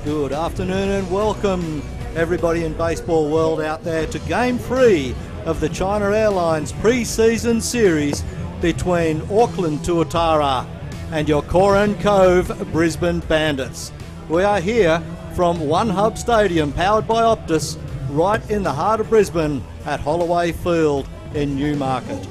Good afternoon and welcome everybody in baseball world out there to Game 3 of the China Airlines pre-season series between Auckland Tuatara and your Coron Cove Brisbane Bandits. We are here from One Hub Stadium, powered by Optus, right in the heart of Brisbane at Holloway Field in Newmarket.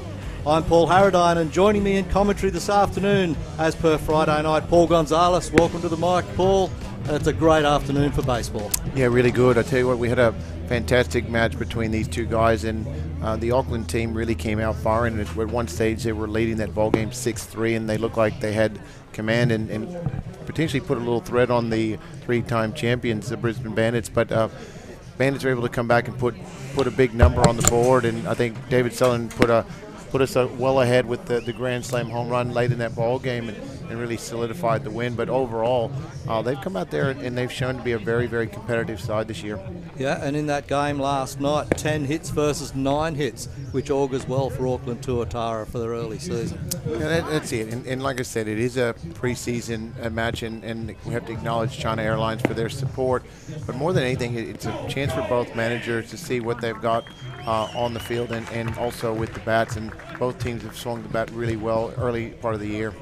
I'm Paul Harradine, and joining me in commentary this afternoon, as per Friday night, Paul Gonzalez. Welcome to the mic, Paul. It's a great afternoon for baseball. Yeah, really good. I tell you what, we had a fantastic match between these two guys, and the Auckland team really came out firing. At one stage, they were leading that ball game 6-3, and they looked like they had command and potentially put a little threat on the three-time champions, the Brisbane Bandits. But Bandits were able to come back and put a big number on the board, and I think David Sutherland put us well ahead with the Grand Slam home run late in that ball game and really solidified the win. But overall, they've come out there and they've shown to be a very, very competitive side this year. Yeah, and in that game last night, 10 hits versus 9 hits, which augurs well for Auckland Tuatara for their early season. Yeah, that's it. And like I said, it is a preseason match, and we have to acknowledge China Airlines for their support. But more than anything, it's a chance for both managers to see what they've got on the field and also with the bats. And both teams have swung the bat really well early part of the year.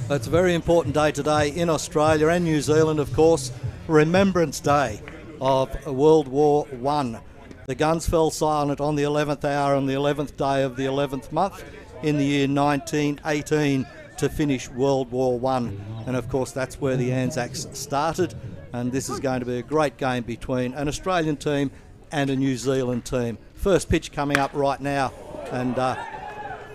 It's a very important day today in Australia and New Zealand, of course, Remembrance Day of World War I. The guns fell silent on the 11th hour on the 11th day of the 11th month in the year 1918 to finish World War I. And of course that's where the Anzacs started, and this is going to be a great game between an Australian team and a New Zealand team. First pitch coming up right now, and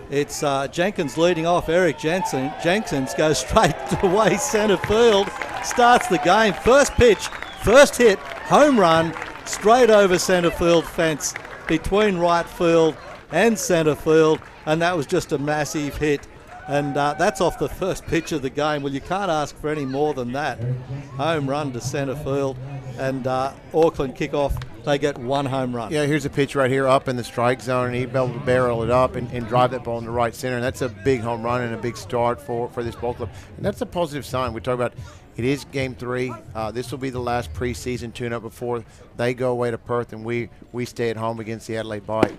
it's Jenkins leading off. Eric Jenkins goes straight away centre field, starts the game. First pitch, first hit, home run, straight over centre field fence between right field and centre field, and that was just a massive hit. And that's off the first pitch of the game. Well, you can't ask for any more than that. Home run to centre field, and Auckland kick off. They get one home run. Yeah, here's a pitch right here up in the strike zone, and he'd be able to barrel it up and drive that ball in the right center. And that's a big home run and a big start for this ball club. And that's a positive sign. We talk about it is Game 3. This will be the last preseason tune-up before they go away to Perth, and we stay at home against the Adelaide Bite.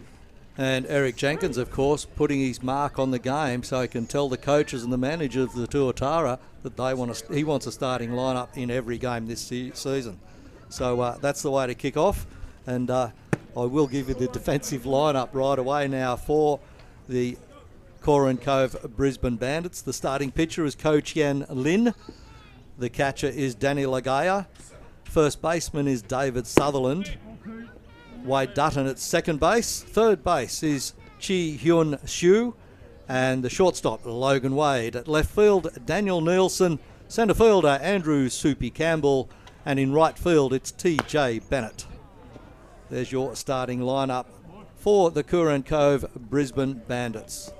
And Eric Jenkins, of course, putting his mark on the game so he can tell the coaches and the manager of the Tuatara that he wants a starting lineup in every game this season. So that's the way to kick off, and I will give you the defensive lineup right away now for the Coron Cove Brisbane Bandits. The starting pitcher is Ko Chien Lin. The catcher is Danny Lagaya. First baseman is David Sutherland. Wade Dutton at second base. Third base is Chi Hyun Shu, and the shortstop Logan Wade. At left field, Daniel Nielsen. Centre fielder Andrew Soupy Campbell. And in right field, it's T.J. Bennett. There's your starting lineup for the Coron Cove Brisbane Bandits.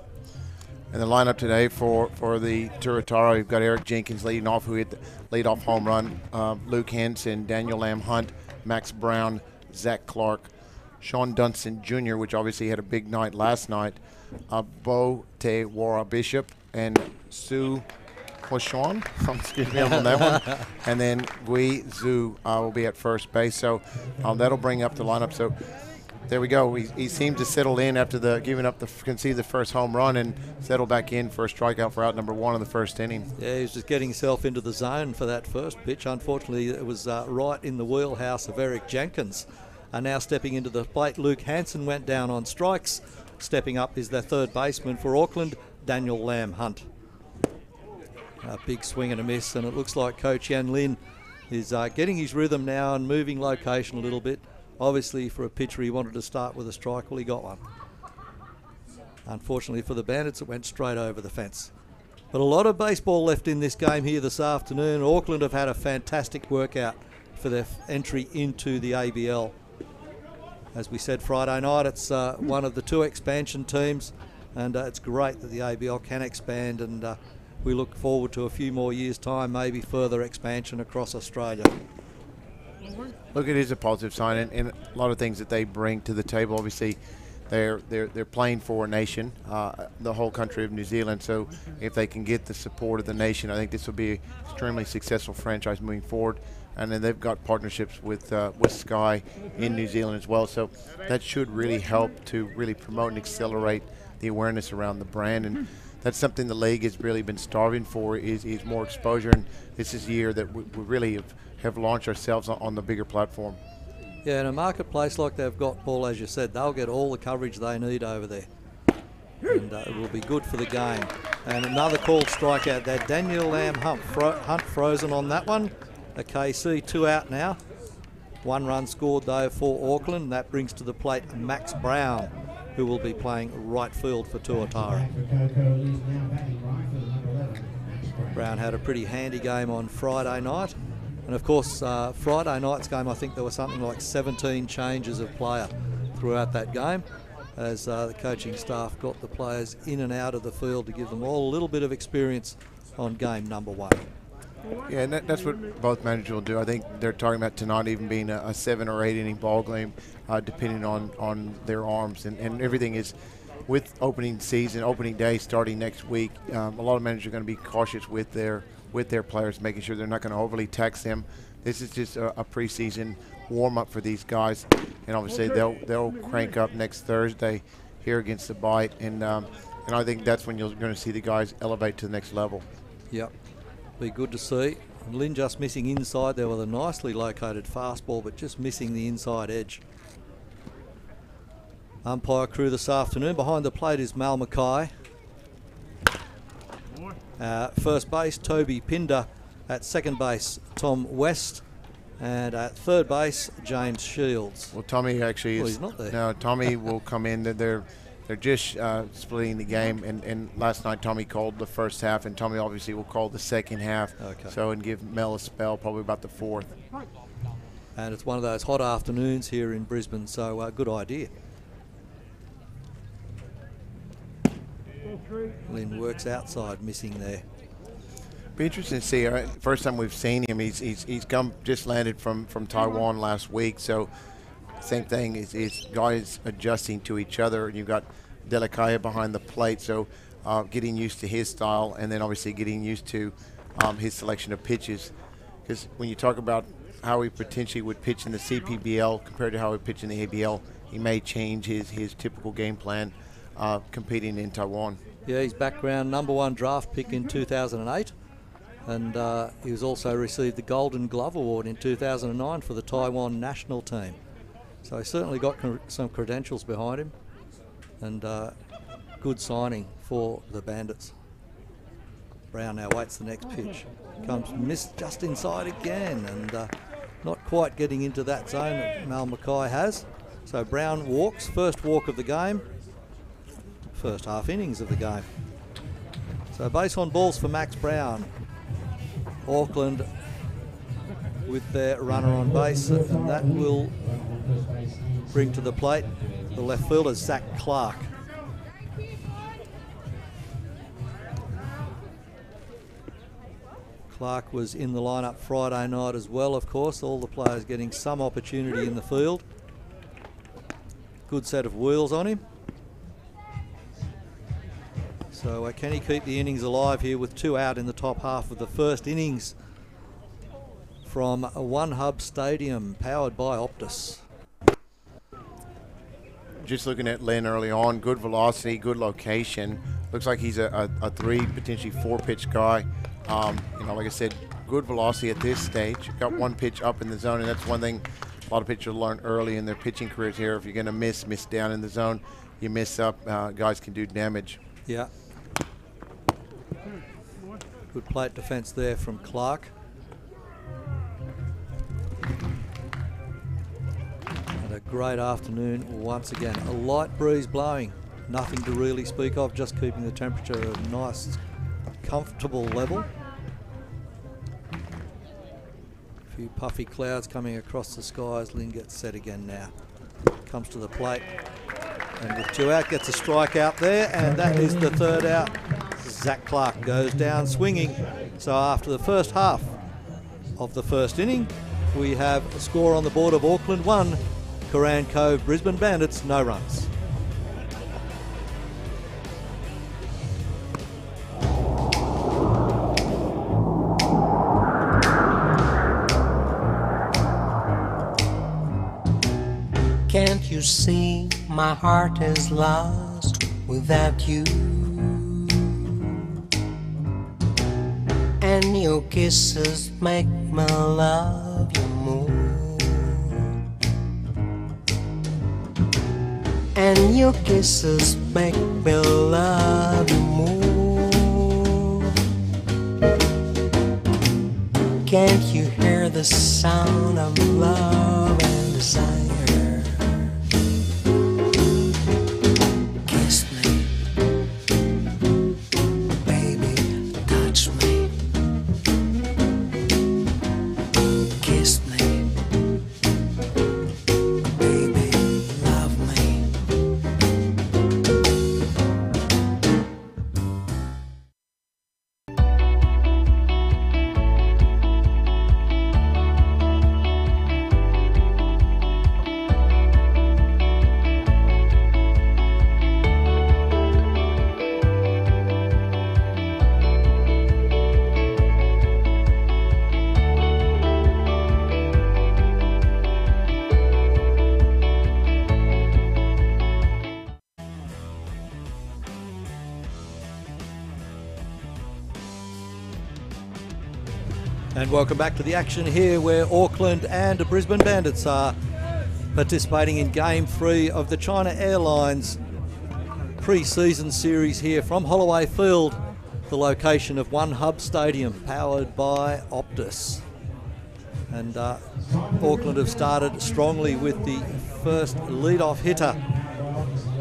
And the lineup today for the Tuatara, we've got Eric Jenkins leading off, who hit the lead-off home run. Luke Hanson, Daniel Lamb Hunt, Max Brown, Zach Clark, Sean Dunstan Jr., which obviously had a big night last night, Bo Te Wara Bishop, and Sue Hoshuan, excuse me on that one, and then Gui Zhu will be at first base. So that'll bring up the lineup. So there we go. He seemed to settle in after concede the first home run and settle back in for a strikeout for out number 1 of the first inning. Yeah, he was just getting himself into the zone for that first pitch. Unfortunately, it was right in the wheelhouse of Eric Jenkins. And now stepping into the plate, Luke Hanson went down on strikes. Stepping up is their third baseman for Auckland, Daniel Lamb Hunt. A big swing and a miss, and it looks like Ko Chien Lin is getting his rhythm now and moving location a little bit. Obviously, for a pitcher, he wanted to start with a strike. Well, he got one. Unfortunately for the Bandits, it went straight over the fence. But a lot of baseball left in this game here this afternoon. Auckland have had a fantastic workout for their entry into the ABL. As we said Friday night, it's one of the 2 expansion teams, and it's great that the ABL can expand, and we look forward to a few more years' time, maybe further expansion across Australia. Look, it is a positive sign, and a lot of things that they bring to the table. Obviously, they're playing for a nation, the whole country of New Zealand. So if they can get the support of the nation, I think this will be an extremely successful franchise moving forward. And then they've got partnerships with Sky in New Zealand as well. So that should really help to really promote and accelerate the awareness around the brand. And that's something the league has really been starving for, is more exposure. And this is the year that we really have launched ourselves on the bigger platform. Yeah, in a marketplace like they've got, Paul, as you said, they'll get all the coverage they need over there. And it will be good for the game. And another called strikeout there. Daniel Lamb Hunt frozen on that one. A KC, 2 out now. 1 run scored though for Auckland. That brings to the plate Max Brown, who will be playing right field for Tuatara. Brown had a pretty handy game on Friday night. And of course, Friday night's game, I think there was something like 17 changes of player throughout that game, as the coaching staff got the players in and out of the field to give them all a little bit of experience on game number 1. Yeah, and that's what both managers will do. I think they're talking about tonight even being a 7 or 8 inning ball game, depending on their arms. And everything is, with opening day starting next week, a lot of managers are going to be cautious with their players, making sure they're not going to overly tax them. This is just a preseason warm-up for these guys, and obviously they'll crank up next Thursday here against the Bite, and I think that's when you're going to see the guys elevate to the next level. Yep, be good to see. Lynn just missing inside there with a nicely located fastball, but just missing the inside edge. Umpire crew this afternoon. Behind the plate is Mal Mackay. First base, Toby Pinder. At second base, Tom West. And at third base, James Shields. Well, Tommy actually is. He's not there. No, Tommy will come in. They're just splitting the game. And last night, Tommy called the first half, and Tommy obviously will call the second half. Okay. So, and give Mel a spell, probably about the 4th. And it's one of those hot afternoons here in Brisbane, so good idea. Lynn works outside, missing there. Be interesting to see. First time we've seen him, he's just landed from Taiwan last week. So same thing is guys adjusting to each other. You've got Delicaya behind the plate, so getting used to his style, and then obviously getting used to his selection of pitches. Because when you talk about how he potentially would pitch in the CPBL compared to how he pitch in the ABL, he may change his typical game plan competing in Taiwan. Yeah, his background, #1 draft pick in 2008. And he was also received the Golden Glove Award in 2009 for the Taiwan national team. So he certainly got some credentials behind him, and good signing for the Bandits. Brown now waits the next pitch. Comes missed just inside again, and not quite getting into that zone that Mal Mackay has. So Brown walks, first walk of the game, first half innings of the game. So base on balls for Max Brown. Auckland with their runner on base, and that will bring to the plate the left fielder, Zach Clark. Clark was in the lineup Friday night as well, of course. All the players getting some opportunity in the field. Good set of wheels on him. So can he keep the innings alive here with 2 out in the top half of the first innings from One Hub Stadium, powered by Optus? Just looking at Len early on, good velocity, good location. Looks like he's a 3, potentially 4 pitch guy. Like I said, good velocity at this stage. Got 1 pitch up in the zone, and that's one thing a lot of pitchers learn early in their pitching careers here. If you're going to miss down in the zone, you miss up, guys can do damage. Yeah. Good plate defence there from Clark. And a great afternoon once again. A light breeze blowing, nothing to really speak of, just keeping the temperature at a nice, comfortable level. A few puffy clouds coming across the sky as Lynn gets set again now. Comes to the plate, and with 2 out, gets a strikeout there, and that is the 3rd out. Zach Clark goes down swinging. So after the first half of the first inning, we have a score on the board of Auckland 1, Coran Cove Brisbane Bandits, no runs. see my heart is lost without you? And your kisses make me love you more. And your kisses make me love you more. Can't you hear the sound of love and desire? Kiss me, baby, touch me. Kiss me, baby, love me. And welcome back to the action here, where Auckland and the Brisbane Bandits are participating in Game 3 of the China Airlines pre-season series here from Holloway Field, the location of One Hub Stadium, powered by Optus. And Auckland have started strongly with the first lead-off hitter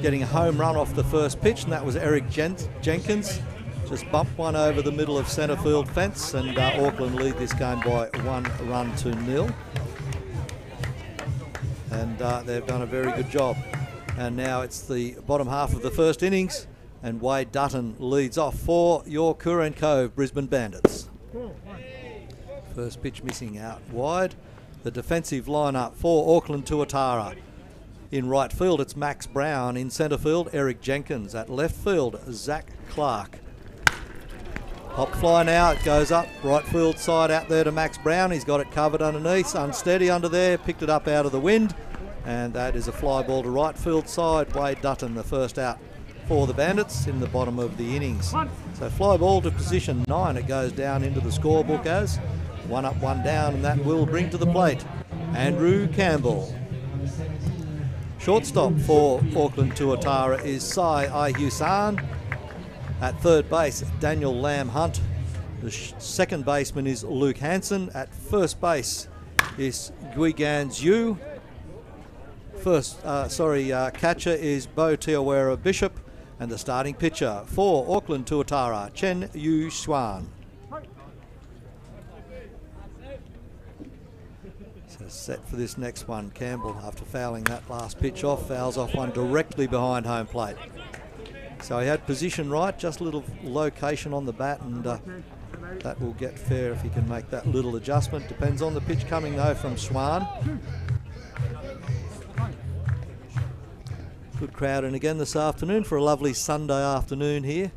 getting a home run off the first pitch, and that was Eric Jenkins. Just bumped one over the middle of centre field fence, and Auckland lead this game by 1-0. And they've done a very good job. And now it's the bottom half of the first innings, and Wade Dutton leads off for your Kooran Cove Brisbane Bandits. First pitch missing out wide. The defensive lineup for Auckland Tuatara. In right field, it's Max Brown. In centre field, Eric Jenkins. At left field, Zach Clark. Pop fly now, it goes up, right field side out there to Max Brown. He's got it covered underneath, unsteady under there, picked it up out of the wind, and that is a fly ball to right field side. Wade Dutton, the first out for the Bandits in the bottom of the innings. So fly ball to position 9, it goes down into the scorebook as 1 up, 1 down, and that will bring to the plate Andrew Campbell. Shortstop for Auckland Tuatara is Sai Aihusan. At third base, Daniel Lamb Hunt. The second baseman is Luke Hansen. At first base is Guigan Zhu. Catcher is Bo Teawera Bishop. And the starting pitcher for Auckland Tuatara, Chen Yu Xuan. So set for this next one. Campbell, after fouling that last pitch off, fouls off one directly behind home plate. So he had position right, just a little location on the bat, and that will get fair if he can make that little adjustment. Depends on the pitch coming though from Swan. Good crowd in again this afternoon for a lovely Sunday afternoon here.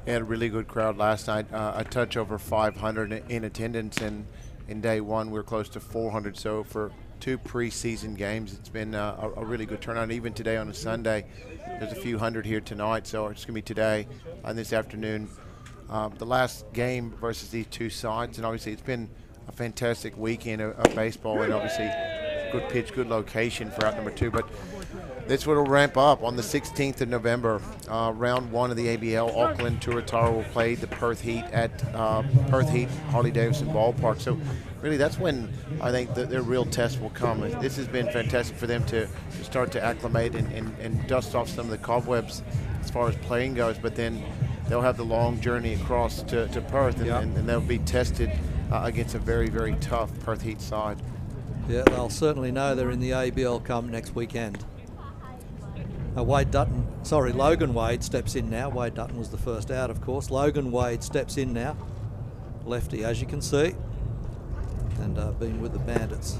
We had a really good crowd last night, a touch over 500 in attendance, and in day one we were close to 400. So for 2 pre-season games, it's been a really good turnout. Even today on a Sunday, there's a few hundred here tonight, so it's going to be today and this afternoon. The last game versus these two sides, and obviously it's been a fantastic weekend of baseball, and obviously good pitch, good location for out number 2. But this will ramp up on the 16th of November. Round 1 of the ABL, Auckland Tuatara will play the Perth Heat at Perth Heat Harley-Davidson Ballpark. So really that's when I think their real test will come. This has been fantastic for them to start to acclimate and dust off some of the cobwebs as far as playing goes, but then they'll have the long journey across to Perth, and they'll be tested against a very, very tough Perth Heat side. Yeah, they'll certainly know they're in the ABL come next weekend. Logan Wade steps in now. Wade Dutton was the first out, of course. Logan Wade steps in now. Lefty, as you can see, and been with the Bandits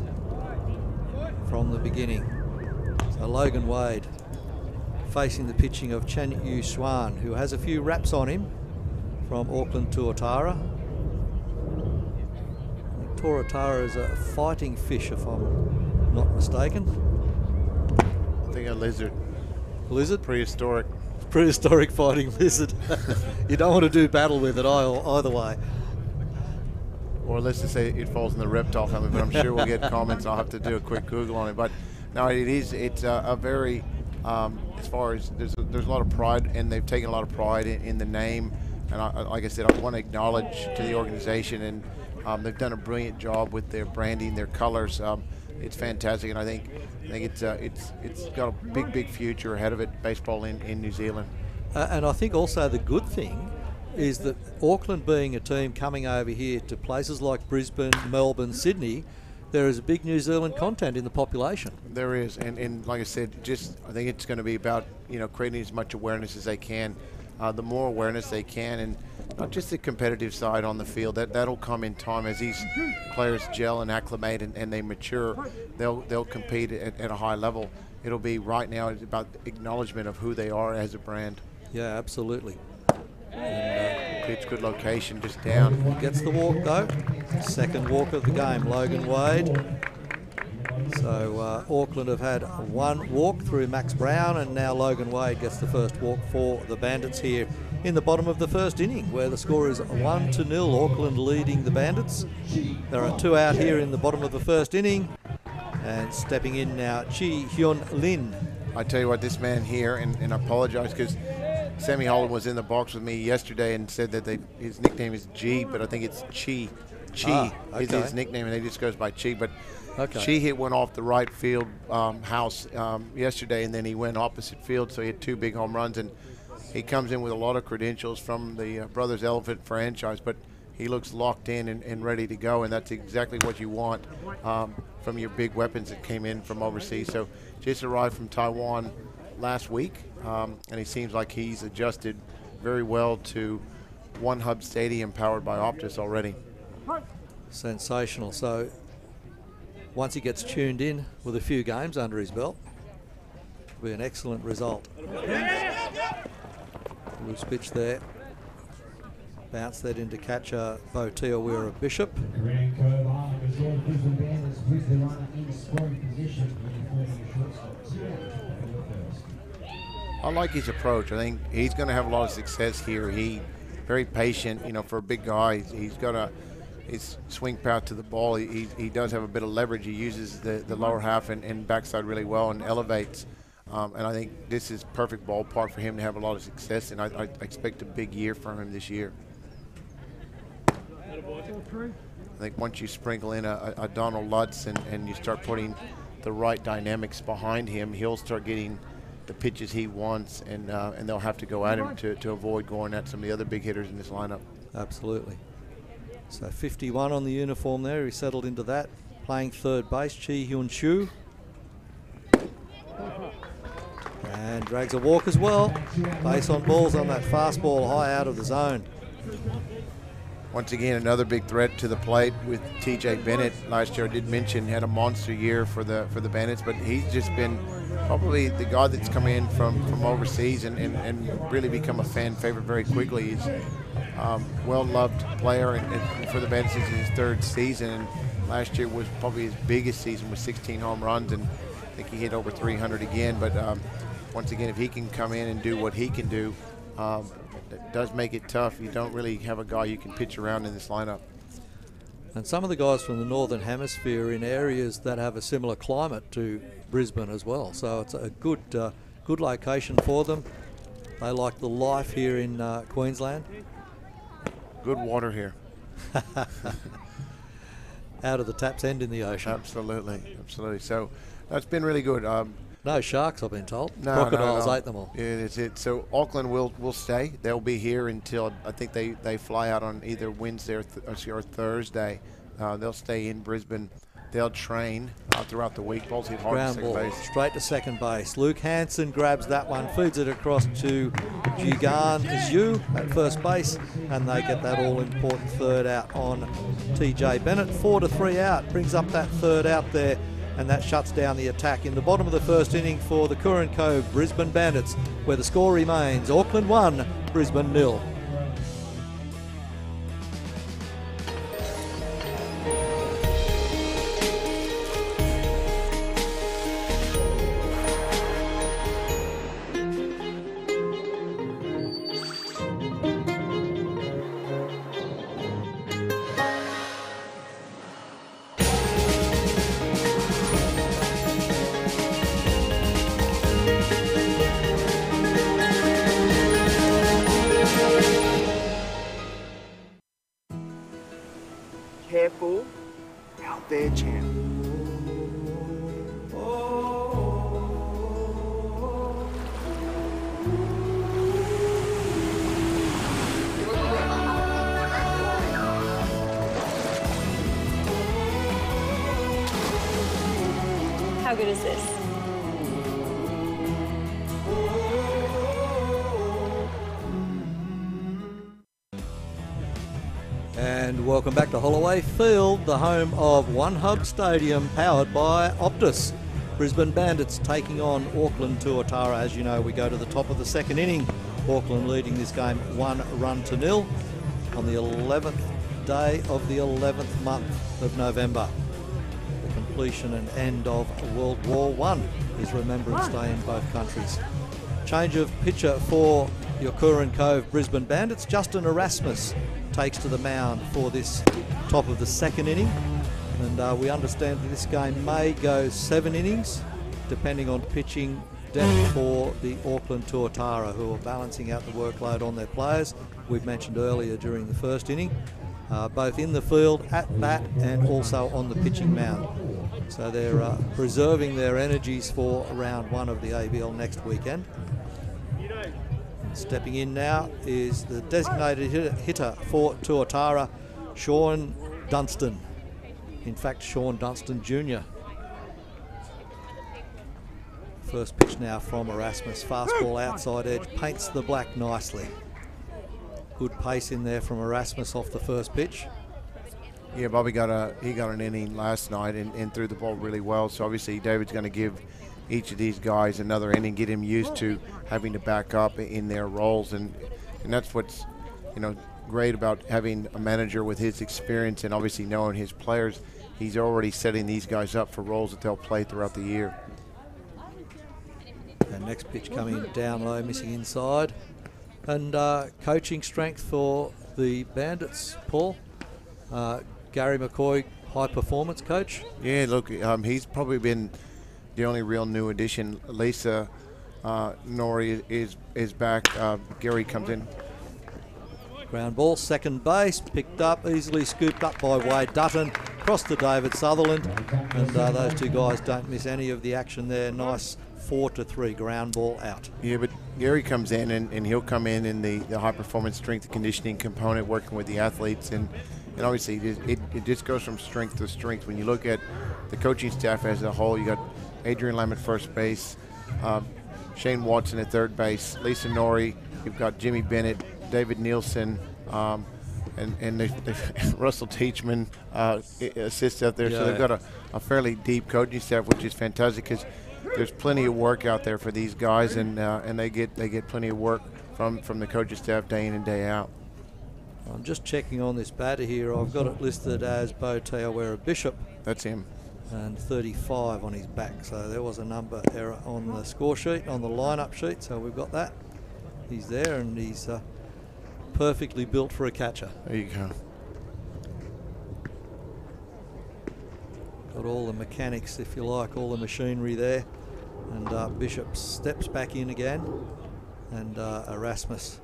from the beginning. So Logan Wade facing the pitching of Chen Yu Xuan, who has a few raps on him from Auckland Tuatara. Tuatara is a fighting fish, if I'm not mistaken. I think a lizard. Lizard? Prehistoric. Prehistoric fighting lizard. You don't want to do battle with it either way. Or let's just say it falls in the reptile family, but I'm sure we'll get comments. I'll have to do a quick Google on it. But no, it's a very, as far as there's a lot of pride, and they've taken a lot of pride in the name. And like I said, I want to acknowledge to the organization, and they've done a brilliant job with their branding, their colors. It's fantastic, and I think it's got a big future ahead of it, baseball in New Zealand. And I think also the good thing is that Auckland being a team coming over here to places like Brisbane, Melbourne, Sydney, there is a big New Zealand content in the population. There is, and like I said, I think it's going to be about creating as much awareness as they can. The more awareness they can, and not just the competitive side on the field, that'll come in time as these players gel and acclimate and they mature. They'll compete at a high level. It'll be right now it's about acknowledgement of who they are as a brand. Yeah, absolutely. And pitch, good location, just down. Gets the walk though. Second walk of the game, Logan Wade. So Auckland have had one walk through Max Brown, and now Logan Wade gets the first walk for the Bandits here in the bottom of the first inning, where the score is 1-0, Auckland leading the Bandits. There are two out here in the bottom of the first inning, and stepping in now, Chi Hyun Lin. I tell you what, this man here, and I apologize because Sammy Holland was in the box with me yesterday and said that his nickname is G, but I think it's Chi. Chi is his nickname, and he just goes by Chi. But Chi hit one off the right field house yesterday, and then he went opposite field, so he had two big home runs. And he comes in with a lot of credentials from the Brothers Elephant franchise, but he looks locked in and ready to go, and that's exactly what you want from your big weapons that came in from overseas. So just arrived from Taiwan last week, and he seems like he's adjusted very well to One Hub Stadium powered by Optus already. Sensational. So once he gets tuned in with a few games under his belt, it'll be an excellent result. Loose pitch there. Bounce that into catcher Botea Weir Bishop. I like his approach. I think he's going to have a lot of success here. He very patient, for a big guy. He's got his swing power to the ball. He does have a bit of leverage. He uses the lower half and backside really well and elevates. And I think this is perfect ballpark for him to have a lot of success, and I expect a big year from him this year. I think once you sprinkle in a Donald Lutz and you start putting the right dynamics behind him, he'll start getting the pitches he wants, and they'll have to go at him to avoid going at some of the other big hitters in this lineup. Absolutely. So 51 on the uniform there. He settled into that. Playing third base, Chi Hyun Chu. And drags a walk as well. Base on balls on that fastball high out of the zone. Once again, another big threat to the plate with TJ Bennett. Last year I did mention had a monster year for the Bandits, but he's just been probably the guy that's come in from overseas and really become a fan favorite very quickly. He's well-loved player, and for the Bandits this is his third season, and last year was probably his biggest season with 16 home runs, and I think he hit over 300 again. But once again, if he can come in and do what he can do, it does make it tough. You don't really have a guy you can pitch around in this lineup. And some of the guys from the Northern Hemisphere in areas that have a similar climate to Brisbane as well. So it's a good location for them. They like the life here in Queensland. Good water here. Out of the tap's end in the ocean. Absolutely, absolutely. So that's been really good. No sharks, I've been told. No, Crocodiles no. ate them all. Yeah, that's it. So Auckland will stay. They'll be here until I think they fly out on either Wednesday or Thursday. They'll stay in Brisbane. They'll train throughout the week. Ball's hit hard to Ground second ball, base. straight to second base. Luke Hansen grabs that one, feeds it across to Jigan Zhu at first base, and they get that all-important third out on TJ Bennett. 4-3 out, brings up that third out there, and that shuts down the attack in the bottom of the first inning for the Curran Cove Brisbane Bandits, where the score remains Auckland 1, Brisbane 0. their chant. How good is this? And welcome back to Holloway Field, the home of One Hub Stadium, powered by Optus. Brisbane Bandits taking on Auckland Tuatara. As you know, we go to the top of the second inning. Auckland leading this game 1-0 on the 11th day of the 11th month of November. The completion and end of World War I is Remembrance Day in both countries. Change of pitcher for your Curran Cove Brisbane Bandits. Justin Erasmus takes to the mound for this top of the second inning, and we understand that this game may go 7 innings depending on pitching depth for the Auckland Tuatara, who are balancing out the workload on their players. We've mentioned earlier during the first inning, both in the field, at bat, and also on the pitching mound. So they're preserving their energies for round 1 of the ABL next weekend. Stepping in now is the designated hitter for Tuatara, Sean Dunstan. In fact, Sean Dunstan Jr. First pitch now from Erasmus. Fastball outside edge, paints the black nicely. Good pace in there from Erasmus off the first pitch. Yeah, Bobby got an inning last night and threw the ball really well. So obviously David's going to give each of these guys another inning, get him used to having to back up in their roles, and that's what's great about having a manager with his experience and obviously knowing his players. He's already setting these guys up for roles that they'll play throughout the year. And next pitch coming down low, missing inside, and coaching strength for the Bandits, Paul. Gary McCoy, high performance coach. Yeah, look, he's probably been the only real new addition. Lisa Nori is back. Gary comes in. Ground ball, second base, picked up, easily scooped up by Wade Dutton, across to David Sutherland, and those two guys don't miss any of the action there. Nice 4-3 ground ball out. Yeah, but Gary comes in and he'll come in the high performance strength and conditioning component, working with the athletes, and obviously it just goes from strength to strength. When you look at the coaching staff as a whole, you got Adrian Lamb at first base, Shane Watson at third base, Lisa Nori, you've got Jimmy Bennett, David Nielsen, and Russell Teachman assists out there. Yeah. So they've got a fairly deep coaching staff, which is fantastic because there's plenty of work out there for these guys, and they get plenty of work from the coaching staff day in and day out. I'm just checking on this batter here. I've got it listed as Bo Teawera Bishop. That's him. And 35 on his back. So there was a number error on the score sheet, on the lineup sheet. So we've got that. He's there, and he's perfectly built for a catcher. There you go. Got all the mechanics, if you like, all the machinery there. And Bishop steps back in again. And Erasmus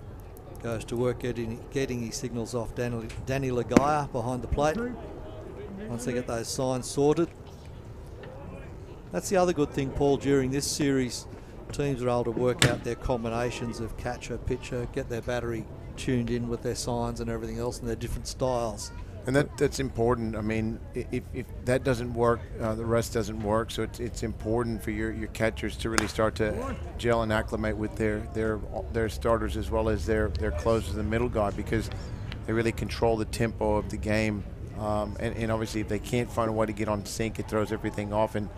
goes to work getting his signals off Danny Lagaya behind the plate. Once they get those signs sorted. That's the other good thing, Paul, during this series. Teams are able to work out their combinations of catcher, pitcher, get their battery tuned in with their signs and everything else and their different styles. And that's important. I mean, if that doesn't work, the rest doesn't work. So it's important for your catchers to really start to gel and acclimate with their starters as well as their closers, the middle guy, because they really control the tempo of the game. And obviously, if they can't find a way to get on sync, it throws everything off. And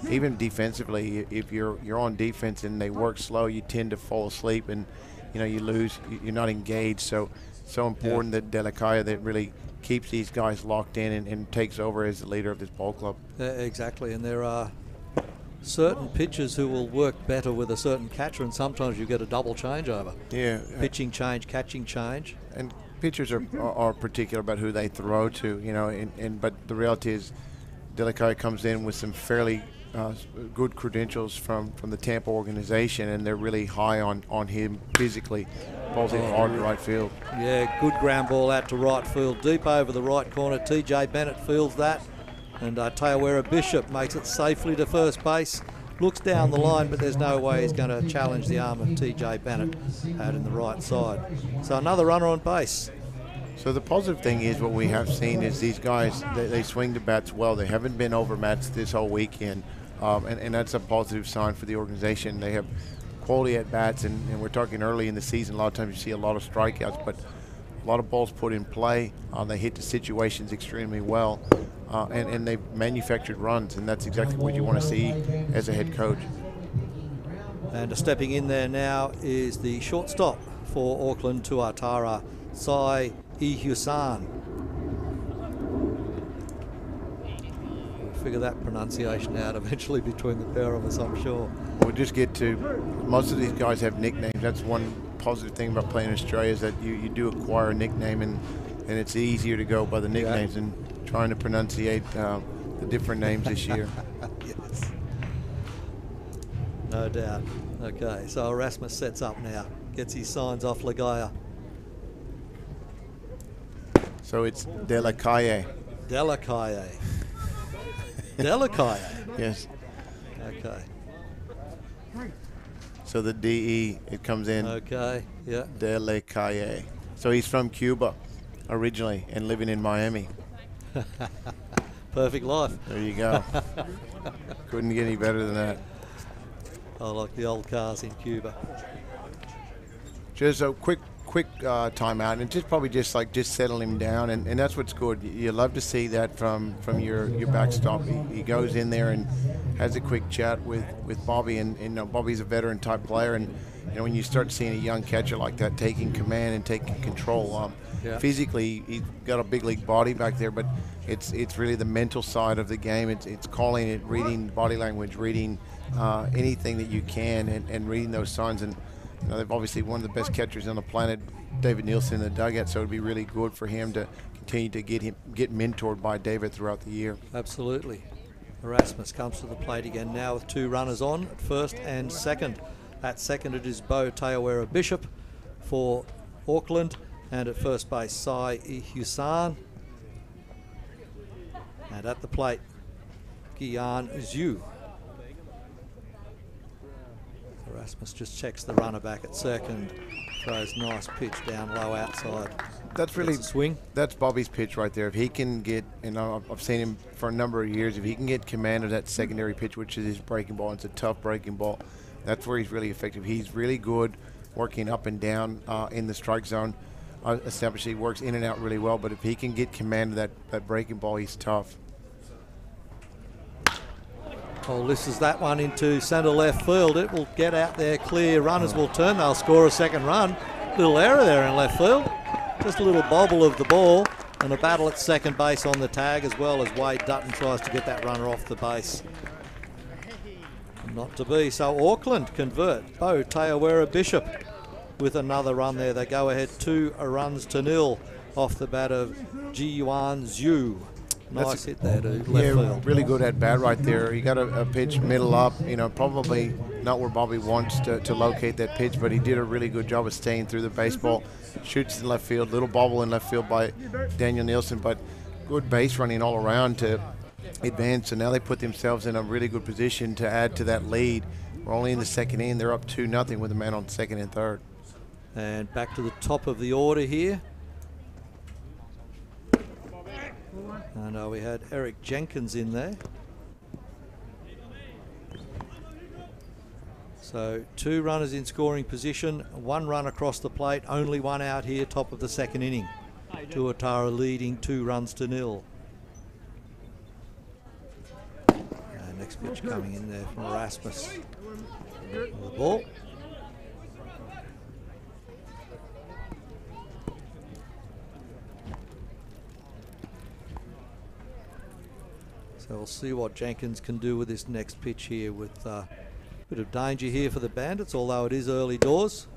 even defensively, if you're on defense and they work slow, you tend to fall asleep and you lose. You're not engaged. So important that Delacaya that really keeps these guys locked in and takes over as the leader of this ball club. Exactly, and there are certain pitchers who will work better with a certain catcher, and sometimes you get a double changeover. Yeah, pitching change, catching change, and pitchers are particular about who they throw to, but the reality is Delacaya comes in with some fairly good credentials from the Tampa organization, and they're really high on him physically. Ball's in hard to right field. Yeah, good ground ball out to right field, deep over the right corner. TJ Bennett fields that, And Teawera Bishop makes it safely to first base. Looks down the line, but there's no way he's going to challenge the arm of TJ Bennett out in the right side. So another runner on base. So the positive thing is what we have seen is these guys, they swing the bats well. They haven't been overmatched this whole weekend, and that's a positive sign for the organization. They have quality at bats, and we're talking early in the season. A lot of times you see a lot of strikeouts, but a lot of balls put in play. They hit the situations extremely well, and they've manufactured runs, and that's exactly what you want to see as a head coach. And stepping in there now is the shortstop for Auckland Tuatara, Sai Ihusan. We'll figure that pronunciation out eventually between the pair of us, I'm sure. We'll just get to, most of these guys have nicknames. That's one positive thing about playing in Australia, is that you do acquire a nickname, and it's easier to go by the nicknames than trying to pronunciate the different names this year. Yes. No doubt. Okay, so Erasmus sets up now. Gets his signs off Ligaya. So it's Delakaye. Delakaye. Delakaye. Yes. Okay. So the DE, it comes in. Okay, yeah. Delakaye. So he's from Cuba originally and living in Miami. Perfect life. There you go. Couldn't get any better than that. I like the old cars in Cuba. Just a quick timeout, and just settle him down, and that's what's good. You love to see that from your backstop. He goes in there and has a quick chat with Bobby, and you know, Bobby's a veteran type player, and you know, when you start seeing a young catcher like that taking command and taking control, physically he's got a big league body back there, but it's really the mental side of the game. It's calling it, reading body language, reading anything that you can, and reading those signs. And you know, they've obviously one of the best catchers on the planet, David Nielsen, in the dugout, so it'd be really good for him to continue to get mentored by David throughout the year. Absolutely. Erasmus comes to the plate again now with two runners on at first and second. At second it is Bo Teawera Bishop for Auckland, and at first base Sai Ihusan. And at the plate, Gian Zhu. Erasmus just checks the runner back at second, throws nice pitch down low outside. That's really swing. That's Bobby's pitch right there. If he can get, and I've seen him for a number of years, if he can get command of that secondary pitch, which is his breaking ball, it's a tough breaking ball, that's where he's really effective. He's really good working up and down in the strike zone. He works in and out really well, but if he can get command of that breaking ball, he's tough. Oh, this is that one into centre left field. It will get out there clear. Runners will turn. They'll score a second run. Little error there in left field. Just a little bobble of the ball, and a battle at second base on the tag, as well as Wade Dutton tries to get that runner off the base. Not to be. So Auckland convert. Bo Teawera Bishop with another run there. They go ahead 2-0 off the bat of Jiwan Zhu. Nice hit there to left field. Really good at bat right there. He got a pitch middle up, you know, probably not where Bobby wants to locate that pitch, but he did a really good job of staying through the baseball. Shoots in left field, little bobble in left field by Daniel Nielsen, but good base running all around to advance. So now they put themselves in a really good position to add to that lead. We're only in the second inning. They're up 2-0 with a man on second and third. And back to the top of the order here. And we had Eric Jenkins in there. So 2 runners in scoring position, 1 run across the plate, only 1 out here, top of the second inning. Tuatara leading 2-0. And next pitch coming in there from Erasmus. The ball. So we'll see what Jenkins can do with this next pitch here, with a bit of danger here for the Bandits, although it is early doors.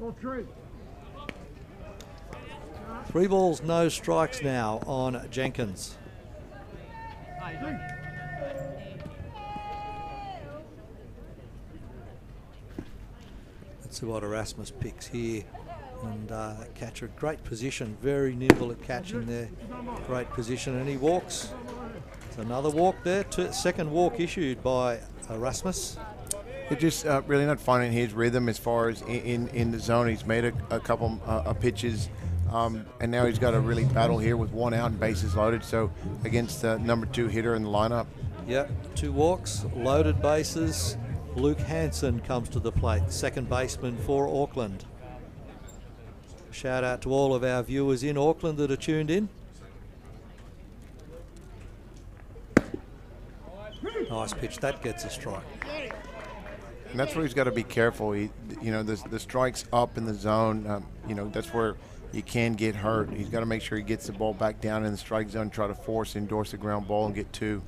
3 balls, no strikes now on Jenkins. Let's see what Erasmus picks here. And that catcher, great position, very nimble at catching there. Great position, and he walks. Another walk there. Second walk issued by Erasmus. He's just really not finding his rhythm as far as in the zone. He's made a couple of pitches, and now he's got to really battle here with one out and bases loaded. So against the number 2 hitter in the lineup. Yep, 2 walks, loaded bases. Luke Hansen comes to the plate, second baseman for Auckland. Shout out to all of our viewers in Auckland that are tuned in. Nice pitch, that gets a strike. And that's where he's got to be careful. The strike's up in the zone. That's where you can get hurt. He's got to make sure he gets the ball back down in the strike zone, try to force, endorse the ground ball and get 2.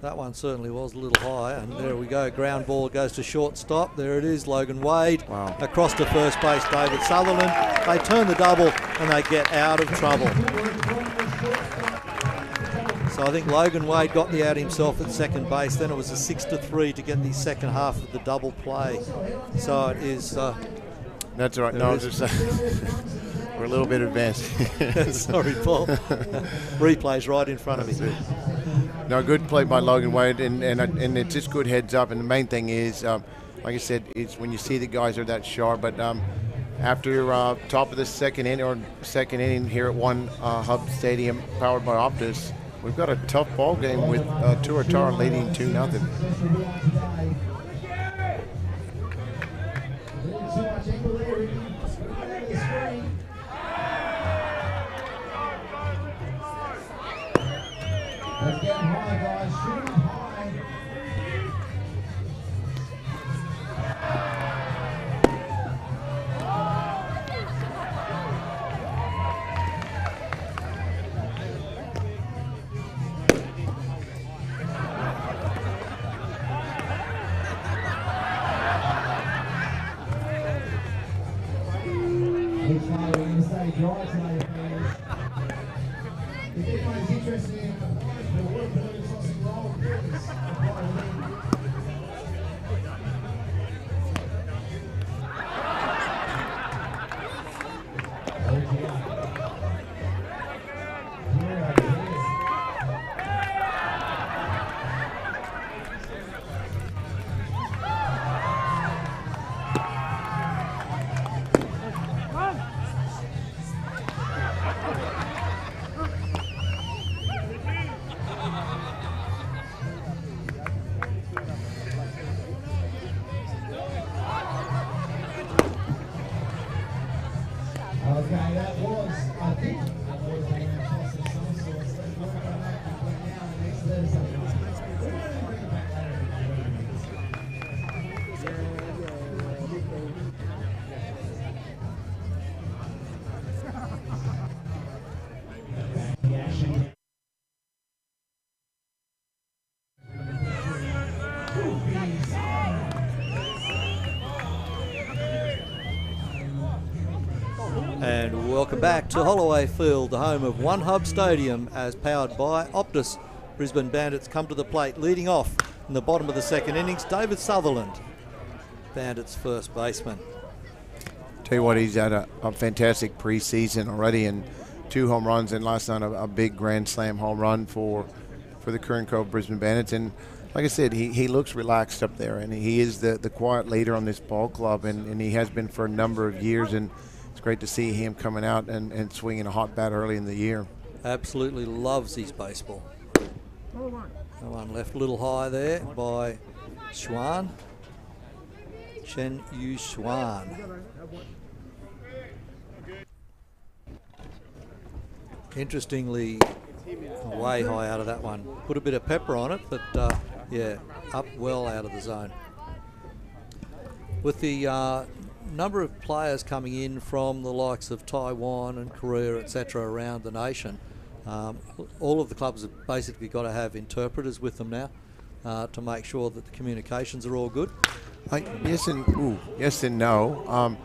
That one certainly was a little high, and there we go. Ground ball goes to shortstop. There it is, Logan Wade. Wow. Across to first base, David Sutherland. They turn the double and they get out of trouble. So I think Logan Wade got the out himself at second base. Then it was a 6-3 to get the second half of the double play. So it is. That's all right. No, just we're a little bit advanced. Sorry, Paul. Replay's right in front of me. No, good play by Logan Wade, and it's just good heads up. And the main thing is, like I said, it's when you see the guys are that sharp. But after top of the second inning here at One Hub Stadium, powered by Optus, we've got a tough ball game with Tuatara leading 2-0. And welcome back to Holloway Field, the home of One Hub Stadium, as powered by Optus. Brisbane Bandits come to the plate, leading off in the bottom of the second innings, David Sutherland, Bandits first baseman. Tell you what, he's had a fantastic preseason already, and 2 home runs, and last night a big grand slam home run for the Curran Cove Brisbane Bandits. And like I said, he looks relaxed up there, and he is the quiet leader on this ball club, and he has been for a number of years, and it's great to see him coming out and swinging a hot bat early in the year. Absolutely loves his baseball. That one left a little high there by Xuan. Chen Yu Xuan. Interestingly, way high out of that one. Put a bit of pepper on it, but yeah, up well out of the zone. With the number of players coming in from the likes of Taiwan and Korea, etc., around the nation, all of the clubs have basically got to have interpreters with them now to make sure that the communications are all good. Yes and no.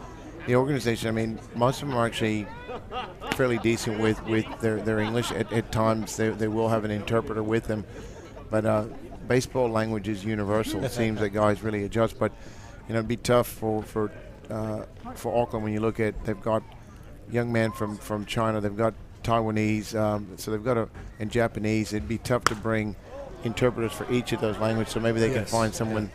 The organization, I mean, most of them are actually fairly decent with their English. At times they will have an interpreter with them, but baseball language is universal. It seems that guys really adjust, but it'd be tough for Auckland when you look at, they've got young man from China, they've got Taiwanese, so they've got and Japanese. It'd be tough to bring interpreters for each of those languages, so maybe they can find someone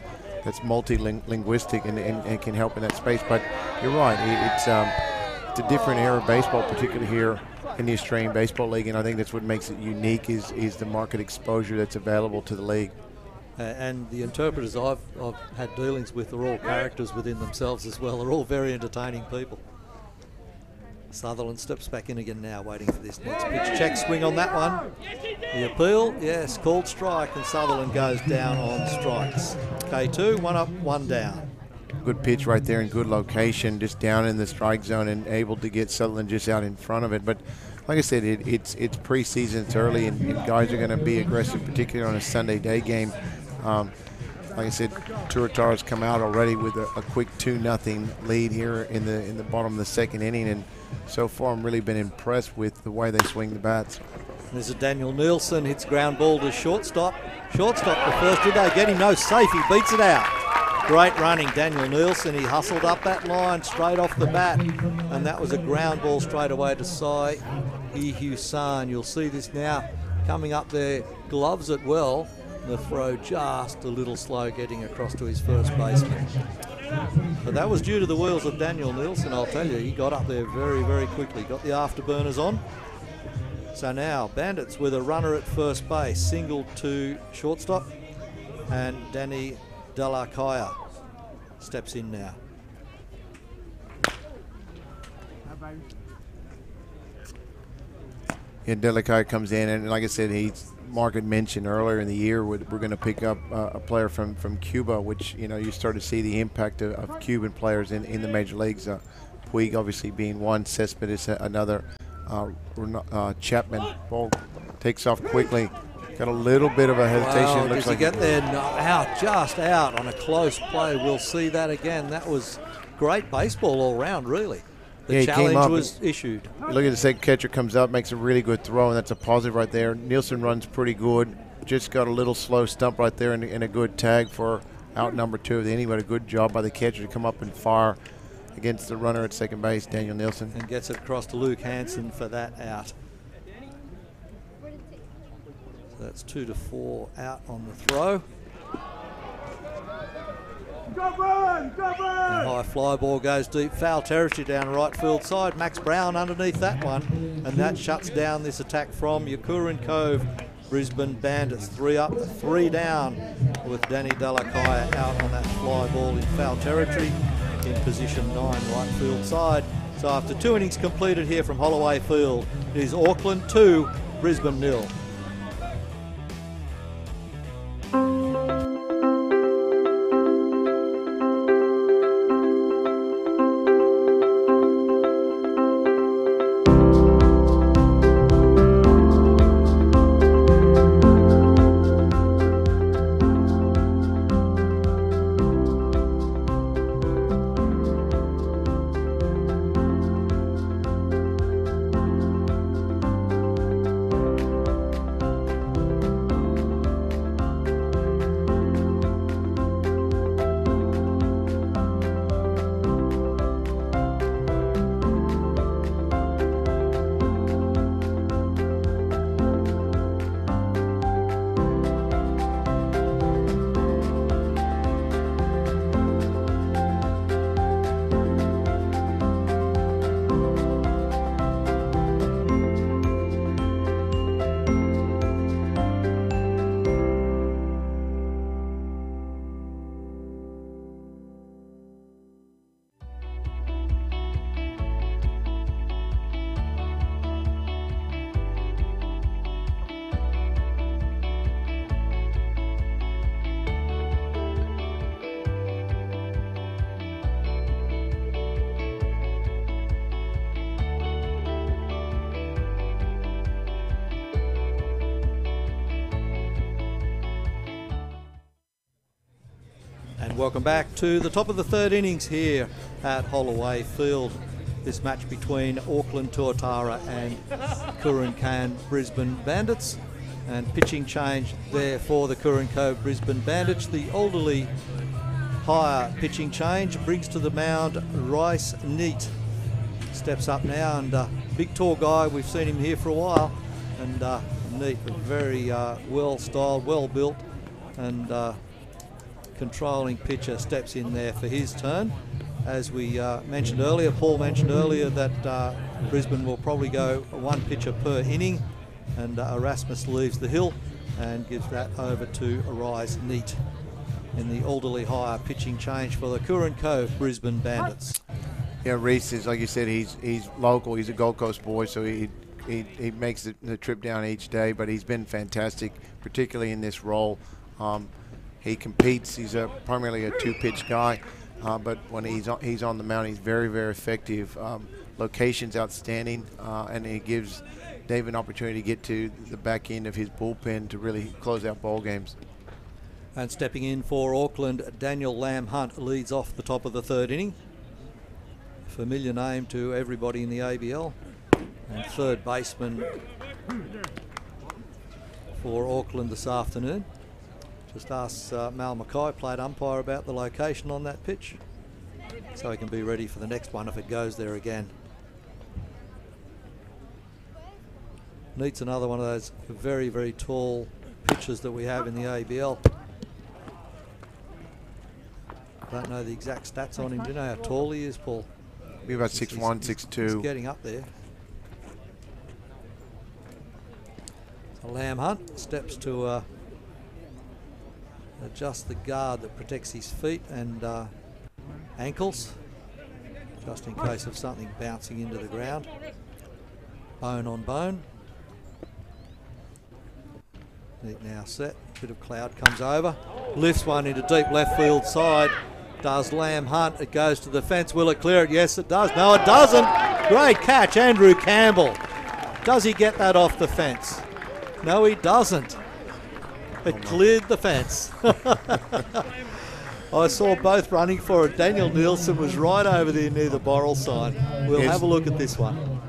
that's multi-linguistic and can help in that space. But you're right, it's a different era of baseball, particularly here in the Australian Baseball League, and I think that's what makes it unique is the market exposure that's available to the league. And the interpreters I've had dealings with are all characters within themselves as well. They're all very entertaining people. Sutherland steps back in again now, waiting for this next pitch. Check swing on that one. The appeal, yes, called strike, and Sutherland goes down on strikes. K2, 1 up, 1 down. Good pitch right there in good location, just down in the strike zone and able to get Sutherland just out in front of it. But like I said, it's preseason, it's early, and guys are going to be aggressive, particularly on a Sunday day game. Like I said, Turatara's come out already with a quick 2-0 lead here in the bottom of the second inning, and so far I'm really been impressed with the way they swing the bats. There's a Daniel Nielsen, hits ground ball to shortstop. Shortstop the first, did they get him? No, safe, he beats it out. Great running, Daniel Nielsen. He hustled up that line straight off the bat, and that was a ground ball straight away to Sai Ihusan. You'll see this now coming up there, gloves it well. The throw just a little slow getting across to his first baseman. But that was due to the wheels of Daniel Nielsen, I'll tell you. He got up there very, very quickly. Got the afterburners on. So now Bandits with a runner at first base, single to shortstop, and Danny Dalakaya steps in now. Yeah, Dalakaya comes in, and like I said, Mark had mentioned earlier in the year we're going to pick up a player from Cuba, which you start to see the impact of Cuban players in the major leagues. Puig obviously being one, Cespedes another. Chapman ball takes off quickly. Got a little bit of a hesitation. Wow, Looks does he like get there? No, out, just out on a close play. We'll see that again. That was great baseball all round, really. The challenge was issued. Look at the second catcher comes up, makes a really good throw, and that's a positive right there. Nielsen runs pretty good. Just got a little slow stump right there and a good tag for out number 2 of the inning, but a good job by the catcher to come up and fire against the runner at second base, Daniel Nielsen. And gets it across to Luke Hansen for that out. So that's 2-4 out on the throw. And high fly ball goes deep, foul territory down right field side. Max Brown underneath that one, and that shuts down this attack from Yakurin Cove Brisbane Bandits. 3 up, 3 down, with Danny Dalakaya out on that fly ball in foul territory in position 9 right field side. So after 2 innings completed here from Holloway Field, it is Auckland 2, Brisbane 0. Welcome back to the top of the 3rd innings here at Holloway Field. This match between Auckland Tuatara and Curran Can Brisbane Bandits. And pitching change there for the Curran Cove Brisbane Bandits. The Alderley higher pitching change brings to the mound Rice Neat. steps up now, and big tall guy. We've seen him here for a while, and neat, very well styled, well built, and controlling pitcher steps in there for his turn. As we mentioned earlier, Paul mentioned earlier that Brisbane will probably go one pitcher per inning, and Erasmus leaves the hill and gives that over to Arise Neat in the Alderley Hire pitching change for the Curran Cove Brisbane Bandits. Yeah, Reese is, like you said, he's local. He's a Gold Coast boy, so he makes the trip down each day, but he's been fantastic, particularly in this role. He competes. He's primarily a two-pitch guy, but when he's on the mound, he's very, very effective. Location's outstanding, and he gives Dave an opportunity to get to the back end of his bullpen to really close out ball games. And stepping in for Auckland, Daniel Lamb Hunt leads off the top of the third inning. Familiar name to everybody in the ABL. And third baseman for Auckland this afternoon. Just asked Mal Mackay, played umpire, about the location on that pitch, so he can be ready for the next one if it goes there again. Neat's another one of those very, very tall pitchers that we have in the ABL. Don't know the exact stats on him. Do you know how tall he is, Paul? Be about 6'1", 6'2". He's getting up there. So Lamb Hunt steps to adjust the guard that protects his feet and ankles, just in case of something bouncing into the ground. Bone on bone. Neat now set. Bit of cloud comes over. Lifts one into deep left field side. Does Lamb Hunt. It goes to the fence. Will it clear it? Yes, it does. No, it doesn't. Great catch, Andrew Campbell. Does he get that off the fence? No, he doesn't. It cleared the fence. I saw both running for it. Daniel Nielsen was right over there near the Borrell sign. We'll have a look at this one.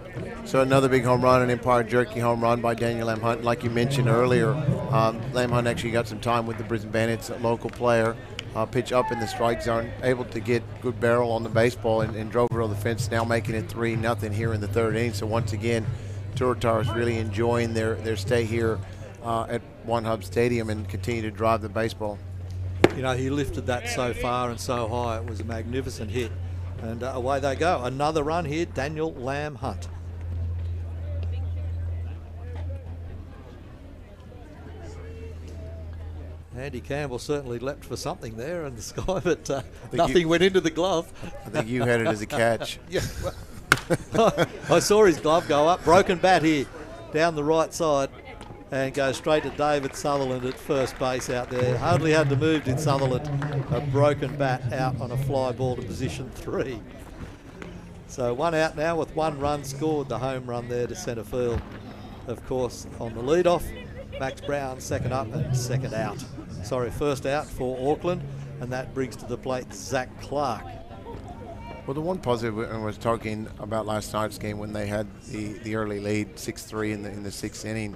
So another big home run, an Empire Jerky home run by Daniel Lamb Hunt. Like you mentioned earlier, Lamb Hunt actually got some time with the Brisbane Bandits, a local player. Pitch up in the strike zone, able to get good barrel on the baseball and drove it over the fence, now making it 3-0 here in the third inning. So once again, Turatara is really enjoying their stay here at One Hub Stadium and continue to drive the baseball. You know, he lifted that so far and so high. It was a magnificent hit. And away they go. Another run here, Daniel Lamb Hunt. Andy Campbell certainly leapt for something there in the sky, but nothing went into the glove. I think you had it as a catch. Yeah, well, I saw his glove go up. Broken bat here down the right side and go straight to David Sutherland at first base out there. Hardly had to move, did Sutherland. A broken bat out on a fly ball to position 3. So one out now with 1 run scored. The home run there to centre field. Of course, on the leadoff, Max Brown second up and second out. Sorry, first out for Auckland, and that brings to the plate Zach Clark. Well, the one positive I was talking about last night's game when they had the early lead, 6-3 in the 6th inning,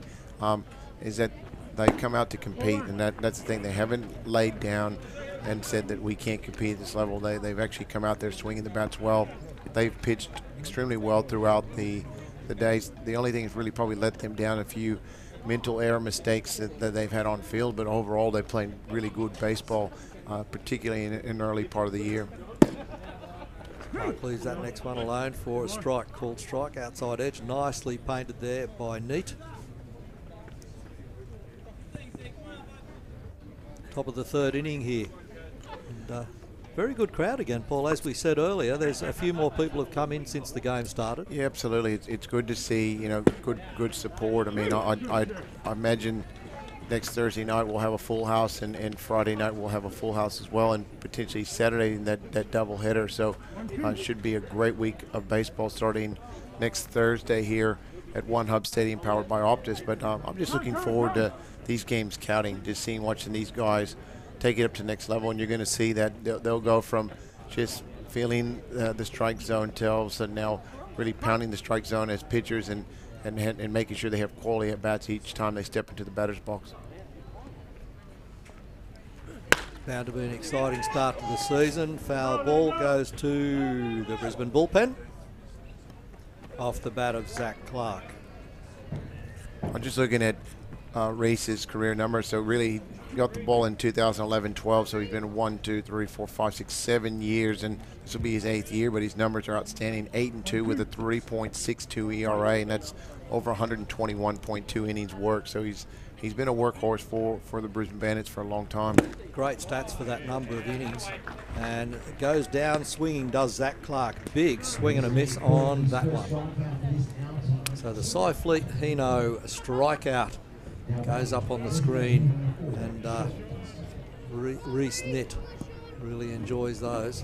is that they come out to compete, and that's the thing. They haven't laid down and said that we can't compete at this level. They've actually come out there swinging the bats well. They've pitched extremely well throughout the days. The only thing that's really probably let them down a few mental error mistakes that they've had on field, but overall they played really good baseball, particularly in the early part of the year. Clark leaves that next one alone for a strike, called strike, outside edge. Nicely painted there by Neat. Top of the third inning here. And, very good crowd again, Paul. As we said earlier, there's a few more people have come in since the game started. Yeah, absolutely. It's good to see, good support. I mean, I imagine next Thursday night we'll have a full house, and Friday night we'll have a full house as well, and potentially Saturday in that double header. So it should be a great week of baseball starting next Thursday here at One Hub Stadium, powered by Optus. But I'm just looking forward to these games counting, just watching these guys take it up to the next level, and you're going to see that they'll go from just feeling the strike zone to all of a sudden now really pounding the strike zone as pitchers and making sure they have quality at bats each time they step into the batter's box. Bound to be an exciting start to the season. Foul ball goes to the Brisbane bullpen. off the bat of Zach Clark. I'm just looking at Reese's career numbers. So really, he got the ball in 2011-12. So he's been 1, 2, 3, 4, 5, 6, 7 years, and this will be his 8th year. But his numbers are outstanding: 8-2 with a 3.62 ERA, and that's over 121.2 innings worked. So he's been a workhorse for the Brisbane Bandits for a long time. Great stats for that number of innings. And it goes down swinging, does Zach Clark. Big swing and a miss on that one. So the Cy Fleet Hino strikeout goes up on the screen, and Reese Nitt really enjoys those.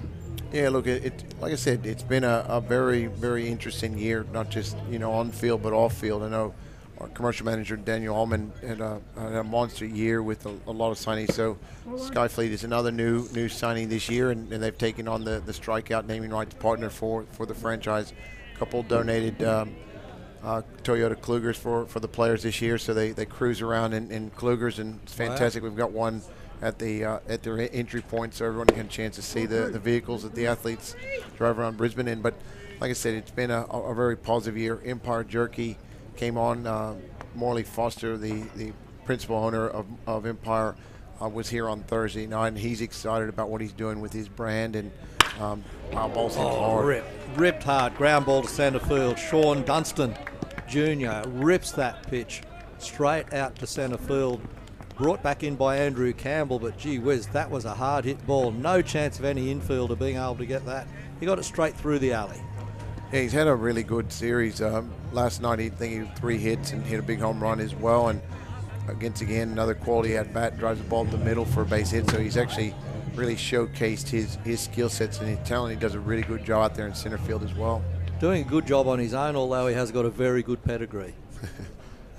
Yeah, look, like I said, it's been a very, very interesting year, not just on field but off field. I know our commercial manager Daniel Allman had a monster year with a lot of signings. So Skyfleet is another new signing this year, and they've taken on the strikeout naming rights partner for the franchise. A couple donated Toyota Klugers for the players this year, so they cruise around in Klugers, and it's fantastic. Wow. We've got one at their entry point, so everyone can get a chance to see the vehicles that the athletes drive around Brisbane in. But like I said, it's been a very positive year. Empire Jerky came on. Morley Foster, the principal owner of Empire, was here on Thursday night, and he's excited about what he's doing with his brand. And ball's hit hard. Ripped hard. Ground ball to centre field. Sean Dunstan Jr. rips that pitch straight out to centre field. Brought back in by Andrew Campbell, but gee whiz, that was a hard hit ball. No chance of any infielder being able to get that. He got it straight through the alley. Yeah, he's had a really good series. Last night, he had 3 hits and hit a big home run as well. And again, another quality at bat, drives the ball to the middle for a base hit. So he's actually really showcased his skill sets and his talent. He does a really good job out there in center field as well. Doing a good job on his own, although he has got a very good pedigree,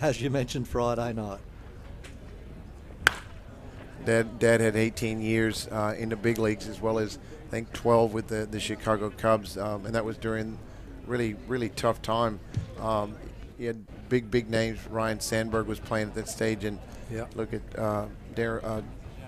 as you mentioned Friday night. Dad had 18 years in the big leagues, as well as I think 12 with the Chicago Cubs, and that was during really tough time. He had big names. Ryan Sandberg was playing at that stage, and look at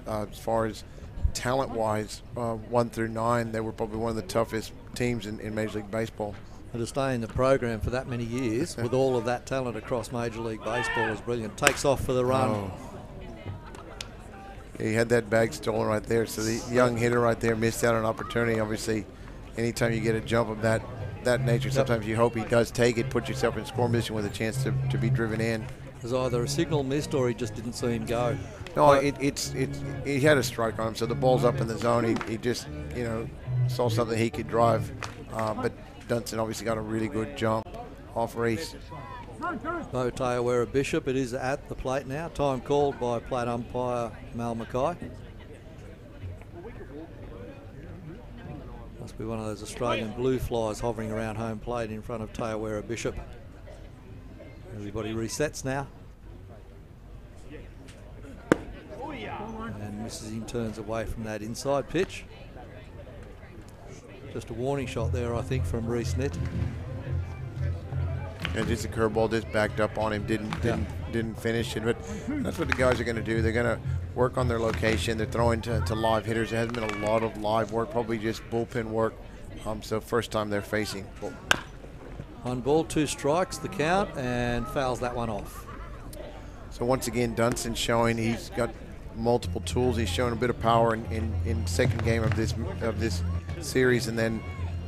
as far as talent-wise, 1 through 9, they were probably one of the toughest teams in Major League Baseball. And to stay in the program for that many years with all of that talent across Major League Baseball is brilliant. Takes off for the run. Oh. He had that bag stolen right there, so the young hitter right there missed out on an opportunity. Obviously, anytime you get a jump of that nature, sometimes you hope he does take it, put yourself in scoring position with a chance to be driven in. It was either a signal missed or he just didn't see him go. No, he had a strike on him, so the ball's up in the zone. He just saw something he could drive, but Dunstan obviously got a really good jump off Reese. Bo Tayawera Bishop, it is at the plate now. Time called by plate umpire Mal Mackay. Must be one of those Australian blue flies hovering around home plate in front of Tayawera Bishop. Everybody resets now. And misses him, turns away from that inside pitch. Just a warning shot there, I think, from Reese Nitt. And just a curveball just backed up on him, didn't finish it. But that's what the guys are going to do. They're going to work on their location. They're throwing to live hitters. There hasn't been a lot of live work, probably just bullpen work. So first time they're facing. 1 ball, 2 strikes, the count, and fouls that one off. So once again, Dunstan showing he's got multiple tools. He's shown a bit of power in second game of this series, and then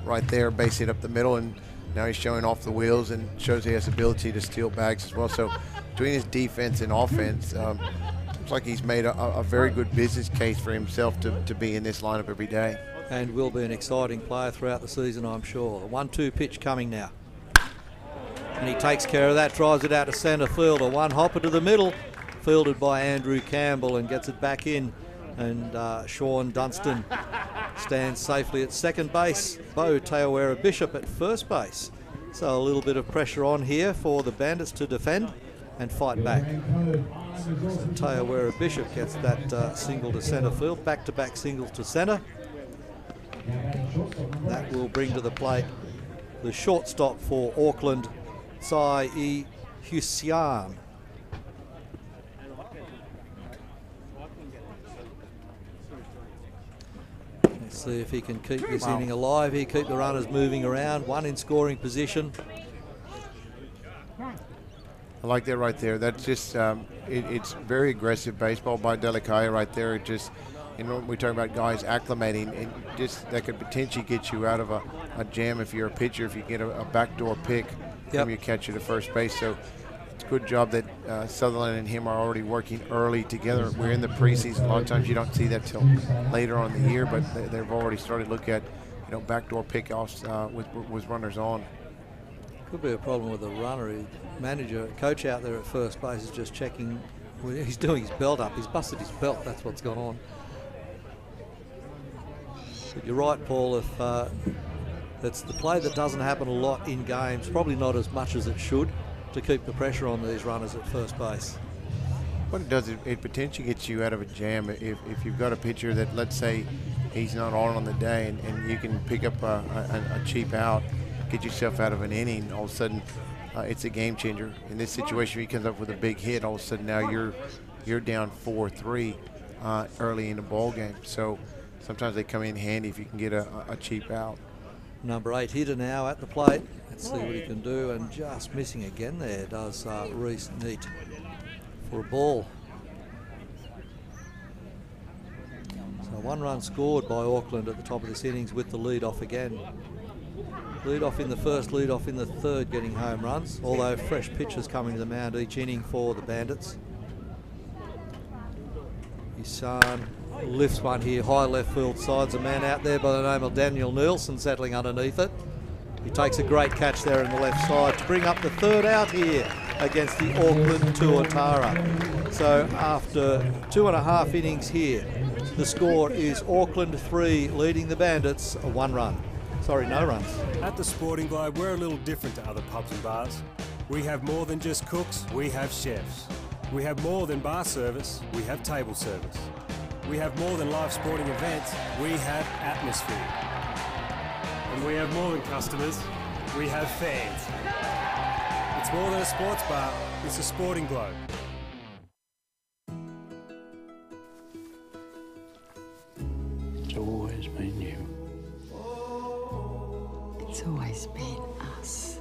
right there, base hit up the middle, and now he's showing off the wheels and shows he has ability to steal bags as well. So between his defense and offense, looks like he's made a very good business case for himself to be in this lineup every day. And will be an exciting player throughout the season, I'm sure. A 1-2 pitch coming now. And he takes care of that, drives it out to centre field. A 1 hopper to the middle, fielded by Andrew Campbell, and gets it back in. And Sean Dunstan stands safely at second base. Bo Tayawera Bishop at first base. So a little bit of pressure on here for the Bandits to defend and fight back. So Tayawera Bishop gets that single to centre field, back-to-back singles to centre. That will bring to the plate the shortstop for Auckland, Tsai E. Husian. Let's see if he can keep this inning alive here, keep the runners moving around. 1 in scoring position. I like that right there. That's just it's very aggressive baseball by Delicaya right there. It just, you know, we talk about guys acclimating, and just that could potentially get you out of a jam if you're a pitcher, if you get a backdoor pick from your catcher to first base. So it's a good job that Sutherland and him are already working early together. We're in the preseason. A lot of times you don't see that till later on in the year, but they've already started to look at, you know, backdoor pickoffs with runners on. Could be a problem with the runner. Coach out there at first base is just checking. He's doing his belt up. He's busted his belt. That's what's gone on. But you're right, Paul. If it's the play that doesn't happen a lot in games, probably not as much as it should, to keep the pressure on these runners at first base. What it does, it potentially gets you out of a jam. If you've got a pitcher that, let's say, he's not on the day, and you can pick up a cheap out, get yourself out of an inning, all of a sudden it's a game changer. In this situation, he comes up with a big hit, all of a sudden now you're down 4-3 early in the ball game. So sometimes they come in handy if you can get a cheap out. Number 8 hitter now at the plate. Let's see what he can do, and just missing again there does Reese Neat for a ball. So 1 run scored by Auckland at the top of this innings with the lead off again. Lead off in the first, lead off in the third, getting home runs, although fresh pitchers coming to the mound each inning for the Bandits. Isan lifts one here, high left field, sides a man out there by the name of Daniel Nielsen settling underneath it. He takes a great catch there in the left side to bring up the third out here against the Auckland Tuatara. So after 2.5 innings here, the score is Auckland 3 leading the Bandits 1 run. Sorry, no runs. At the Sporting Globe, we're a little different to other pubs and bars. We have more than just cooks, we have chefs. We have more than bar service, we have table service. We have more than live sporting events, we have atmosphere. And we have more than customers, we have fans. It's more than a sports bar, it's a Sporting Globe. It's always been you. It's always been us.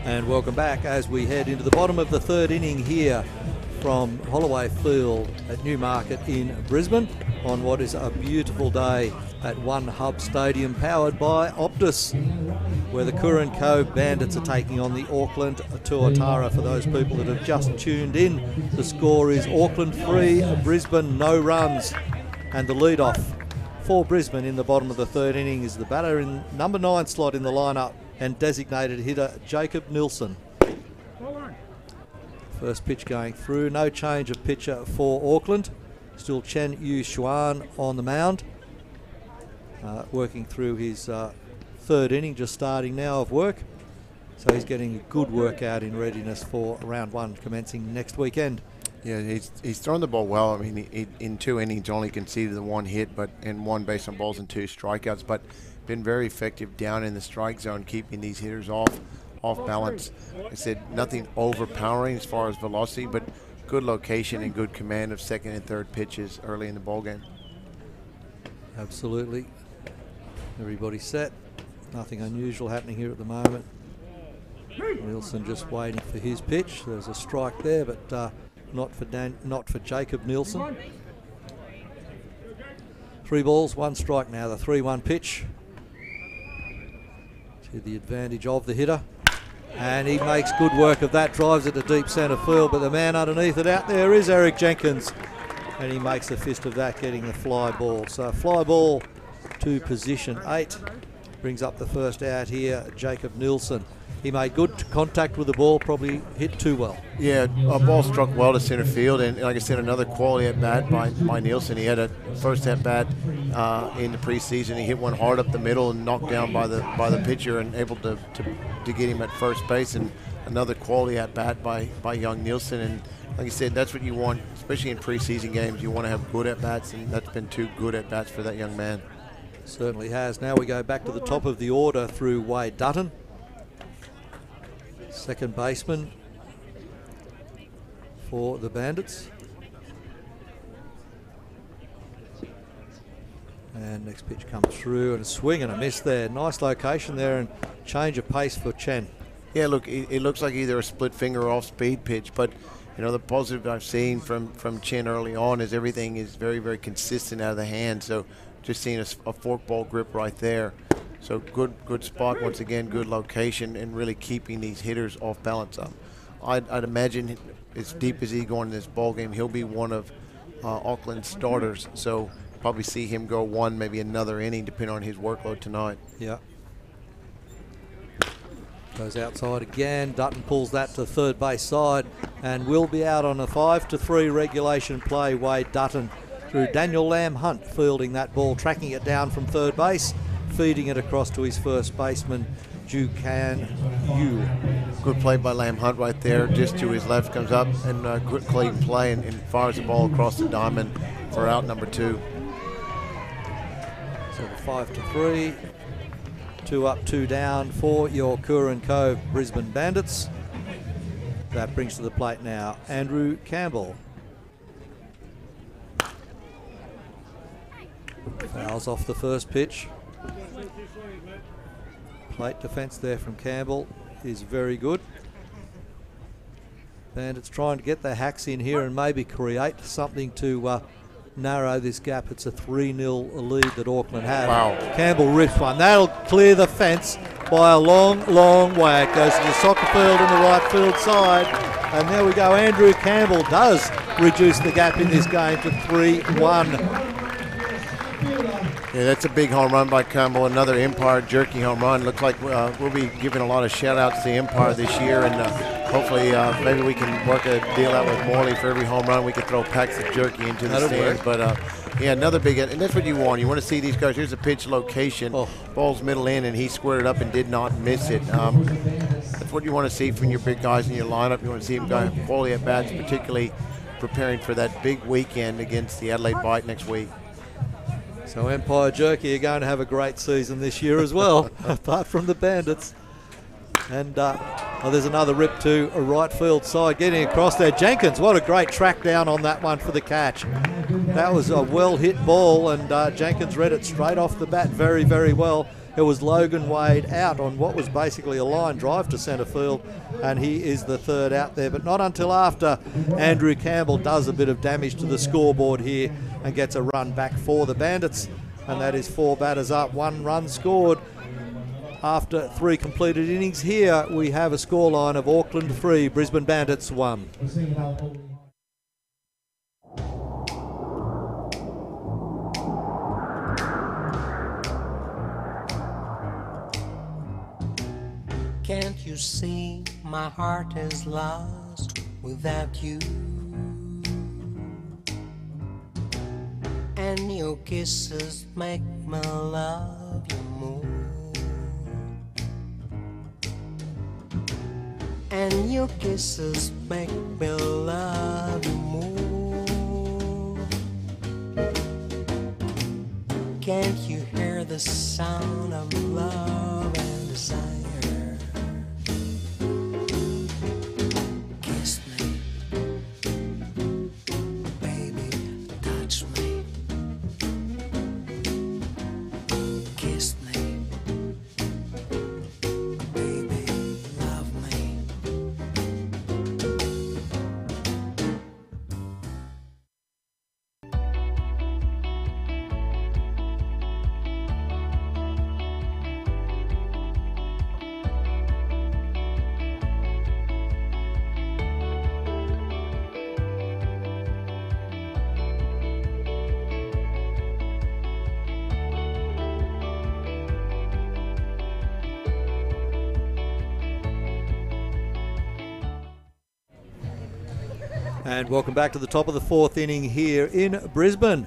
And welcome back as we head into the bottom of the third inning here from Holloway Field at Newmarket in Brisbane on what is a beautiful day at One Hub Stadium, powered by Optus, where the Curran Cove Bandits are taking on the Auckland Tuatara. For those people that have just tuned in, the score is Auckland 3, Brisbane no runs. And the lead-off for Brisbane in the bottom of the third inning is the batter in number 9 slot in the lineup and designated hitter Jacob Nilsson. First pitch going through, no change of pitcher for Auckland. Still Chen Yu Xuan on the mound, working through his third inning, just starting now of work. So he's getting a good workout in readiness for round 1 commencing next weekend. Yeah, he's thrown the ball well. I mean, in 2 innings only conceded the 1 hit, and 1 base on balls and 2 strikeouts, but been very effective down in the strike zone, keeping these hitters off balance. I said nothing overpowering as far as velocity, but good location and good command of second and third pitches early in the ball game. Absolutely. Everybody set. Nothing unusual happening here at the moment. Nielsen just waiting for his pitch. There's a strike there, but not for Jacob Nielsen. 3 balls, 1 strike now. The 3-1 pitch to the advantage of the hitter. And he makes good work of that, drives it to deep centre field, but the man underneath it out there is Eric Jenkins, and he makes a fist of that, getting the fly ball. So fly ball to position 8, brings up the first out here, Jacob Nielsen. He made good contact with the ball, probably hit too well. Yeah, a ball struck well to center field, and like I said, another quality at bat by Nielsen. He had a first at bat in the preseason. He hit one hard up the middle and knocked down by the pitcher, and able to get him at first base. And another quality at bat by young Nielsen. And like I said, that's what you want, especially in preseason games. You want to have good at bats, and that's been 2 good at bats for that young man. Certainly has. Now we go back to the top of the order through Wade Dutton, second baseman for the Bandits. And next pitch comes through, and a swing and a miss there. Nice location there, and change of pace for Chen. Yeah, look, it looks like either a split finger or off-speed pitch, but the positive I've seen from Chen early on is everything is very, very consistent out of the hand. So just seeing a forkball grip right there. So good spot once again, good location, and really keeping these hitters off balance. I'd imagine as deep as he going in this ball game, he'll be one of Auckland's starters. So probably see him go one, maybe another inning, depending on his workload tonight. Yeah. Goes outside again. Dutton pulls that to third base side, and will be out on a 5-3 regulation play. Wade Dutton through Daniel Lamb Hunt fielding that ball, tracking it down from third base, feeding it across to his first baseman, Jukan Yu. Good play by Lamb Hunt right there, just to his left, comes up and good clean play and fires the ball across the diamond for out number 2. So the 5-3, 2 up, 2 down for your Curran Cove Brisbane Bandits. That brings to the plate now Andrew Campbell. Fouls off the first pitch. Plate defence there from Campbell is very good. Bandits trying to get their hacks in here and maybe create something to narrow this gap. It's a 3-0 lead that Auckland have. Wow. Campbell rips one. That'll clear the fence by a long, long way. It goes to the soccer field in the right field side. And there we go. Andrew Campbell does reduce the gap in this game to 3-1. Yeah, that's a big home run by Campbell. Another Empire jerky home run. Looks like we'll be giving a lot of shout-outs to Empire this year, and hopefully maybe we can work a deal out with Morley for every home run. We can throw packs of jerky into the stands. But yeah, another big, and that's what you want. You want to see these guys. Here's a pitch location. Ball's middle in, and he squared it up and did not miss it. That's what you want to see from your big guys in your lineup. You want to see them go quality at bats, particularly preparing for that big weekend against the Adelaide Bite next week. So Empire Jerky are going to have a great season this year as well, apart from the Bandits. And there's another rip to a right field side, getting across there. Jenkins, what a great track down on that one for the catch. That was a well-hit ball, and Jenkins read it straight off the bat very, very well. It was Logan Wade out on what was basically a line drive to centre field, and he is the third out there. But not until after Andrew Campbell does a bit of damage to the scoreboard here and gets a run back for the Bandits. And that is 4 batters up, 1 run scored. After 3 completed innings here, we have a scoreline of Auckland 3, Brisbane Bandits 1. Can't you see my heart is lost without you? And your kisses make me love you more. And your kisses make me love you more. Can't you hear the sound of love and desire? Kiss me, baby, touch me. Kiss me, baby, love me. And welcome back to the top of the fourth inning here in Brisbane,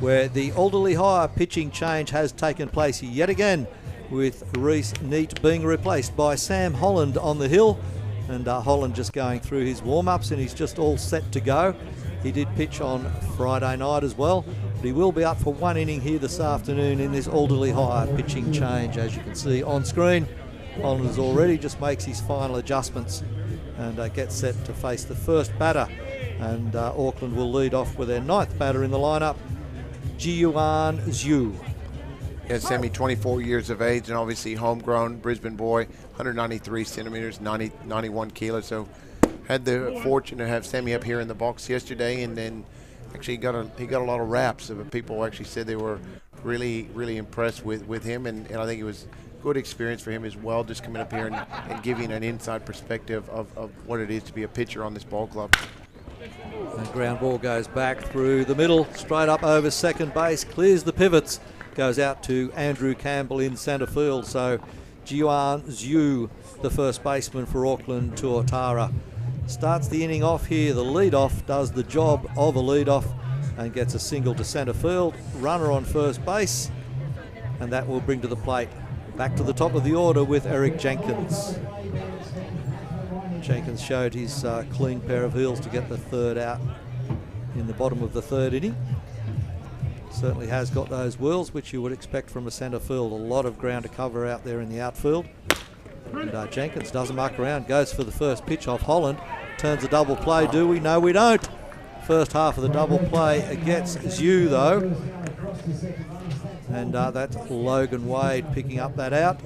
where the Alderley High pitching change has taken place yet again, with Reece Neat being replaced by Sam Holland on the hill. And Holland just going through his warm-ups, and he's just all set to go. He did pitch on Friday night as well, but he will be up for one inning here this afternoon in this Alderley High pitching change. As you can see on screen, Holland has already just makes his final adjustments and gets set to face the first batter. And Auckland will lead off with their ninth batter in the lineup, Jiuan Zhu. Yeah, Sammy, 24 years of age, and obviously homegrown Brisbane boy, 193 centimeters, 91 kilos. So had the fortune to have Sammy up here in the box yesterday, and then actually he got a lot of raps. People actually said they were really impressed with him, and I think it was good experience for him as well, just coming up here and giving an inside perspective of what it is to be a pitcher on this ball club. The ground ball goes back through the middle, straight up over second base, clears the pivots, goes out to Andrew Campbell in centre field. So Jiuan Zhu, the first baseman for Auckland Tuatara, starts the inning off here. The lead-off does the job of a lead-off and gets a single to centre field. Runner on first base, and that will bring to the plate. Back to the top of the order with Eric Jenkins. Jenkins showed his clean pair of heels to get the third out in the bottom of the third inning. Certainly has got those wheels, which you would expect from a centre field. A lot of ground to cover out there in the outfield. And Jenkins doesn't muck around, goes for the first pitch off Holland. Turns a double play, do we? No, we don't. First half of the double play gets Zhu, though. And that's Logan Wade picking up that out.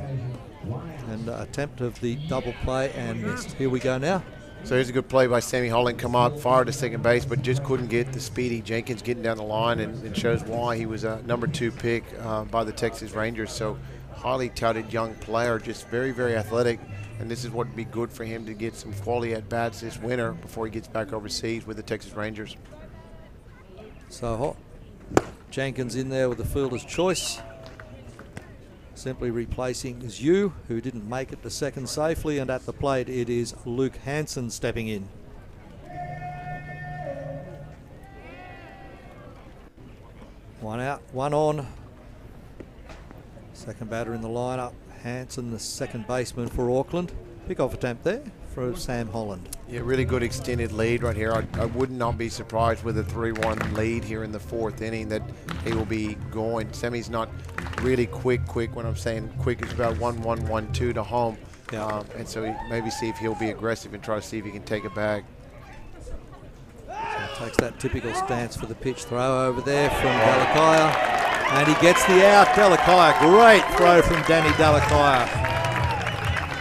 And attempt of the double play and missed. Here we go now. So here's a good play by Sammy Holland. Come out, fired to second base, but just couldn't get the speedy Jenkins getting down the line, and shows why he was a #2 pick by the Texas Rangers. So highly touted young player, just very athletic, and this is what would be good for him to get some quality at-bats this winter before he gets back overseas with the Texas Rangers. So Jenkins in there with the fielder's choice. Simply replacing Zhu, who didn't make it to second safely, and at the plate it is Luke Hansen stepping in. One out, one on. Second batter in the lineup, Hansen, the second baseman for Auckland. Pick-off attempt there for Sam Holland. Yeah, really good extended lead right here. I would not be surprised with a 3-1 lead here in the fourth inning that he will be going. Sammy's not really quick. When I'm saying quick, it's about 1-1, 1-2 to home. Yeah. And so maybe see if he'll be aggressive and try to see if he can take it back. So takes that typical stance for the pitch throw over there from Delakaya. And he gets the out. Delakaya, great throw from Danny Delakaya.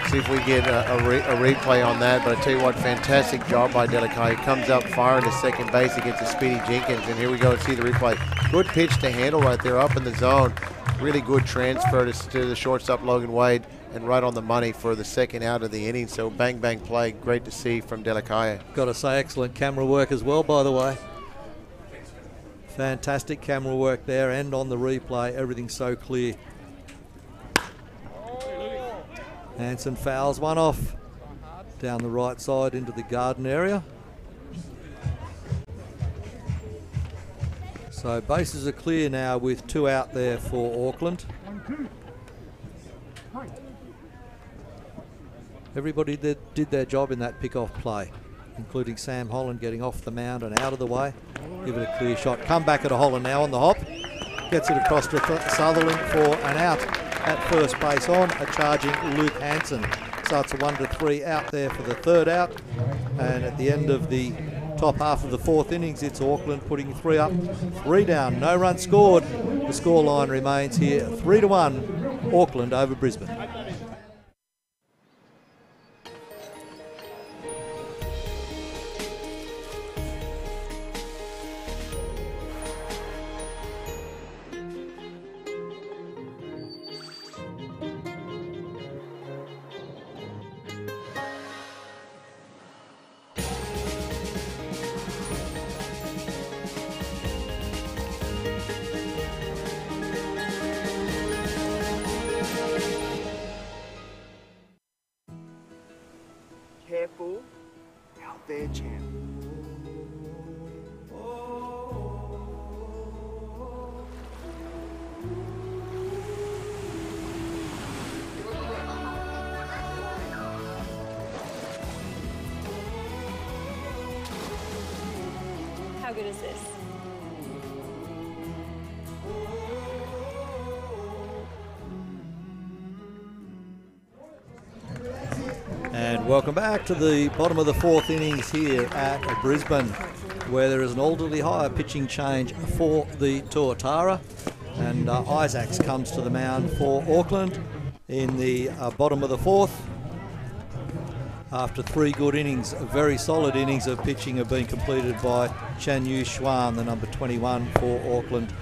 See if we get a replay on that. But I tell you what, fantastic job by Delakaya. He comes up firing to second base against a speedy Jenkins. And here we go, see the replay. Good pitch to handle right there up in the zone. Really good transfer to the shortstop Logan Wade, and right on the money for the second out of the inning. So bang play. Great to see from Delakaya. Got to say, excellent camera work as well, by the way. Fantastic camera work there, and on the replay, everything's so clear. Hansen fouls one off down the right side into the garden area. So bases are clear now with two out there for Auckland. Everybody did their job in that pick-off play, including Sam Holland getting off the mound and out of the way. Give it a clear shot. Come back at a Holland now on the hop. Gets it across to Sutherland for an out at first base on a charging Luke Hansen. So it's a 1-3 out there for the third out. And at the end of the top half of the fourth innings, it's Auckland putting 3 up, 3 down, no run scored. The scoreline remains here 3-1, Auckland over Brisbane. Careful, out there, champ. How good is this? And welcome back to the bottom of the fourth innings here at Brisbane, where there is an Alderley higher pitching change for the Tuatara. And Isaacs comes to the mound for Auckland in the bottom of the fourth. After 3 good innings, very solid innings of pitching have been completed by Chan Yu Xuan, the number 21 for Auckland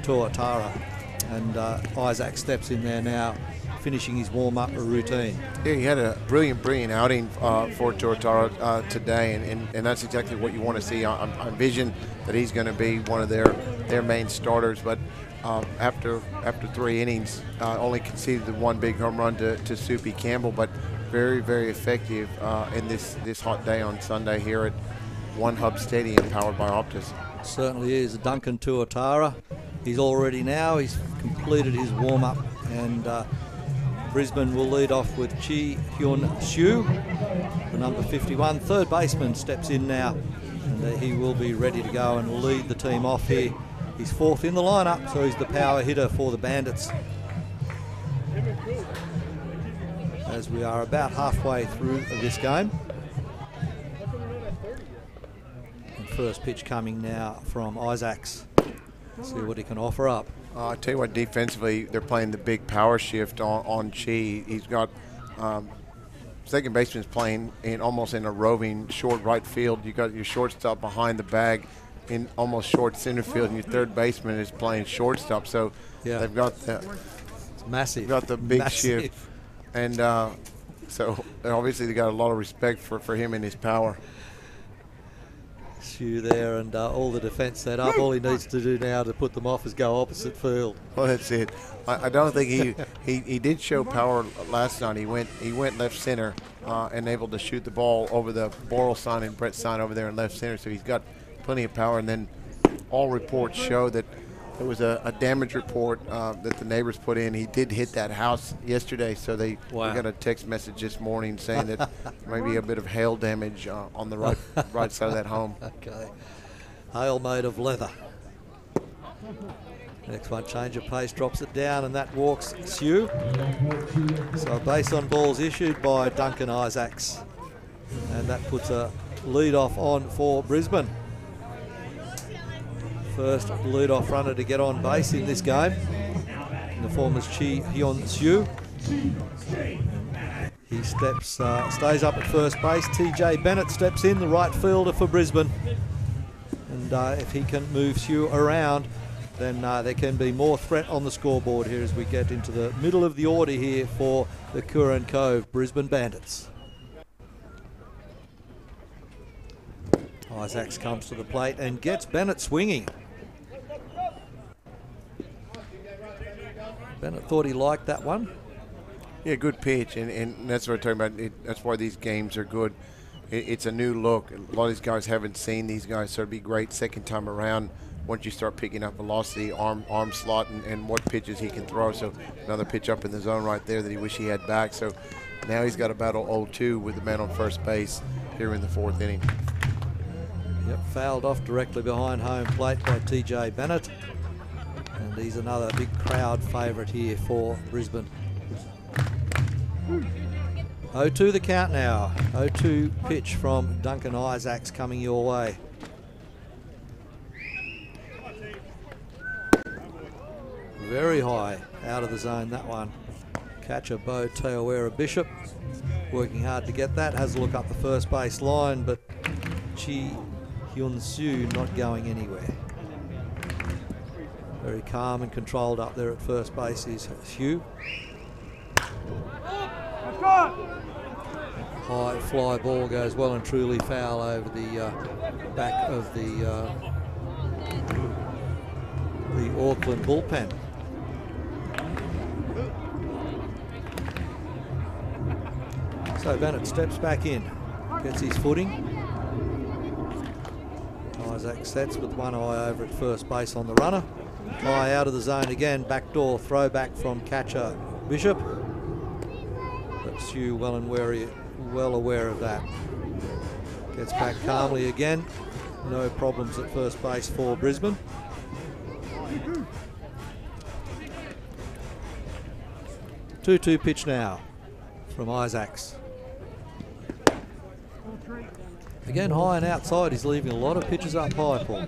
Tuatara. And Isaac steps in there now, finishing his warm-up routine. Yeah, he had a brilliant outing for Tuatara today, and that's exactly what you want to see. I envision that he's going to be one of their main starters, but after 3 innings, only conceded the 1 big home run to Soupy Campbell, but very effective in this hot day on Sunday here at One Hub Stadium, powered by Optus. Certainly is. Duncan Tuatara. He's completed his warm-up, and Brisbane will lead off with Chi Hyun Siu, the number 51. Third baseman steps in now, and he will be ready to go and lead the team off here. He's 4th in the lineup, so he's the power hitter for the Bandits. As we are about halfway through this game. And first pitch coming now from Isaacs. See what he can offer up. I tell you what, defensively, they're playing the big power shift on Chi. He's got second baseman's playing almost in a roving short right field. You got your shortstop behind the bag in almost short center field, and your third baseman is playing shortstop. So yeah, they've got it's massive. Got the big massive shift, and so obviously they got a lot of respect for him and his power. Siu there, and all the defence set up. All he needs to do now to put them off is go opposite field. Well, that's it. I don't think he did show power last night. He went left center and able to shoot the ball over the Boral sign and Brett sign over there in left center. So he's got plenty of power. And then all reports show that there was a damage report that the neighbors put in. He did hit that house yesterday, so we got a text message this morning saying that maybe a bit of hail damage on the right side of that home. Okay. Hail made of leather. Next one, change of pace, drops it down, and that walks Siu. So a base on balls issued by Duncan Isaacs. And that puts a lead off on for Brisbane. First lead-off runner to get on base in this game, in the form is Chi Hyun Siu. He stays up at first base. TJ Bennett steps in, the right fielder for Brisbane. And if he can move Siu around, then there can be more threat on the scoreboard here as we get into the middle of the order here for the Curran Cove Brisbane Bandits. Isaacs comes to the plate and gets Bennett swinging. Bennett thought he liked that one. Yeah, good pitch, and that's what we're talking about. That's why these games are good. It's a new look. A lot of these guys haven't seen these guys, so it'd be great second time around once you start picking up velocity, arm slot, and what pitches he can throw. So another pitch up in the zone right there that he wish he had back. So now he's got to battle 0-2 with the man on first base here in the 4th inning. Yep, fouled off directly behind home plate by TJ Bennett. And he's another big crowd favourite here for Brisbane. 0-2 the count now. 0-2 pitch from Duncan Isaacs coming your way. Very high out of the zone, that one. Catcher Bo Teowera Bishop working hard to get that. Has a look up the first base line, but Chi Hyun Siu not going anywhere. Very calm and controlled up there at first base is Siu. High fly ball goes well and truly foul over the back of the Auckland bullpen. So Bennett steps back in, gets his footing. Isaac sets with one eye over at first base on the runner. High out of the zone again, backdoor throwback from catcher Bishop. But Siu well aware of that. Gets back calmly again no problems at first base for Brisbane. Two-two pitch now from Isaacs. Again, high and outside. He's leaving a lot of pitches up high, Paul.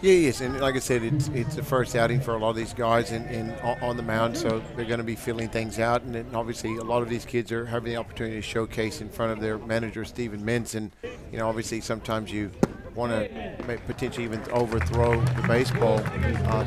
Yeah, yes, and like I said, it's the first outing for a lot of these guys on the mound, so they're going to be filling things out, and then obviously a lot of these kids are having the opportunity to showcase in front of their manager, Stephen Mintz, and obviously sometimes you want to potentially even overthrow the baseball,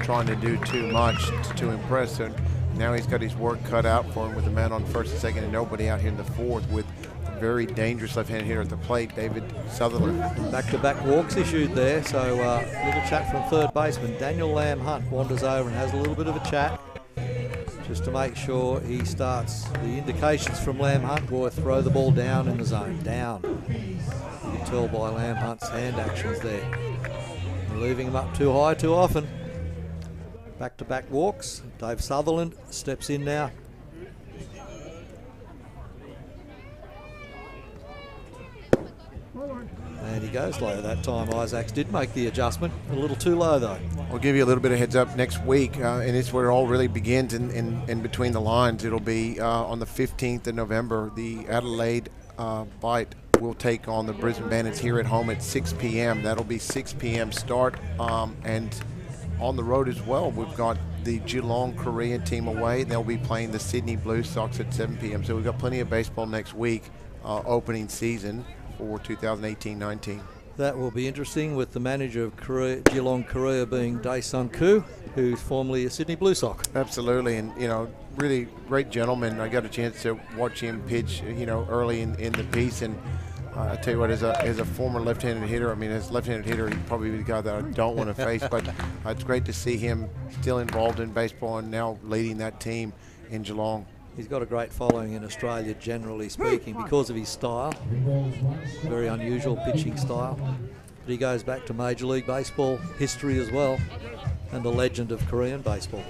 trying to do too much to impress. And now he's got his work cut out for him with a man on first and second and nobody out here in the fourth with a very dangerous left-handed hitter at the plate, David Sutherland. Back-to-back walks issued there, so little chat from third baseman. Daniel Lamb Hunt wanders over and has a little bit of a chat just to make sure he starts. The indications from Lamb Hunt were throw the ball down in the zone, down. You can tell by Lamb Hunt's hand actions there. They're leaving him up too high too often. Back-to-back walks. Dave Sutherland steps in now. And he goes low that time. Isaacs did make the adjustment. A little too low, though. I'll give you a little bit of heads up next week, and it's where it all really begins in between the lines. It'll be on the 15th of November. The Adelaide Bite will take on the Brisbane Bandits here at home at 6 p.m. That'll be 6 p.m. start, and on the road as well, we've got the Geelong Korean team away. They'll be playing the Sydney Blue Sox at 7 p.m. So we've got plenty of baseball next week, opening season for 2018-19. That will be interesting, with the manager of Geelong Korea being Dae-Sung Koo, who's formerly a Sydney Blue Sox. Absolutely, and really great gentleman. I got a chance to watch him pitch, early in the piece, and I tell you what, as a former left-handed hitter, as a left-handed hitter, he'd probably be the guy that I don't want to face, but it's great to see him still involved in baseball and now leading that team in Geelong. He's got a great following in Australia, generally speaking, because of his style. Very unusual pitching style. But he goes back to Major League Baseball history as well, and the legend of Korean baseball.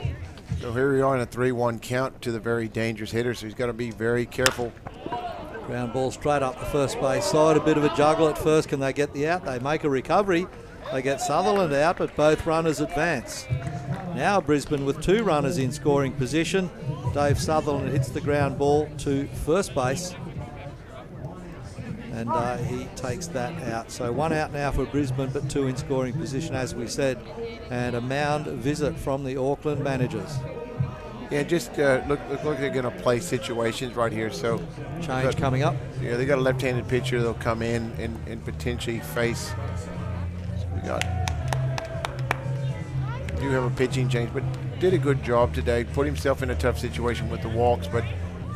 So here we are in a 3-1 count to the very dangerous hitter, so he's got to be very careful. Ground ball straight up the first base side. A bit of a juggle at first. Can they get the out? They make a recovery. They get Sutherland out, but both runners advance. Now Brisbane with two runners in scoring position. Dave Sutherland hits the ground ball to first base, and he takes that out. So one out now for Brisbane, but two in scoring position, as we said, and a mound visit from the Auckland managers. Yeah, just look like they're going to play situations right here. So change coming up. Yeah, they got a left-handed pitcher. They'll come in and potentially face. So we do have a pitching change, but did a good job today. Put himself in a tough situation with the walks, but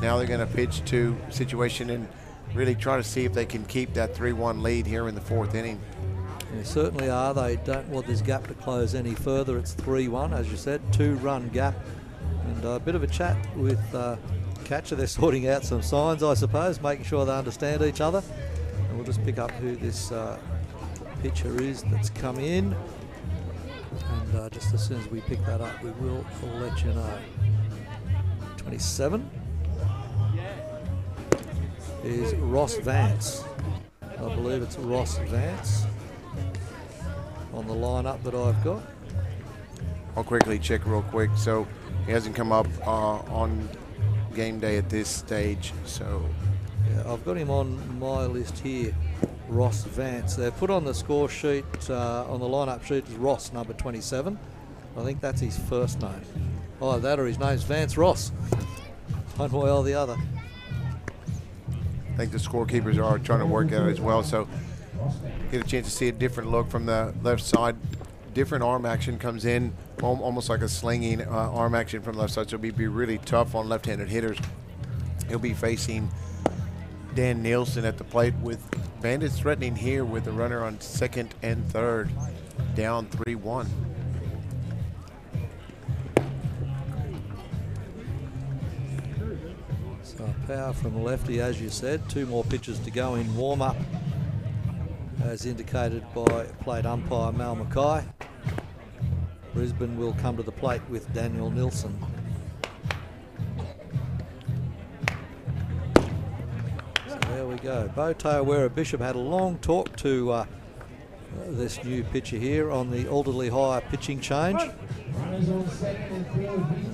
now they're going to pitch to situation and really try to see if they can keep that 3-1 lead here in the fourth inning. They certainly are. They don't want this gap to close any further. It's 3-1, as you said, 2-run gap. And a bit of a chat with catcher. They're sorting out some signs, I suppose, making sure they understand each other. And we'll just pick up who this pitcher is that's come in. And just as soon as we pick that up, we'll let you know. 27 is Ross Vance. I believe it's Ross Vance on the lineup that I've got. I'll quickly check real quick. So he hasn't come up on game day at this stage. So yeah, I've got him on my list here, Ross Vance. They're put on the score sheet, on the lineup sheet is Ross, number 27. I think that's his first name. Either that or his name's Vance Ross. One way or the other. I think the scorekeepers are trying to work out as well. So get a chance to see a different look from the left side. Different arm action comes in, almost like a slinging arm action from the left side. So it'll be really tough on left-handed hitters. He'll be facing Dan Nielsen at the plate, with Bandits threatening here with the runner on second and third, down 3-1. So power from lefty, as you said. Two more pitches to go in warm-up, as indicated by plate umpire Mal Mackay. Brisbane will come to the plate with Daniel Nielsen. So there we go. Bo Tawera Bishop had a long talk to this new pitcher here on the Alderley High pitching change.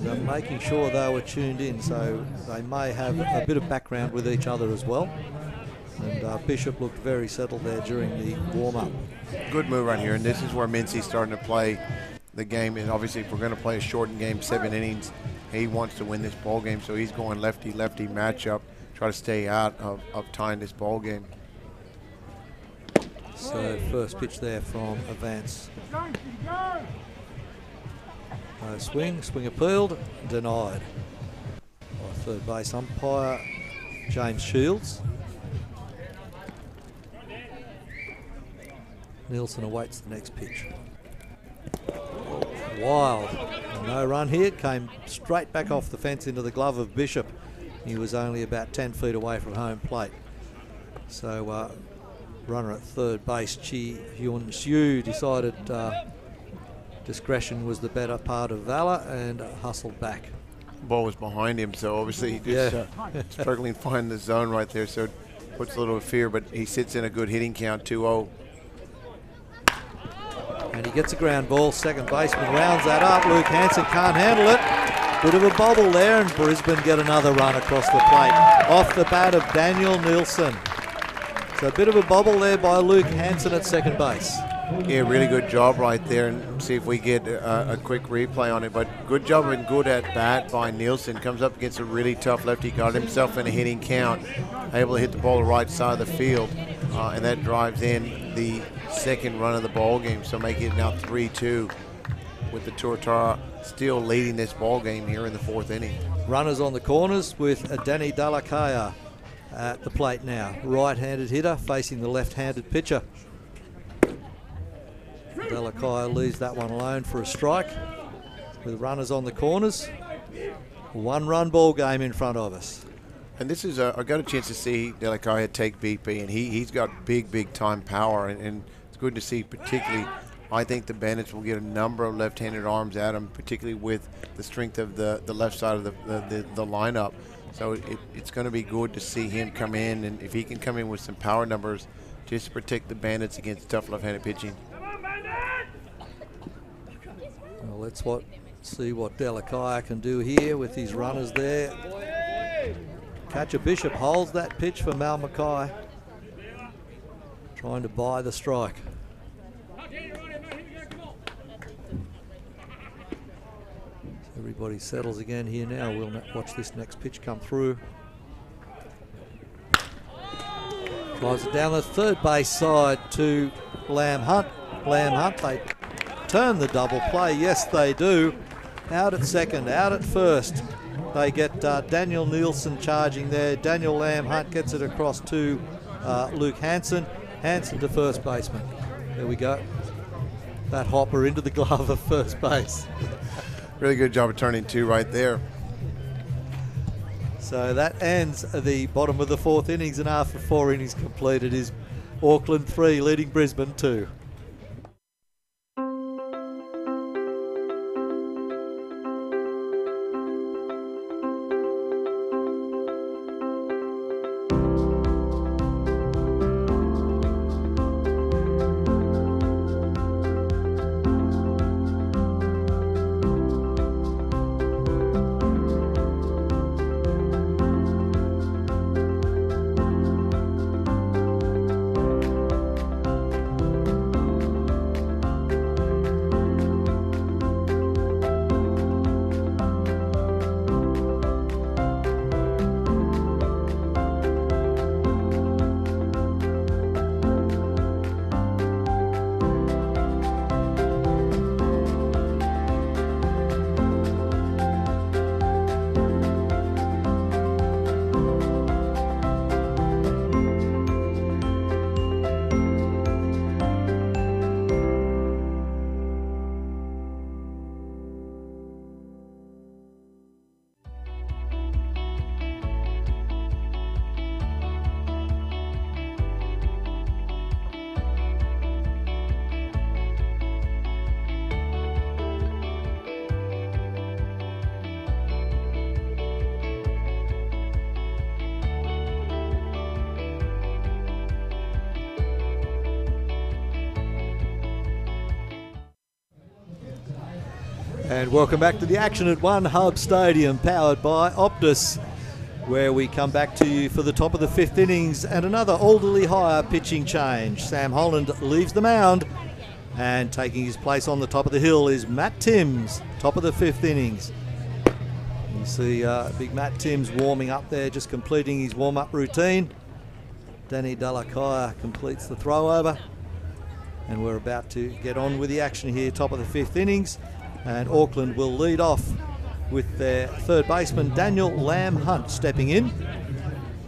So making sure they were tuned in, so they may have a bit of background with each other as well. And Bishop looked very settled there during the warm-up. Good move right here, and this is where Mincy's starting to play the game. And obviously, if we're going to play a shortened game, 7 innings, he wants to win this ball game. So he's going lefty-lefty matchup, try to stay out of tying this ball game. So first pitch there from Avance. Swing appealed, denied by third base umpire James Shields. Nielsen awaits the next pitch. Wild. No run here. Came straight back off the fence into the glove of Bishop. He was only about 10 feet away from home plate. So runner at third base, Chi Hyun Soo, decided discretion was the better part of valor and hustled back. Ball was behind him, so obviously he just struggling to find the zone right there, so it puts a little fear, but he sits in a good hitting count, 2-0. And he gets a ground ball. Second baseman rounds that up. Luke Hansen can't handle it. Bit of a bobble there, and Brisbane get another run across the plate off the bat of Daniel Nielsen. So a bit of a bobble there by Luke Hansen at second base. Yeah, really good job right there, and see if we get a quick replay on it. But good job and good at bat by Nielsen. Comes up against a really tough lefty, got himself in a hitting count, able to hit the ball the right side of the field, and that drives in the second run of the ball game. So making it now 3-2 with the Tuatara still leading this ball game here in the 4th inning. Runners on the corners with Danny Dalakaya at the plate now. Right-handed hitter facing the left-handed pitcher. Dalakaya leaves that one alone for a strike with runners on the corners. 1-run ball game in front of us. And this is I got a chance to see Dalakaya take BP, and he's got big time power, and it's good to see. Particularly, I think the Bandits will get a number of left-handed arms at him, particularly with the strength of the left side of the lineup. So it's going to be good to see him come in, and if he can come in with some power numbers just to protect the Bandits against tough left-handed pitching. Well, let's see what Dalakaya can do here with his runners there. Catcher Bishop holds that pitch for Mal Mackay, trying to buy the strike. Everybody settles again here now. We'll watch this next pitch come through. Flies it down the third base side to Lamb Hunt. Lamb Hunt, they turn the double play. Yes, they do. Out at second, out at first. They get Daniel Nielsen charging there. Daniel Lamb Hunt gets it across to Luke Hansen. Hansen to first baseman. There we go. That hopper into the glove of first base. Really good job of turning 2 right there. So that ends the bottom of the 4th innings, and after 4 innings completed is Auckland 3 leading Brisbane 2. And welcome back to the action at One Hub Stadium, powered by Optus, where we come back to you for the top of the 5th innings and another Alderley Hire pitching change. Sam Holland leaves the mound, and taking his place on the top of the hill is Matt Timms, top of the 5th innings. You see big Matt Timms warming up there, just completing his warm-up routine. Danny Dalakaya completes the throw over, and we're about to get on with the action here, top of the 5th innings. And Auckland will lead off with their third baseman Daniel Lamb Hunt stepping in,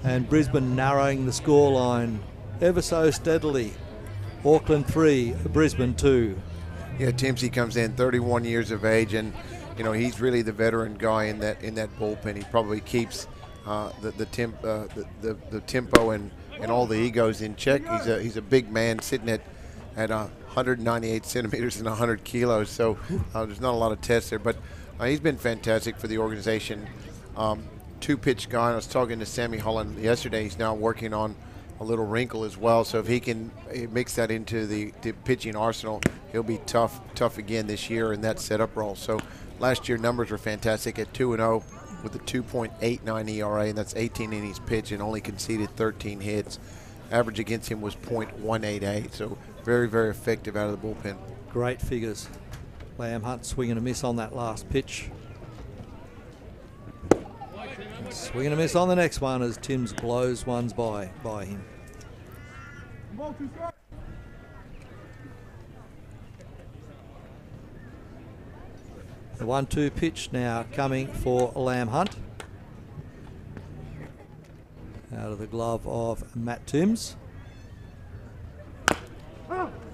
and Brisbane narrowing the scoreline ever so steadily. Auckland 3, Brisbane 2. Yeah, Timsy comes in 31 years of age, and you know he's really the veteran guy in that bullpen. He probably keeps the tempo and all the egos in check. He's a big man sitting at 198 centimeters and 100 kilos, so there's not a lot of tests there, but he's been fantastic for the organization. 2-pitch guy. I was talking to Sammy Holland yesterday. He's now working on a little wrinkle as well, so if he can mix that into the pitching arsenal, he'll be tough again this year in that setup role. So last year numbers were fantastic at 2-0 with a 2.89 ERA, and that's 18 innings pitched and only conceded 13 hits. Average against him was .188, so very, very effective out of the bullpen. Great figures. Lamb Hunt swing and a miss on that last pitch. Swing and a miss on the next one as Timms blows ones by him. The 1-2 pitch now coming for Lamb Hunt. Out of the glove of Matt Timms.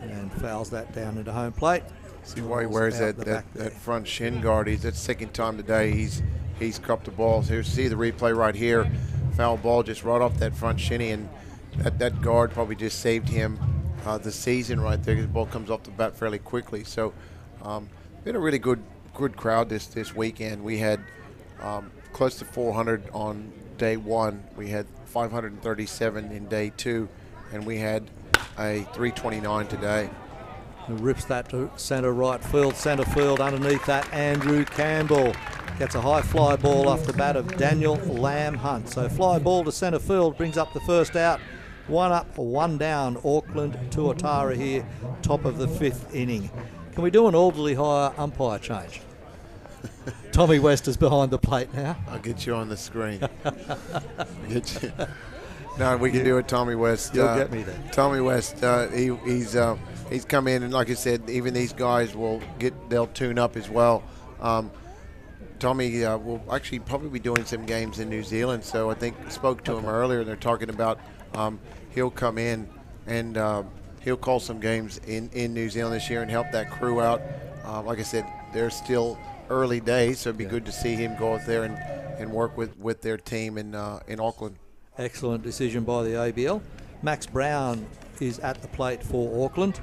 And fouls that down into home plate. See why he wears that front shin guard. That's second time today he's cupped the balls. Here, see the replay right here. Foul ball just right off that front shinny, and that guard probably just saved him the season right there, because the ball comes off the bat fairly quickly. So been a really good crowd this weekend. We had close to 400 on day 1. We had 537 in day 2, and we had a 329 today. Who rips that to centre right field. Centre field underneath that, Andrew Campbell gets a high fly ball off the bat of Daniel Lamb Hunt. So fly ball to centre field brings up the first out. 1 up, 1 down. Auckland Tuatara here, top of the 5th inning. Can we do an Alderley Hire umpire change? Tommy West is behind the plate now. I'll get you on the screen. Get you. No, we can do it, Tommy West. You'll get me there. Tommy West, he's come in, and like I said, even these guys they'll tune up as well. Tommy will actually probably be doing some games in New Zealand, so I think spoke to him earlier, and they're talking about he'll come in and he'll call some games in New Zealand this year and help that crew out. Like I said, they're still early days, so it'd be good to see him go out there and work with their team in Auckland. Excellent decision by the ABL. Max Brown is at the plate for Auckland.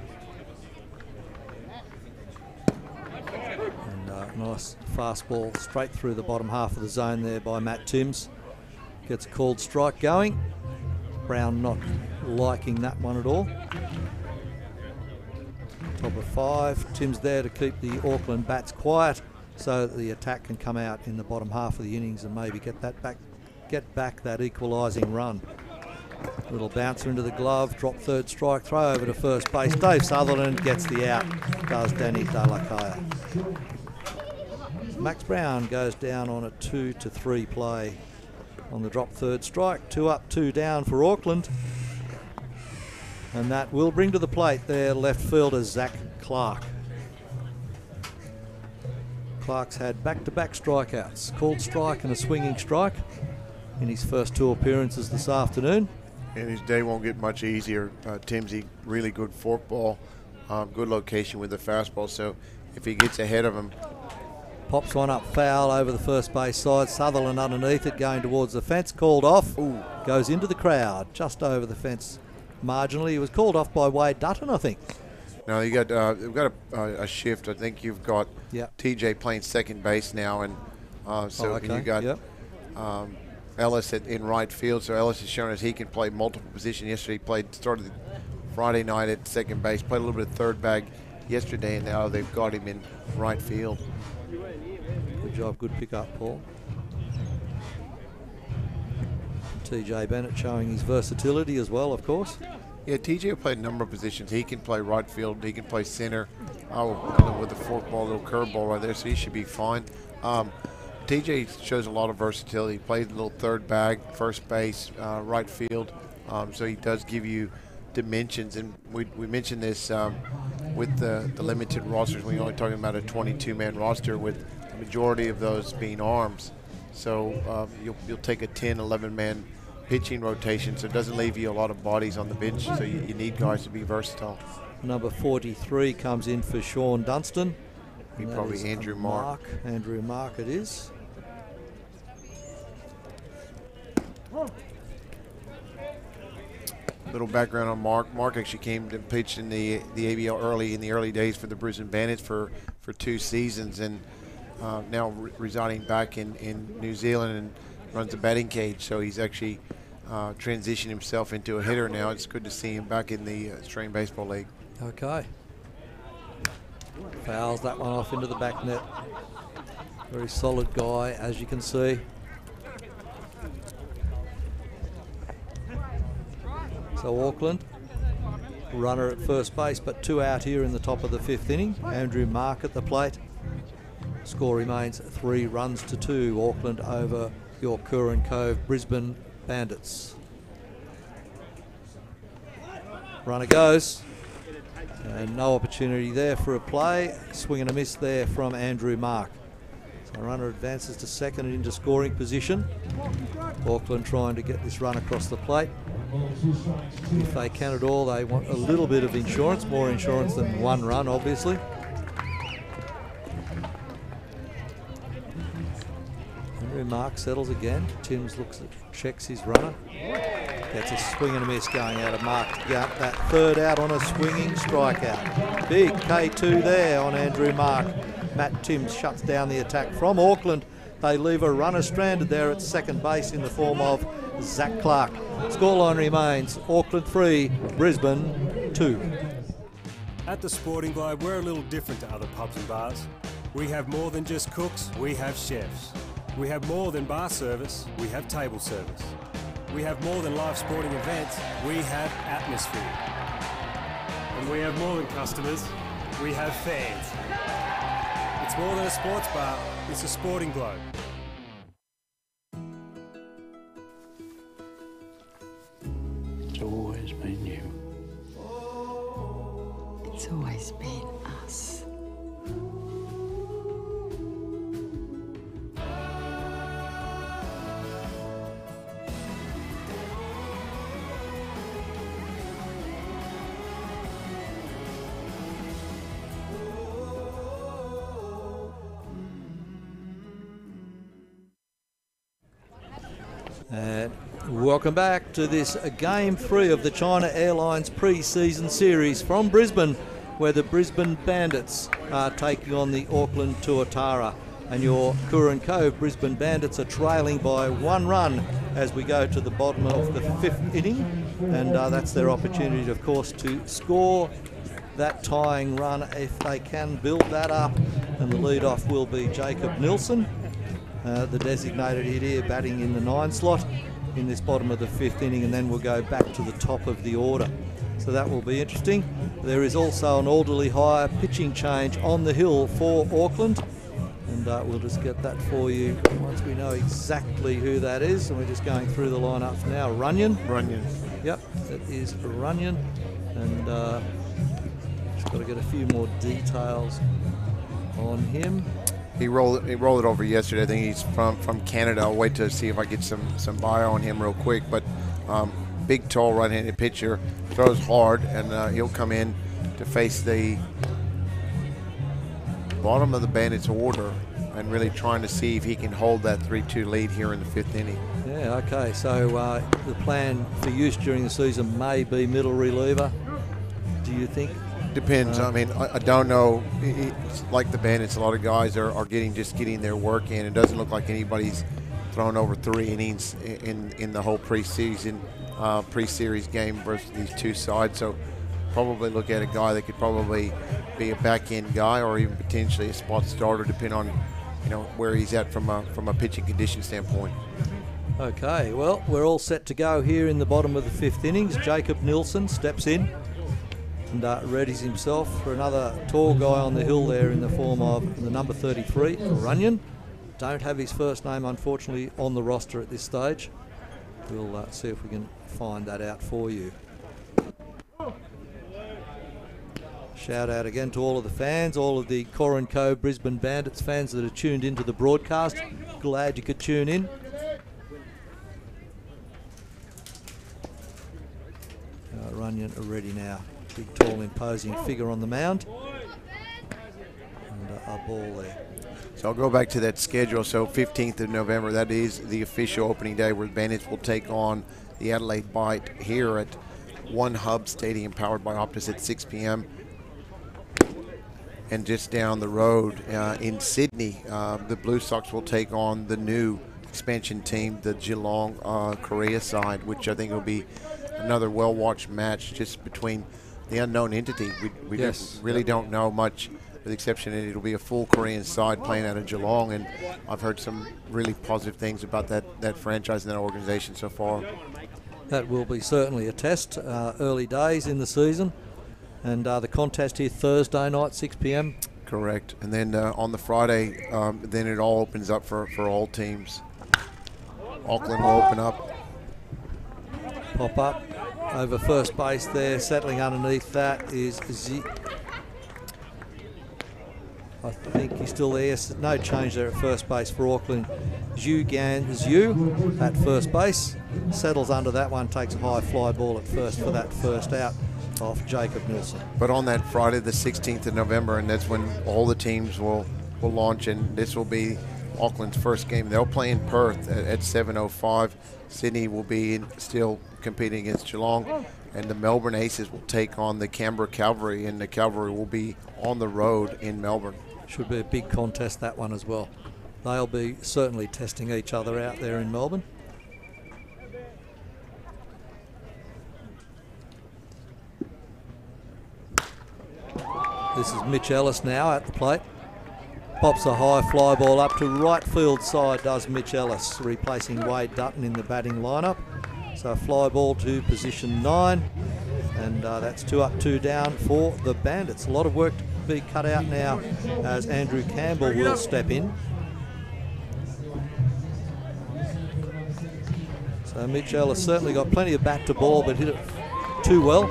And nice fastball straight through the bottom half of the zone there by Matt Timms. Gets a called strike going. Brown not liking that one at all. Top of 5. Timms there to keep the Auckland bats quiet so that the attack can come out in the bottom half of the innings and maybe get back that equalising run. Little bouncer into the glove, drop third strike, throw over to first base. Dave Sutherland gets the out, does Danny Dalakaya. Max Brown goes down on a 2-3 play on the drop third strike. 2 up, 2 down for Auckland. And that will bring to the plate their left fielder, Zach Clark. Clark's had back-to-back strikeouts, called strike and a swinging strike in his first 2 appearances this afternoon. And his day won't get much easier. Timsy, really good forkball, good location with the fastball, so if he gets ahead of him. Pops one up foul over the first base side. Sutherland underneath it, going towards the fence, called off. Ooh. Goes into the crowd, just over the fence marginally. He was called off by Wade Dutton, I think. No, we've got a shift. I think you've got TJ playing second base now, and you got Ellis in right field. So Ellis has shown us he can play multiple positions. Yesterday he started Friday night at second base, played a little bit of third bag yesterday, and now they've got him in right field. job. Good pick up, Paul. TJ Bennett showing his versatility as well, of course. Yeah, TJ will play a number of positions. He can play right field. He can play center. With a forkball, little curveball right there, so he should be fine. TJ shows a lot of versatility. He plays a little third bag, first base, right field. So he does give you dimensions. And we mentioned this with the limited rosters. We're only talking about a 22-man roster with the majority of those being arms. So you'll take a 10, 11-man pitching rotation, so it doesn't leave you a lot of bodies on the bench, so you need guys to be versatile. Number 43 comes in for Sean Dunstan. Probably Andrew Mark. Andrew Mark it is. Little background on Mark. Mark actually came to pitch in the ABL in the early days for the Brisbane Bandits for 2 seasons, and now residing back in New Zealand and runs a batting cage. So he's actually transitioned himself into a hitter now. It's good to see him back in the Australian Baseball League. Okay. Fouls that one off into the back net. Very solid guy, as you can see. So Auckland, runner at first base, but 2 out here in the top of the 5th inning. Andrew Mark at the plate. Score remains 3 runs to 2. Auckland over your Curran Cove Brisbane Bandits. Runner goes. And no opportunity there for a play. Swing and a miss there from Andrew Mark. So runner advances to second and into scoring position. Auckland trying to get this run across the plate. If they can at all, they want a little bit of insurance, more insurance than 1 run, obviously. Andrew Mark settles again. Timms checks his runner. Gets a swing and a miss going out of Mark to get that 3rd out on a swinging strikeout. Big K2 there on Andrew Mark. Matt Timms shuts down the attack from Auckland. They leave a runner stranded there at second base in the form of Zach Clark. Scoreline remains Auckland 3, Brisbane 2. At the Sporting Globe, we're a little different to other pubs and bars. We have more than just cooks, we have chefs. We have more than bar service, we have table service. We have more than live sporting events, we have atmosphere. And we have more than customers, we have fans. It's more than a sports bar, it's a Sporting Globe. It's always been you. It's always been us. And welcome back to this Game 3 of the China Airlines pre-season series from Brisbane, where the Brisbane Bandits are taking on the Auckland Tuatara. And your Curran Cove Brisbane Bandits are trailing by 1 run as we go to the bottom of the 5th inning. And that's their opportunity, of course, to score that tying run if they can build that up. And the lead-off will be Jacob Nilsson, the designated hitter, batting in the 9 slot in this bottom of the 5th inning, and then we'll go back to the top of the order. So that will be interesting. There is also an orderly hire pitching change on the hill for Auckland, and we'll just get that for you once we know exactly who that is. And we're just going through the lineups now. Runyon. Yep, it is Runyon, and just got to get a few more details on him. He rolled it over yesterday. I think he's from Canada. I'll wait to see if I get some bio on him real quick. But big, tall, right-handed pitcher, throws hard, and he'll come in to face the bottom of the Bandits' order and really trying to see if he can hold that 3-2 lead here in the 5th inning. Yeah, okay. So the plan for use during the season may be middle reliever. Do you think? Depends. I mean, I don't know. It's like the Bandits, a lot of guys are getting their work in. It doesn't look like anybody's thrown over 3 innings in the whole preseason, pre-series game versus these 2 sides. So probably look at a guy that could probably be a back-end guy or even potentially a spot starter, depending on where he's at from a pitching condition standpoint. Okay, well, we're all set to go here in the bottom of the 5th innings. Jacob Nilsson steps in and readies himself for another tall guy on the hill there in the form of the number 33, Runyon. Don't have his first name, unfortunately, on the roster at this stage. We'll see if we can find that out for you. Shout out again to all of the fans, all of the Corin Cove Brisbane Bandits fans that are tuned into the broadcast. Glad you could tune in. Runyon are ready now. Big, tall, imposing figure on the mound. And a ball there. So I'll go back to that schedule. So 15th of November, that is the official opening day where the Bandits will take on the Adelaide Bite here at One Hub Stadium, powered by Optus at 6 p.m. And just down the road in Sydney, the Blue Sox will take on the new expansion team, the Geelong Korea side, which I think will be another well-watched match just between the unknown entity. We Yes. really don't know much, with the exception that it'll be a full Korean side playing out of Geelong, and I've heard some really positive things about that franchise and that organization so far. That will be certainly a test. Early days in the season. And the contest here Thursday night, 6 p.m. Correct. And then on the Friday, then it all opens up for all teams. Auckland will open up. Pop up over first base there, settling underneath that is I think he's still there. No change there at first base for Auckland. Zhu at first base. Settles under that one, takes a high fly ball at first for that first out off Jacob Nilsson. But on that Friday, the 16th of November, and that's when all the teams will launch, and this will be Auckland's first game. They'll play in Perth at 7:05. Sydney will be still competing against Geelong, and the Melbourne Aces will take on the Canberra Cavalry, and the Cavalry will be on the road in Melbourne. Should be a big contest, that one as well. They'll be certainly testing each other out there in Melbourne. This is Mitch Ellis now at the plate. Pops a high fly ball up to right field side, does Mitch Ellis, replacing Wade Dutton in the batting lineup. So a fly ball to position 9, and that's 2 up, 2 down for the Bandits. A lot of work to be cut out now as Andrew Campbell will step in. So Mitch Ellis certainly got plenty of bat to ball, but hit it too well.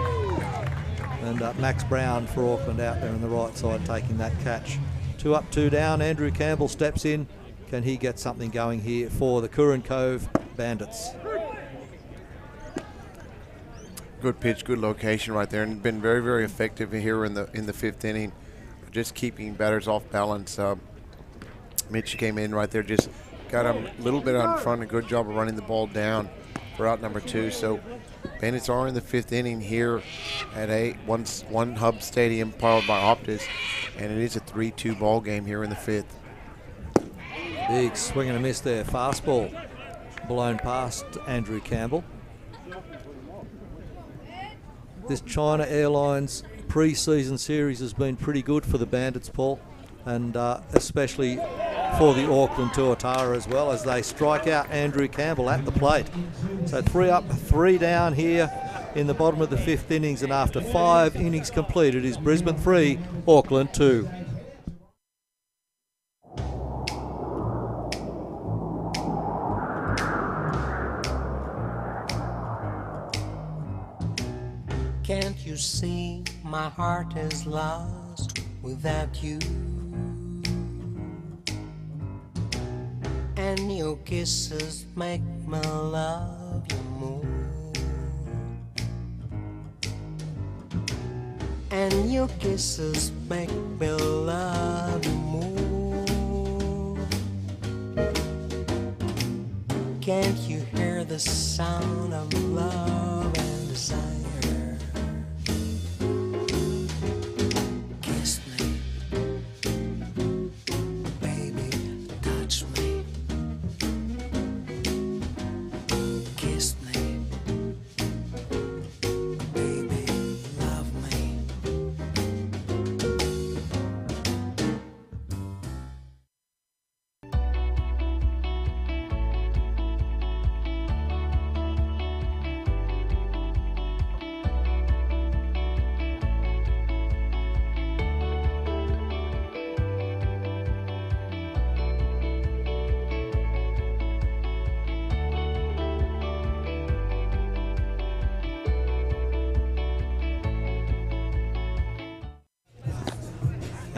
And Max Brown for Auckland out there on the right side taking that catch. 2 up, 2 down. Andrew Campbell steps in. Can he get something going here for the Corin Cove Bandits? Good pitch, good location right there, and been very, very effective here in the 5th inning, just keeping batters off balance. Mitch came in right there, just got him a little bit out in front. A good job of running the ball down for out number 2. So Bandits are in the 5th inning here at One Hub Stadium, powered by Optus, and it is a 3-2 ball game here in the 5th. Big swing and a miss there. Fastball blown past Andrew Campbell. This China Airlines pre-season series has been pretty good for the Bandits, Paul, and especially for the Auckland Tuatara as well, as they strike out Andrew Campbell at the plate. So 3 up, 3 down here in the bottom of the 5th innings, and after 5 innings completed is Brisbane 3, Auckland 2. Can't you see my heart is lost without you? And your kisses make me love you more. And your kisses make me love you more. Can't you hear the sound of love and desire?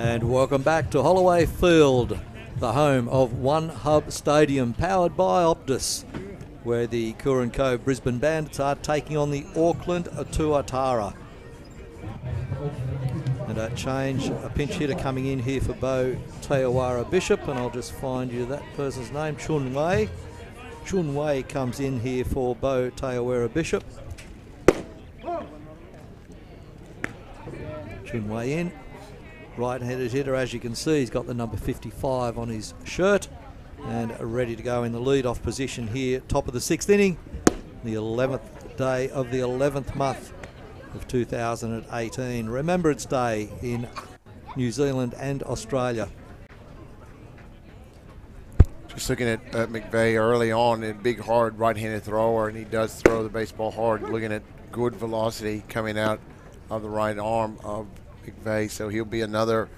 And welcome back to Holloway Field, the home of One Hub Stadium, powered by Optus, where the Curran Cove Brisbane Bandits are taking on the Auckland Tuatara. And a change, a pinch hitter coming in here for Bo Teawara Bishop, and I'll just find you that person's name, Chun Wei. Chun Wei comes in here for Bo Teawara Bishop. Chun Wei in. Right-handed hitter, as you can see, he's got the number 55 on his shirt and ready to go in the lead-off position here, top of the 6th inning, the 11th day of the 11th month of 2018. Remembrance Day in New Zealand and Australia. Just looking at McVeigh early on, a big, hard right-handed thrower, and he does throw the baseball hard. Looking at good velocity coming out of the right arm of McVeigh, so he'll be another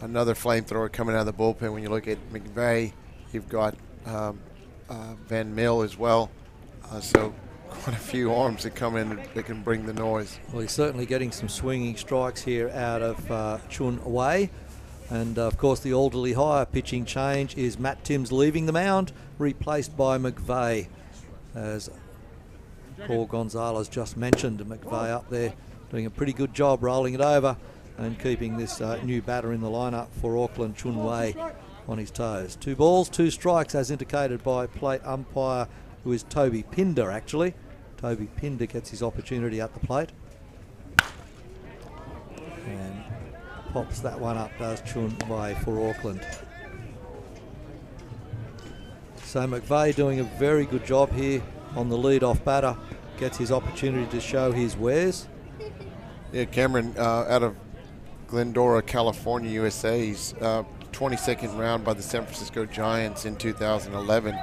flamethrower coming out of the bullpen. When you look at McVeigh, you've got Van Mill as well, so quite a few arms that come in that can bring the noise. Well, he's certainly getting some swinging strikes here out of Chun Wei, and of course the Alderley Higher pitching change is Matt Timms leaving the mound, replaced by McVeigh, as Paul Gonzalez just mentioned. McVeigh up there doing a pretty good job rolling it over and keeping this new batter in the lineup for Auckland, Chun Wei, on his toes. 2 balls, 2 strikes, as indicated by plate umpire, who is Toby Pinder, actually. Toby Pinder gets his opportunity at the plate. And pops that one up, does Chun Wei for Auckland. So McVeigh doing a very good job here on the lead-off batter. Gets his opportunity to show his wares. Yeah, Cameron, out of Glendora, California, USA. He's 22nd round by the San Francisco Giants in 2011.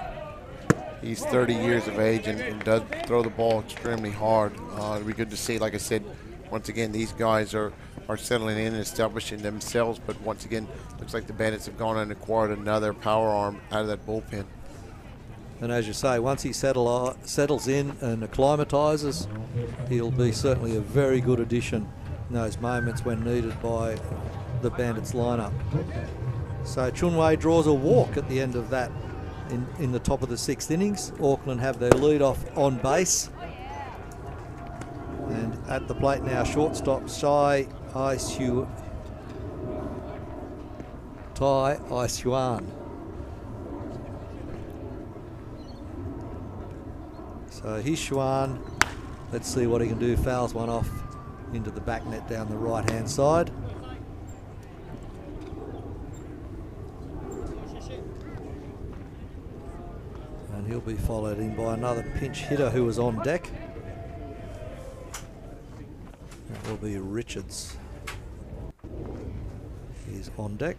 He's 30 years of age and does throw the ball extremely hard. It'll be good to see. Like I said, once again, these guys are settling in and establishing themselves, but once again, looks like the Bandits have gone and acquired another power arm out of that bullpen. And as you say, once he settles in and acclimatises, he'll be certainly a very good addition in those moments when needed by the Bandits lineup. So Chun Wei draws a walk at the end of that in the top of the 6th innings. Auckland have their lead-off on base. And at the plate now, shortstop Tai Aisuan. So he's Xuan. Let's see what he can do. Fouls one off into the back net down the right-hand side. And he'll be followed in by another pinch hitter who was on deck. That will be Richards. He's on deck.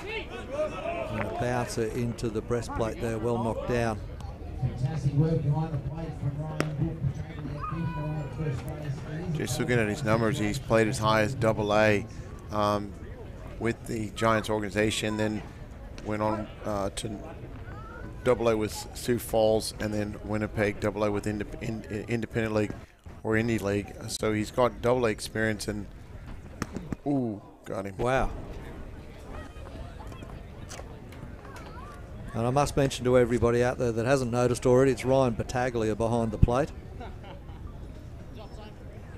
And a bouncer into the breastplate there, well knocked down. Fantastic work behind the plate from Ryan Book. Just looking at his numbers, he's played as high as AA with the Giants organization, then went on to AA with Sioux Falls, and then Winnipeg AA with Independent League or Indie League. So he's got AA experience, and ooh, got him. Wow. And I must mention to everybody out there that hasn't noticed already, it's Ryan Battaglia behind the plate.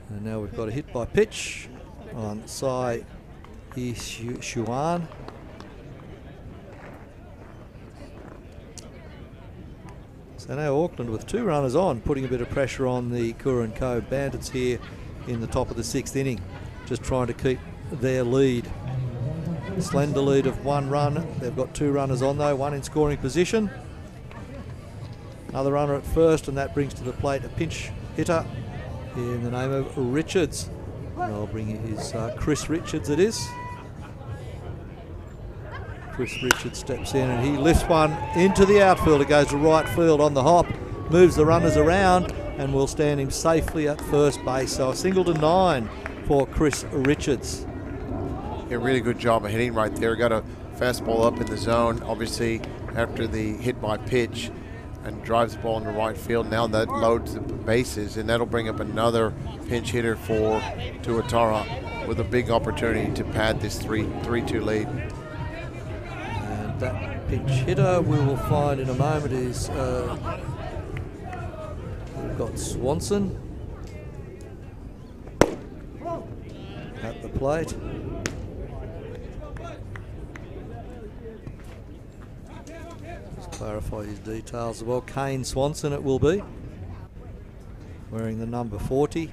And now we've got a hit by pitch on Sai Xuan. So now Auckland with 2 runners on, putting a bit of pressure on the Curran Cove Bandits here in the top of the 6th inning, just trying to keep their lead. Slender lead of 1 run. They've got 2 runners on though, 1 in scoring position. Another runner at first, and that brings to the plate a pinch hitter in the name of Richards. And I'll bring you his Chris Richards it is. Chris Richards steps in and he lifts one into the outfield. It goes to right field on the hop, moves the runners around, and will stand him safely at first base. So a single to 9 for Chris Richards. A really good job of hitting right there. Got a fastball up in the zone. Obviously, after the hit by pitch, and drives the ball into right field. Now that loads the bases, and that'll bring up another pinch hitter for Tuatara with a big opportunity to pad this 3-2 lead. And that pinch hitter we will find in a moment is we've got Swanson at the plate. Just clarify his details as well. Kane Swanson it will be, wearing the number 40.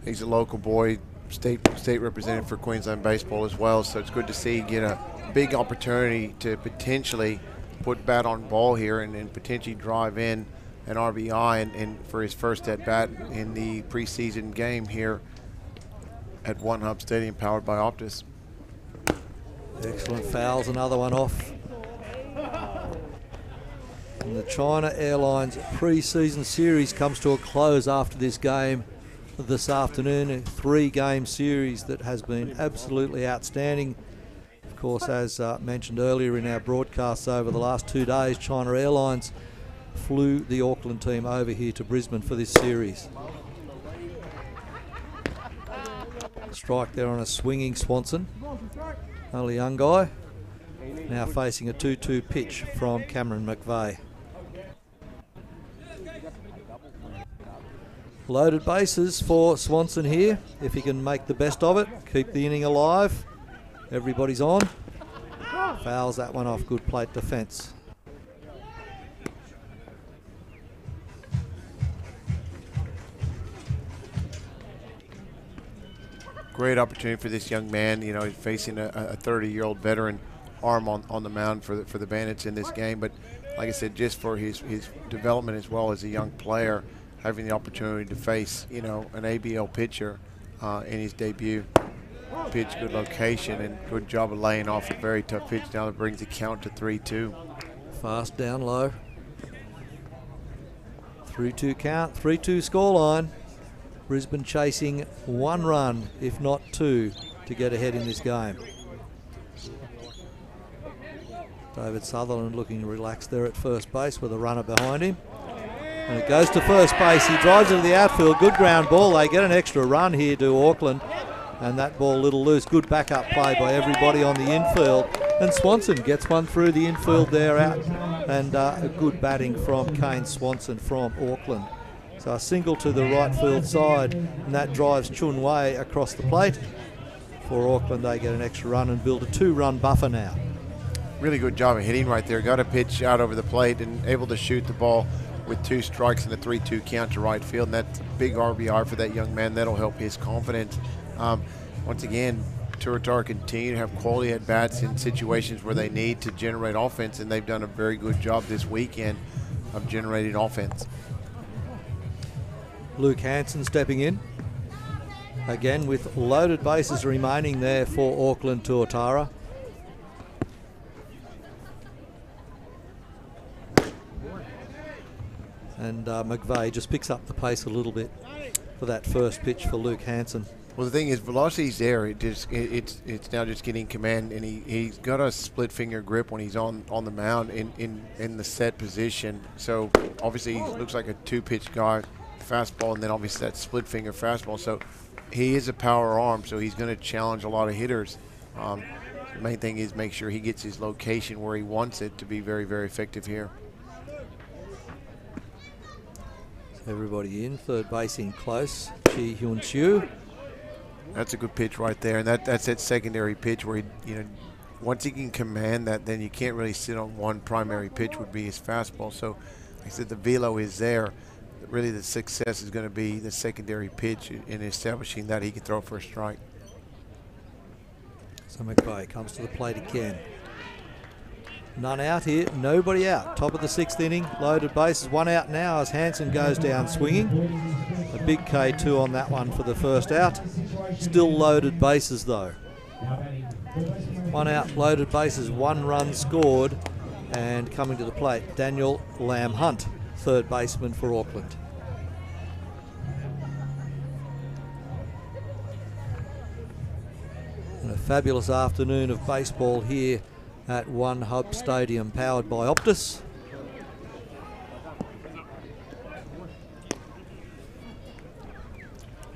He's a local boy, state representative for Queensland baseball as well, so it's good to see get a big opportunity to potentially put bat on ball here and potentially drive in an RBI and for his first at bat in the preseason game here at One Hub Stadium, powered by Optus. Excellent fouls, another one off. And the China Airlines pre-season series comes to a close after this game this afternoon. A 3-game series that has been absolutely outstanding. Of course, as mentioned earlier in our broadcasts over the last 2 days, China Airlines flew the Auckland team over here to Brisbane for this series. Strike there on a swinging Swanson. Only young guy. Now facing a 2-2 pitch from Cameron McVeigh. Loaded bases for Swanson here. If he can make the best of it, keep the inning alive. Everybody's on. Fouls that one off. Good plate defence. Great opportunity for this young man. You know, he's facing a 30-year-old veteran arm on the mound for the Bandits in this game. But like I said, just for his development as well as a young player, having the opportunity to face, you know, an ABL pitcher in his debut. Pitch, good location, and good job of laying off a very tough pitch. Now that brings the count to 3-2. Fast down low. 3-2 count, 3-2 scoreline. Brisbane chasing 1 run, if not 2, to get ahead in this game. David Sutherland looking relaxed there at first base with a runner behind him. And it goes to first base. He drives it to the outfield. Good ground ball. They get an extra run here to Auckland. And that ball a little loose. Good backup play by everybody on the infield. And Swanson gets one through the infield there out. And a good batting from Kane Swanson from Auckland. So a single to the right field side. And that drives Chun Wei across the plate. For Auckland, they get an extra run and build a 2-run buffer now. Really good job of hitting right there. Got a pitch out over the plate and able to shoot the ball with 2 strikes and a 3-2 count to right field. And that's a big RBI for that young man. That'll help his confidence. Once again, Tuatara continue to have quality at-bats in situations where they need to generate offense, and they've done a very good job this weekend of generating offense. Luke Hanson stepping in. Again with loaded bases remaining there for Auckland Tuatara. And McVeigh just picks up the pace a little bit for that first pitch for Luke Hanson. Well, the thing is, velocity's there. It's now just getting command, and he's got a split finger grip when he's on the mound in the set position. So obviously he looks like a 2-pitch guy, fastball, and then obviously that split finger fastball. So he is a power arm, so he's going to challenge a lot of hitters. The main thing is make sure he gets his location where he wants it to be very, very effective here. Everybody in, third base in close. Chi Hyun Chiu. That's a good pitch right there, and that's that secondary pitch where once he can command that, then you can't really sit on one primary pitch would be his fastball. So, like I said, the velo is there. Really, the success is going to be the secondary pitch in establishing that he can throw for a strike. So McVeigh comes to the plate again. None out here, nobody out. Top of the 6th inning, loaded bases, 1 out now as Hanson goes down swinging. A big K2 on that one for the first out. Still loaded bases though. 1 out, loaded bases, 1 run scored. And coming to the plate, Daniel Lamb Hunt, third baseman for Auckland. And a fabulous afternoon of baseball here at One Hub Stadium, powered by Optus.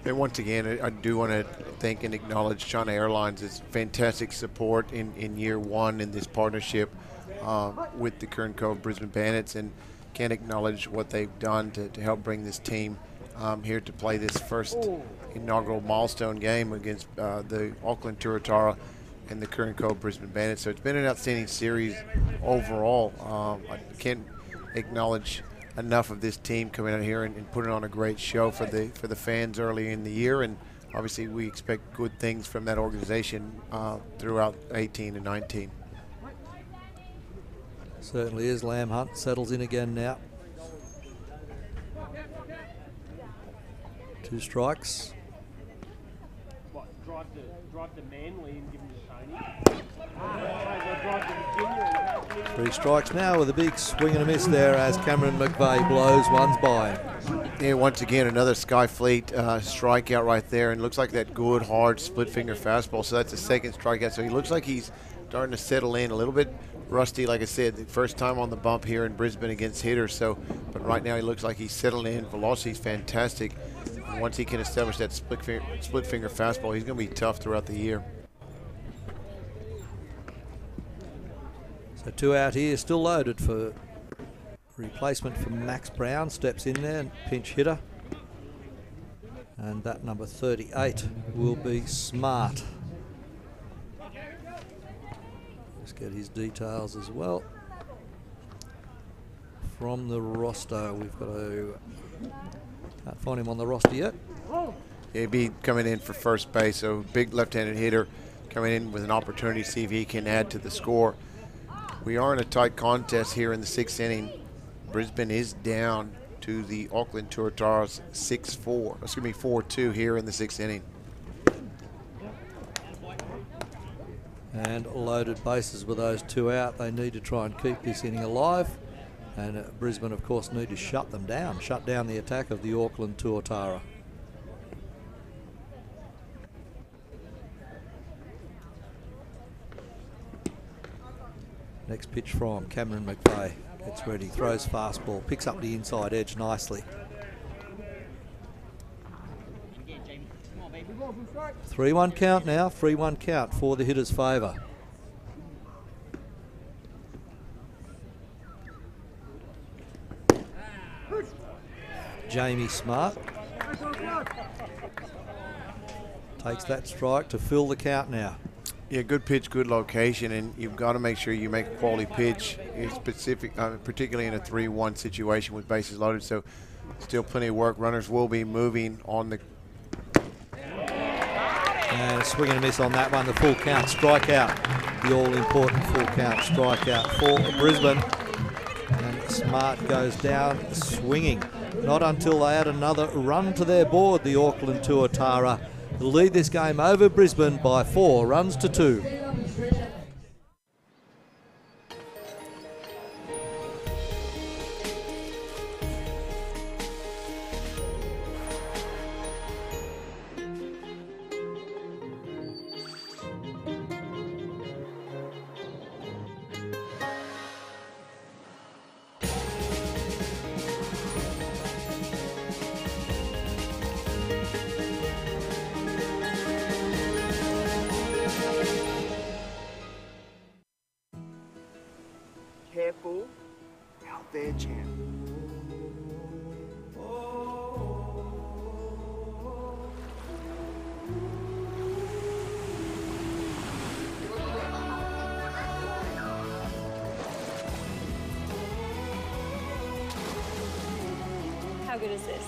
And once again, I do want to thank and acknowledge China Airlines' fantastic support in year one in this partnership with the Kern Cove Brisbane Bandits, and can't acknowledge what they've done to help bring this team here to play this first inaugural milestone game against the Auckland Tuatara and the Kern Cove Brisbane Bandits. So it's been an outstanding series overall. I can't acknowledge enough of this team coming out here and putting on a great show for the fans early in the year, and obviously we expect good things from that organization throughout 18 and 19. Certainly is. Lamb Hunt settles in again now. 2 strikes. Drive the Manly and give him to Tony. 3 strikes now with a big swing and a miss there as Cameron McVeigh blows ones by. Yeah, once again, another Skyfleet strikeout right there, and looks like that good, hard, split-finger fastball. So that's a second strikeout. So he looks like he's starting to settle in a little bit. Rusty, like I said, the first time on the bump here in Brisbane against hitters. So, but right now he looks like he's settled in. Velocity's fantastic. And once he can establish that split finger fastball, he's going to be tough throughout the year. So 2 out here, still loaded for replacement for Max Brown. Steps in there, pinch hitter. And that number 38 will be Smart. Let's get his details as well from the roster. We've got to, can't find him on the roster yet. Yeah, he'd be coming in for first base, so big left-handed hitter coming in with an opportunity to see if he can add to the score. We are in a tight contest here in the 6th inning. Brisbane is down to the Auckland Tuataras 4-2 here in the 6th inning. And loaded bases with those 2 out. They need to try and keep this inning alive. And Brisbane, of course, need to shut them down, shut down the attack of the Auckland Tuatara. Next pitch from Cameron McVeigh. Gets ready, throws fastball, picks up the inside edge nicely. 3-1 count now, 3-1 count for the hitter's favour. Jamie Smart takes that strike to fill the count now. Yeah, good pitch, good location, and you've got to make sure you make a quality pitch, particularly in a 3-1 situation with bases loaded. So still plenty of work. Runners will be moving on the... And a swing and a miss on that one, the full count strikeout. The all-important full count strikeout for Brisbane. And Smart goes down swinging. Not until they add another run to their board, the Auckland Tuatara lead this game over Brisbane by 4 runs to 2. Careful, out there, champ. How good is this?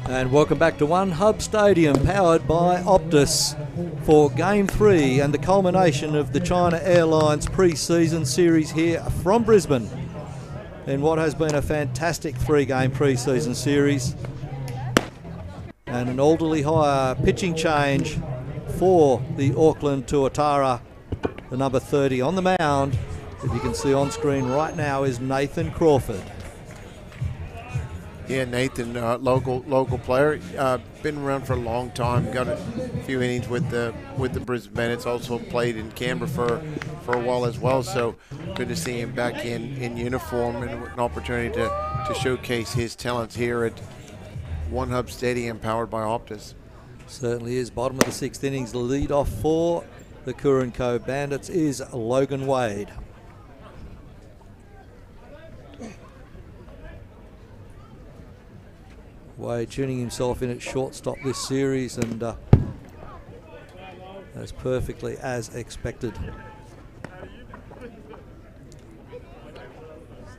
And welcome back to One Hub Stadium, powered by Optus, for Game 3 and the culmination of the China Airlines pre-season series here from Brisbane in what has been a fantastic 3-game pre-season series. And an Alderley Hire pitching change for the Auckland Tuatara. The number 30 on the mound, that you can see on screen right now, is Nathan Crawford. Yeah, Nathan, local player, been around for a long time. Got a few innings with the Brisbane Bandits. Also played in Canberra for a while as well. So good to see him back in uniform and an opportunity to showcase his talents here at One Hub Stadium, powered by Optus. Certainly is. Bottom of the 6th innings, the lead off for the Kuranko Bandits is Logan Wade. Wade tuning himself in at shortstop this series, and as perfectly as expected.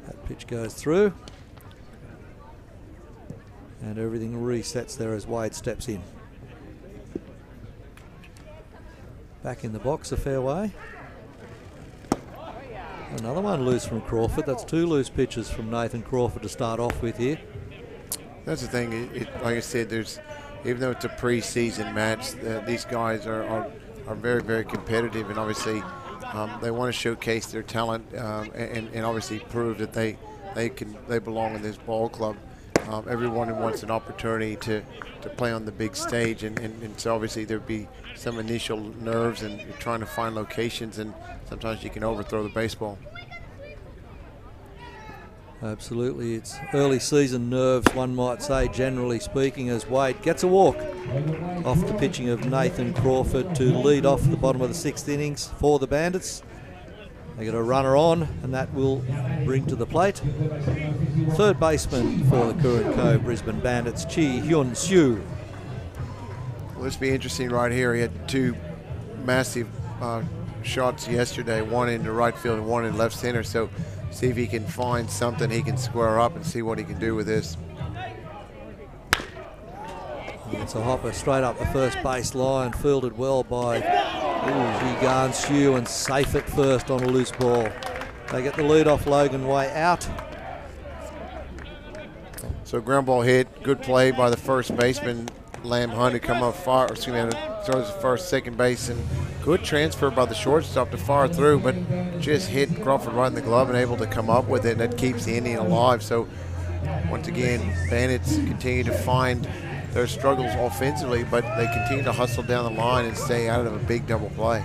That pitch goes through, and everything resets there as Wade steps in. Back in the box a fair way. Another one loose from Crawford. That's 2 loose pitches from Nathan Crawford to start off with here. That's the thing. Like I said, even though it's a pre-season match, these guys are very, very competitive, and obviously they want to showcase their talent and obviously prove that they belong in this ball club. Everyone wants an opportunity to play on the big stage, and so obviously there'd be some initial nerves and you're trying to find locations, and sometimes you can overthrow the baseball. Absolutely, it's early season nerves, one might say, generally speaking, as Wade gets a walk off the pitching of Nathan Crawford to lead off the bottom of the 6th innings for the Bandits. They get a runner on, and that will bring to the plate third baseman for the Kuranko Brisbane Bandits, Chi Hyun Soo. Well, this will be interesting right here. He had 2 massive shots yesterday, one into right field and one in left center. So see if he can find something he can square up and see what he can do with this. It's a hopper straight up the first base line, fielded well by Ji Soo, and safe at first on a loose ball. They get the lead off Logan Way out. So ground ball hit, good play by the first baseman, Lam Hunt, to come up far, throws the first, second base, and good transfer by the shortstop to far through, but just hit Crawford right in the glove and able to come up with it, and that keeps the inning alive. So once again, Bandits continue to find their struggles offensively, but they continue to hustle down the line and stay out of a big double play.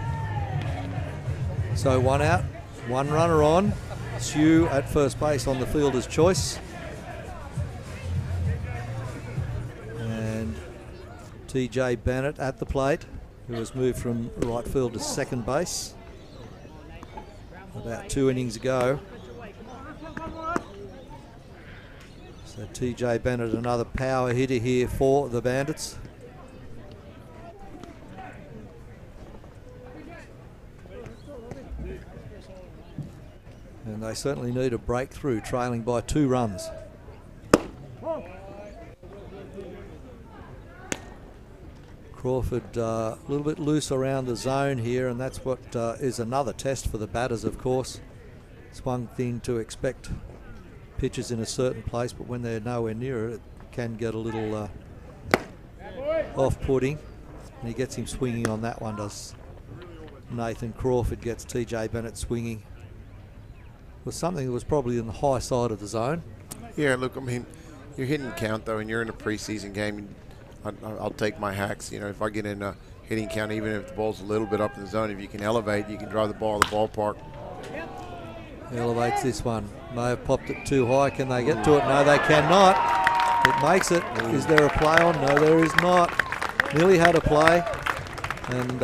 So 1 out, 1 runner on. Sue at first base on the fielder's choice. And TJ Bennett at the plate, who has moved from right field to second base about 2 innings ago. So TJ Bennett, another power hitter here for the Bandits. And they certainly need a breakthrough, trailing by 2 runs. Crawford a little bit loose around the zone here, and that's what is another test for the batters, of course. It's one thing to expect pitches in a certain place, but when they're nowhere near it, it can get a little off-putting. And he gets him swinging on that one, does Nathan Crawford. Gets TJ Bennett swinging. It was something that was probably in the high side of the zone. Yeah, look, I mean, you're hitting count, though, and you're in a preseason game. I'll take my hacks. You know, if I get in a hitting count, even if the ball's a little bit up in the zone, if you can elevate, you can drive the ball to the ballpark. Elevates this one. May have popped it too high. Can they get to it? No, they cannot. It makes it. Is there a play on? No, there is not. Nearly had a play. And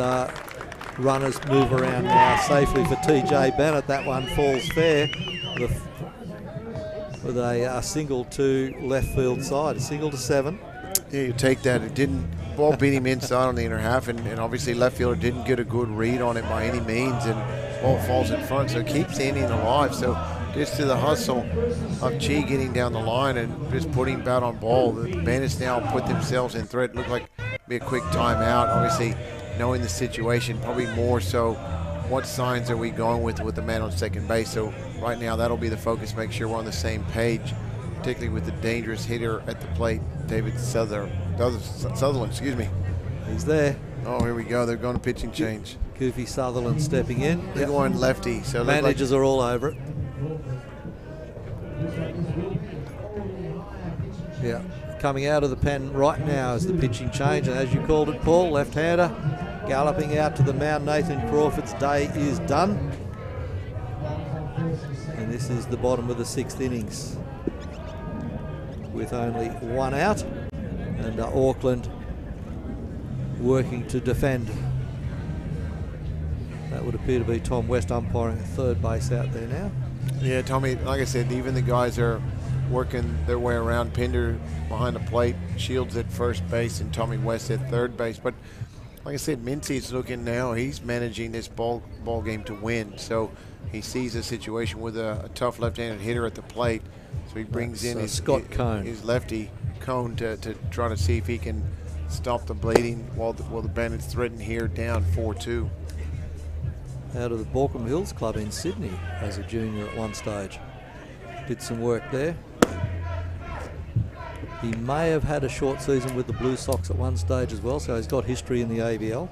runners move around now safely for TJ Bennett. That one falls fair with a single to left field side. A single to 7. Yeah, you take that. It didn't. Ball beat him inside on the inner half, and obviously left fielder didn't get a good read on it by any means, and ball falls in front, so it keeps the inning alive. So just to the hustle of Chi getting down the line and just putting bat on ball, the Bandits now put themselves in threat. It looked like it'd be a quick timeout. Obviously, knowing the situation, probably more so what signs are we going with the man on second base. So right now that'll be the focus, make sure we're on the same page, particularly with the dangerous hitter at the plate, David Sutherland, excuse me. He's there. Oh, here we go. They're going to pitching change. Goofy Sutherland stepping in. They're going lefty. So managers are all over it. Yeah, coming out of the pen right now is the pitching change, and as you called it, Paul, left-hander, galloping out to the mound. Nathan Crawford's day is done. And this is the bottom of the 6th innings with only 1 out, and Auckland working to defend. That would appear to be Tom West umpiring at third base out there now. Yeah, Tommy, like I said, even the guys are working their way around. Pinder behind the plate, Shields at first base, and Tommy West at third base. But like I said, Mincy's looking now, he's managing this ball game to win. So he sees a situation with a tough left-handed hitter at the plate. So he brings in his lefty, Cone, to try to see if he can stop the bleeding while the Bandits threaten here down 4-2. Out of the Borkham Hills Club in Sydney as a junior at one stage. Did some work there. He may have had a short season with the Blue Sox at one stage as well, so he's got history in the ABL.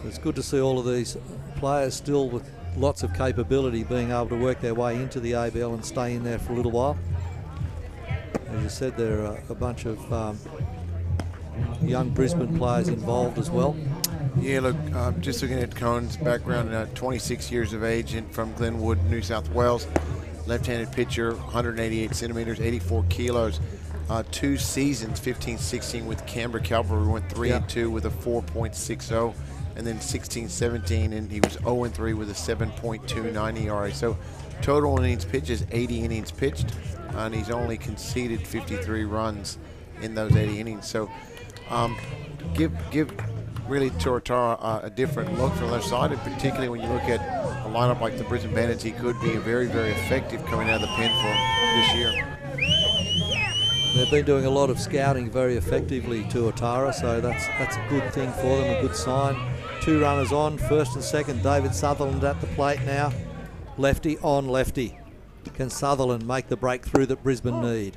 It's good to see all of these players still with lots of capability being able to work their way into the ABL and stay in there for a little while. As you said, there are a bunch of young Brisbane players involved as well. Yeah, look, just looking at Cone's background, 26 years of age and from Glenwood, New South Wales. Left-handed pitcher, 188 centimeters, 84 kilos. 2 seasons, 15-16 with Canberra Cavalry, went 3-2 with a 4.60, and then 16-17, and he was 0-3 with a 7.29 ERA. So total innings pitched is 80 innings pitched, and he's only conceded 53 runs in those 80 innings. So give really Turatara a different look from the left side, and particularly when you look at a lineup like the Brisbane Bandits, he could be very, very effective coming out of the pen for him this year. They've been doing a lot of scouting very effectively, Tuatara, so that's a good thing for them, a good sign. 2 runners on, first and second. David Sutherland at the plate now. Lefty on lefty. Can Sutherland make the breakthrough that Brisbane need?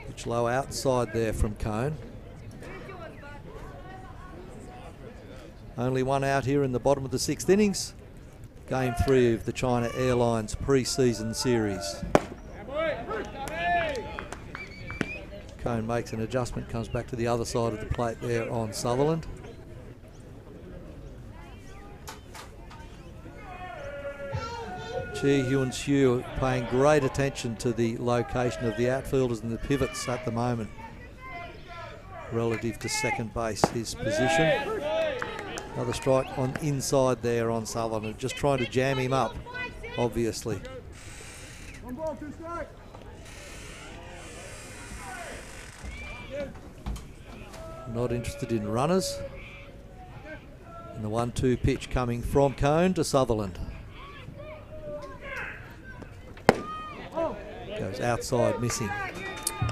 Pitch low outside there from Cone. Only 1 out here in the bottom of the 6th innings. Game 3 of the China Airlines pre-season series. Cone makes an adjustment, comes back to the other side of the plate there on Sutherland. Chi Hyun Shu paying great attention to the location of the outfielders and the pivots at the moment relative to second base, his position. Another strike on inside there on Sutherland, just trying to jam him up, obviously. Not interested in runners. And the 1-2 pitch coming from Cone to Sutherland. Goes outside, missing.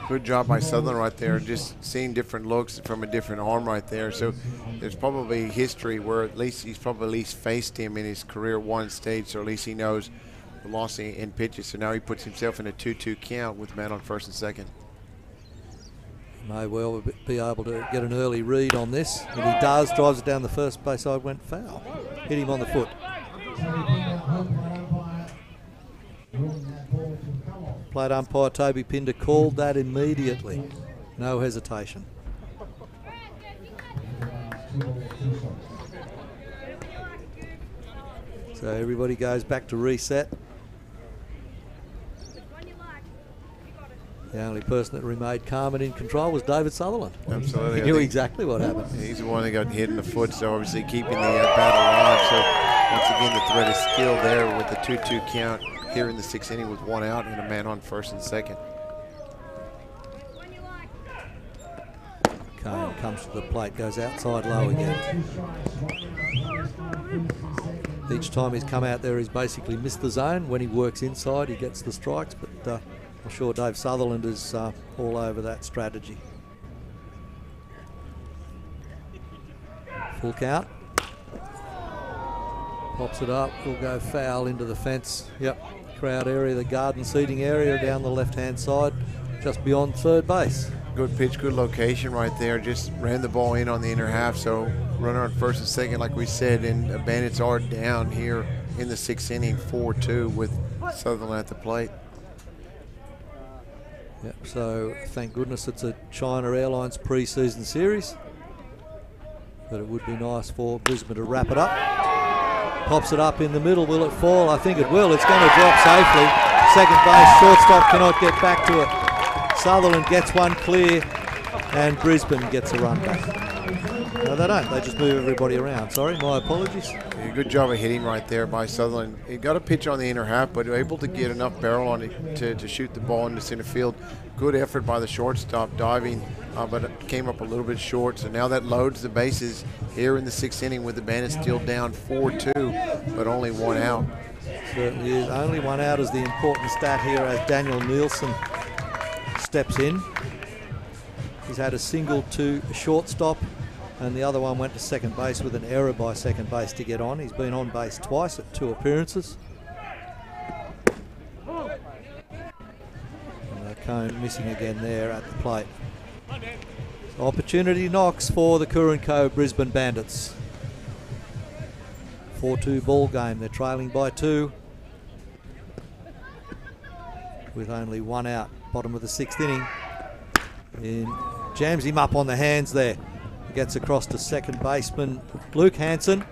Good job by Sutherland right there, just seeing different looks from a different arm right there. So there's probably history where at least he's probably faced him in his career at one stage, so at least he knows velocity in pitches. So now he puts himself in a 2-2 count with man on first and second. May well be able to get an early read on this, and he does. Drives it down the first base side, went foul. Hit him on the foot. Plate umpire Toby Pinder called that immediately. No hesitation. So everybody goes back to reset. The only person that remained calm and in control was David Sutherland. Absolutely. He knew exactly what happened. He's the one that got hit in the foot, so obviously keeping the bat alive. So once again, the threat is still there with the 2-2 count here in the 6th inning with 1 out and a man on first and second. Cone comes to the plate, goes outside low again. Each time he's come out there, he's basically missed the zone. When he works inside, he gets the strikes, but I'm sure Dave Sutherland is all over that strategy. Full count. Pops it up, will go foul into the fence. Yep, crowd area, the garden seating area down the left-hand side, just beyond third base. Good pitch, good location right there. Just ran the ball in on the inner half. So runner on first and second, like we said, and Bandits are down here in the 6th inning, 4-2 with Sutherland at the plate. Yep, so thank goodness it's a China Airlines pre-season series. But it would be nice for Brisbane to wrap it up. Pops it up in the middle. Will it fall? I think it will. It's going to drop safely. Second base, shortstop cannot get back to it. Sutherland gets one clear, and Brisbane gets a run back. No, they don't. They just move everybody around. Sorry, my apologies. Yeah, good job of hitting right there by Sutherland. He got a pitch on the inner half, but able to get enough barrel on it to shoot the ball into center field. Good effort by the shortstop diving, but it came up a little bit short. So now that loads the bases here in the 6th inning with the Bandits still down 4-2, but only one out. Certainly is. Only one out is the important stat here as Daniel Nielsen steps in. He's had a single to shortstop, and the other one went to second base with an error by second base to get on. He's been on base twice at 2 appearances. And Cone missing again there at the plate. So opportunity knocks for the Kurenko Brisbane Bandits. 4-2 ball game. They're trailing by 2 with only one out. Bottom of the 6th inning. Jams him up on the hands there. He gets across to second baseman Luke Hansen,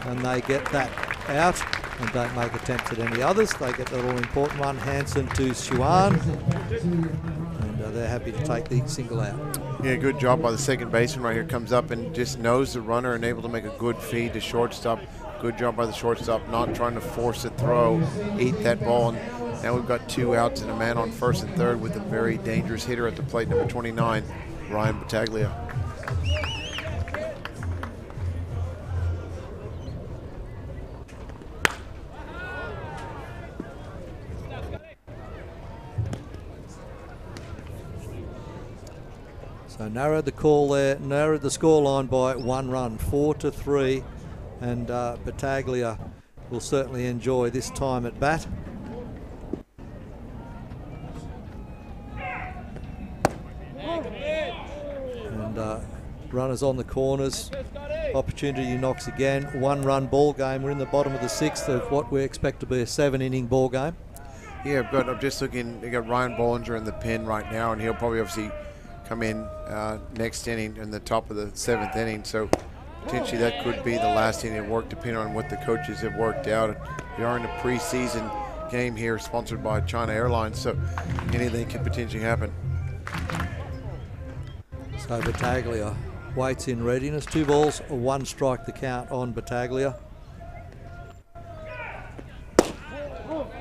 and they get that out and don't make attempts at any others. They get that all-important one. Hansen to Xuan, and they're happy to take the single out. Yeah, good job by the second baseman right here. Comes up and just knows the runner and able to make a good feed to shortstop. Good job by the shortstop, not trying to force a throw, eat that ball. And now we've got 2 outs and a man on first and third with a very dangerous hitter at the plate, number 29, Ryan Battaglia. So narrowed the call there, narrowed the scoreline by 1 run, 4-3, and Battaglia will certainly enjoy this time at bat. And runners on the corners. Opportunity knocks again. 1 run ball game. We're in the bottom of the 6th of what we expect to be a 7-inning ball game. Yeah, but I'm just looking. They got Ryan Bollinger in the pen right now, and he'll probably obviously come in next inning in the top of the 7th inning. So potentially that could be the last inning of work, depending on what the coaches have worked out. We are in a preseason game here, sponsored by China Airlines, so anything can potentially happen. So Battaglia waits in readiness. 2 balls, 1 strike the count on Battaglia.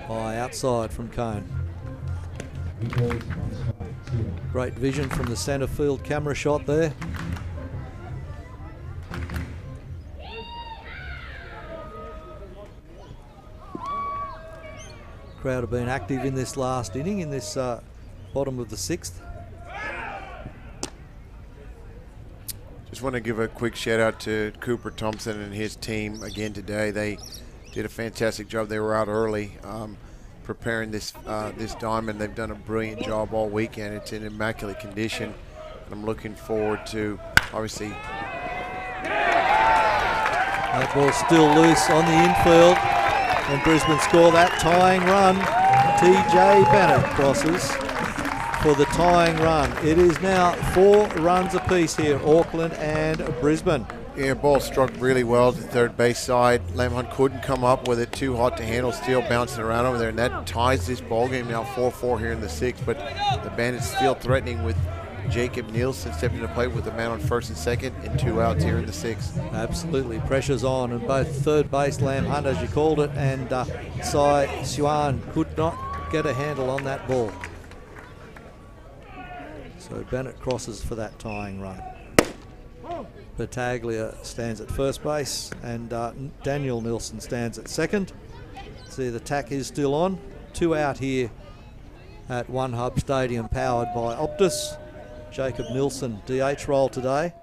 High outside from Cone. Great vision from the centre field camera shot there. Crowd have been active in this last inning, in this bottom of the 6th. Just want to give a quick shout out to Cooper Thompson and his team again today. They did a fantastic job. They were out early preparing this diamond. They've done a brilliant job all weekend. It's in immaculate condition, and I'm looking forward to, obviously. That ball's still loose on the infield, and Brisbane score that tying run. TJ Bennett crosses for the tying run. It is now 4 runs apiece here, Auckland and Brisbane. Yeah, ball struck really well to the third base side. Lam Hunt couldn't come up with it, too hot to handle, still bouncing around over there, and that ties this ball game now 4-4 here in the 6th. But the Bandits still threatening with Jacob Nielsen stepping to play with a man on first and second and 2 outs here in the 6th. Absolutely, pressure's on, and both third base, Lam Hunt as you called it, and Sai Xuan could not get a handle on that ball. So Bennett crosses for that tying run. Battaglia stands at first base, and Daniel Nielsen stands at second. See, the tack is still on. 2 out here at One Hub Stadium, powered by Optus. Jacob Nielsen, DH role today.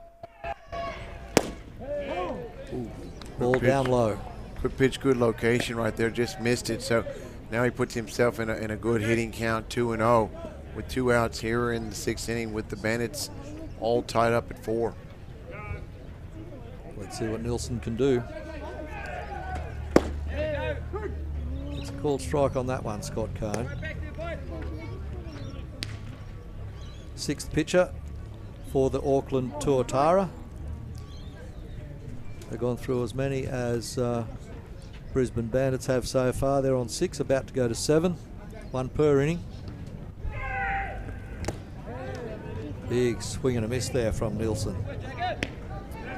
Ooh, ball down low. Good pitch, good location right there, just missed it. So now he puts himself in a good hitting count, 2-0. with 2 outs here in the 6th inning with the Bandits all tied up at 4. Let's see what Nilsson can do. It's a called strike on that one, Scott Cohn. 6th pitcher for the Auckland Tuatara. They've gone through as many as Brisbane Bandits have so far. They're on 6, about to go to 7, 1 per inning. Big swing and a miss there from Nilsson.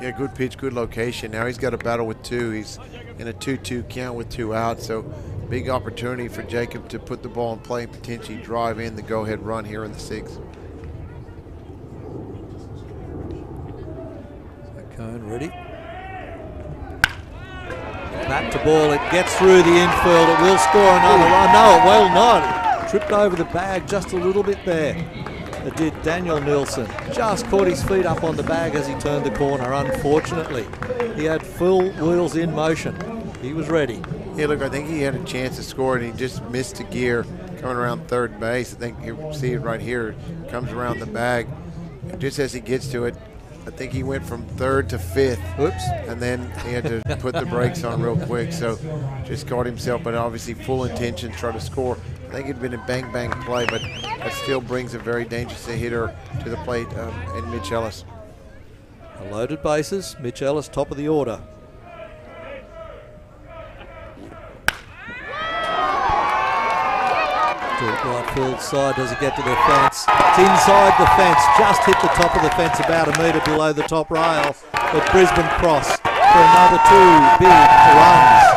Yeah, good pitch, good location. Now he's got a battle with 2. He's in a 2-2 count with 2 outs, so big opportunity for Jacob to put the ball in play and potentially drive in the go-ahead run here in the 6th. So Cohn ready. Bat to ball, it gets through the infield, it will score another run. No, it will not. Tripped over the bag just a little bit there. It did Daniel Nilsson. Just caught his feet up on the bag as he turned the corner, unfortunately. He had full wheels in motion. He was ready. Yeah, look, I think he had a chance to score and he just missed a gear coming around third base. I think you see it right here. Comes around the bag. And just as he gets to it, I think he went from 3rd to 5th. Oops. And then he had to put the brakes on real quick. So just caught himself, but obviously full intention to try to score. I think it'd been a bang-bang play, but that still brings a very dangerous hitter to the plate in Mitch Ellis. Loaded bases, Mitch Ellis top of the order. To right field side, does it get to the fence? It's inside the fence, just hit the top of the fence about a metre below the top rail. But Brisbane cross for another 2 big runs.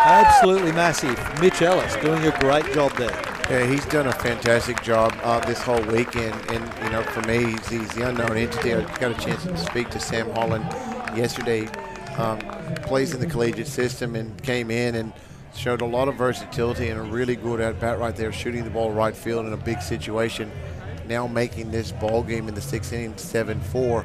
Absolutely massive. Mitch Ellis doing a great job there. Yeah, he's done a fantastic job this whole weekend, and you know, for me, he's the unknown entity. I got a chance to speak to Sam Holland yesterday. Plays in the collegiate system and came in and showed a lot of versatility and a really good at bat right there, shooting the ball right field in a big situation. Now making this ball game in the 6th inning 7-4.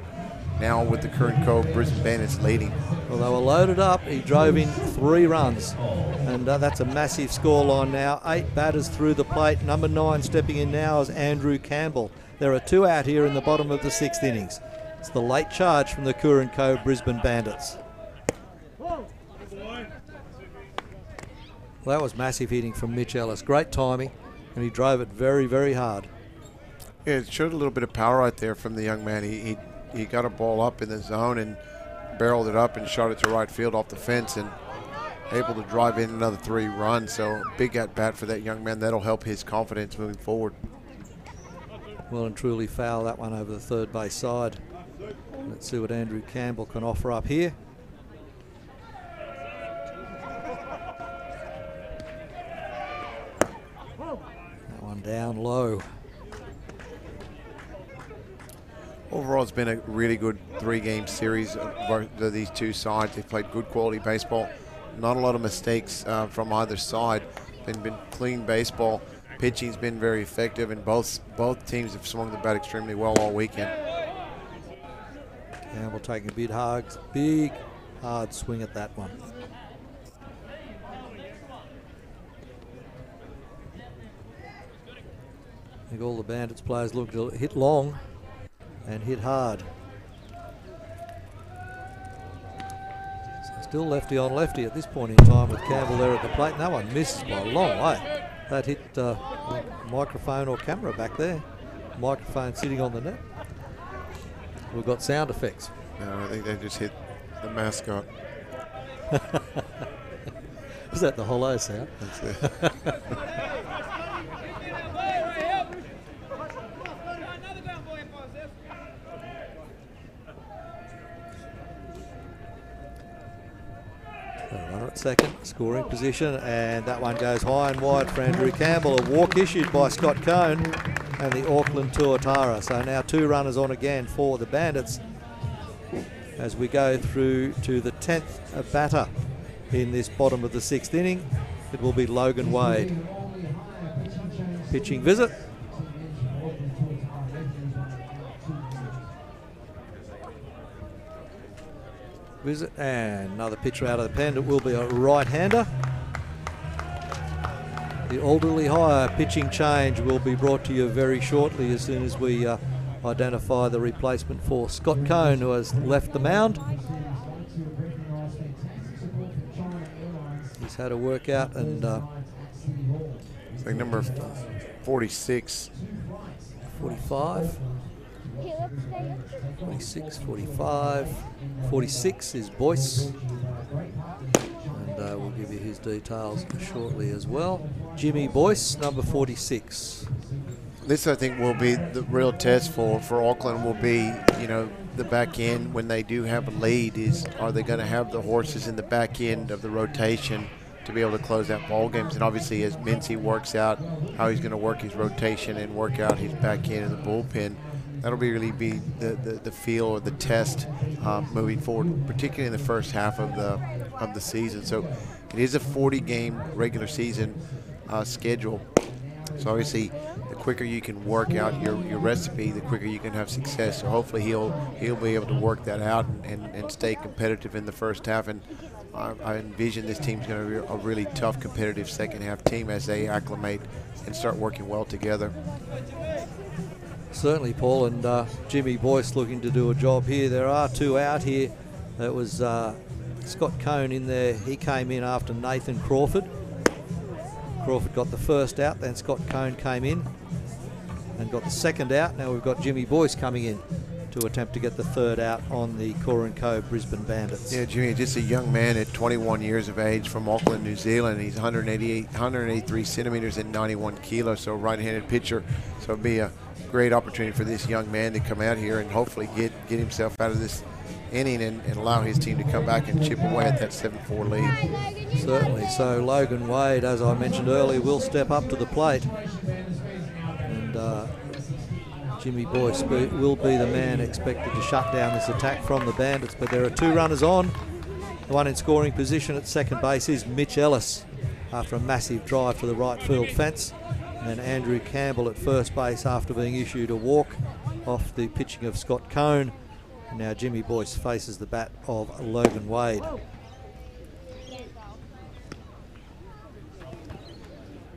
Now with the current code, Brisbane Bandits leading. Well, they were loaded up. He drove in 3 runs, and that's a massive scoreline now. 8 batters through the plate. Number 9 stepping in now is Andrew Campbell. There are 2 out here in the bottom of the 6th innings. It's the late charge from the Curran Cove Brisbane Bandits. Well, that was massive hitting from Mitch Ellis. Great timing, and he drove it very, very hard. Yeah, it showed a little bit of power right there from the young man. He got a ball up in the zone and barreled it up and shot it to right field off the fence and able to drive in another 3 runs. So big at bat for that young man. That'll help his confidence moving forward. Well and truly foul that one over the third base side. Let's see what Andrew Campbell can offer up here. That one down low. Overall, it's been a really good 3-game series of these 2 sides. They've played good quality baseball. Not a lot of mistakes from either side. Been clean baseball. Pitching's been very effective, and both teams have swung the bat extremely well all weekend. Campbell taking a big hard swing at that one. I think all the Bandits players look to hit long and hit hard. So still lefty on lefty at this point in time with Campbell there at the plate, and that one misses by a long way. That hit microphone or camera back there. Microphone sitting on the net. We've got sound effects. No, I think they just hit the mascot. Is that the hollow sound? That's it. Runner at second, scoring position, and that one goes high and wide for Andrew Campbell. A walk issued by Scott Cohn and the Auckland Tuatara. So now 2 runners on again for the Bandits as we go through to the 10th batter in this bottom of the 6th inning. It will be Logan Wade. Pitching visit. And another pitcher out of the pen. It will be a right-hander. The Alderley Hire pitching change will be brought to you very shortly as soon as we identify the replacement for Scott Cohn, who has left the mound. He's had a workout and I think number 46. 45. 46, 45. 46 is Boyce. And we'll give you his details shortly as well. Jimmy Boyce, number 46. This, I think, will be the real test for Auckland. Will be, you know, the back end when they do have a lead. Are they going to have the horses in the back end of the rotation to be able to close out ball games? And obviously, as Mincy works out how he's going to work his rotation and work out his back end of the bullpen, that'll really be the feel or the test moving forward, particularly in the first half of the season. So it is a 40-game regular season schedule. So obviously, the quicker you can work out your recipe, the quicker you can have success. So hopefully he'll be able to work that out and stay competitive in the first half. And I envision this team's going to be a really tough, competitive second half team as they acclimate and start working well together. Certainly, Paul, and Jimmy Boyce looking to do a job here. There are two out here. That was Scott Cohn in there. He came in after Nathan Crawford. Crawford got the first out, then Scott Cohn came in and got the second out. Now we've got Jimmy Boyce coming in to attempt to get the third out on the Corin Cove Brisbane Bandits. Yeah, Jimmy, just a young man at 21 years of age from Auckland, New Zealand. He's 183 centimeters and 91 kilos, so right-handed pitcher. So it'd be a great opportunity for this young man to come out here and hopefully get himself out of this inning and allow his team to come back and chip away at that 7-4 lead. Certainly. So Logan Wade, as I mentioned earlier, will step up to the plate. And Jimmy Boyce will be the man expected to shut down this attack from the Bandits. But there are two runners on. The one in scoring position at second base is Mitch Ellis after a massive drive to the right field fence. And then Andrew Campbell at first base after being issued a walk off the pitching of Scott Cohn. And now Jimmy Boyce faces the bat of Logan Wade.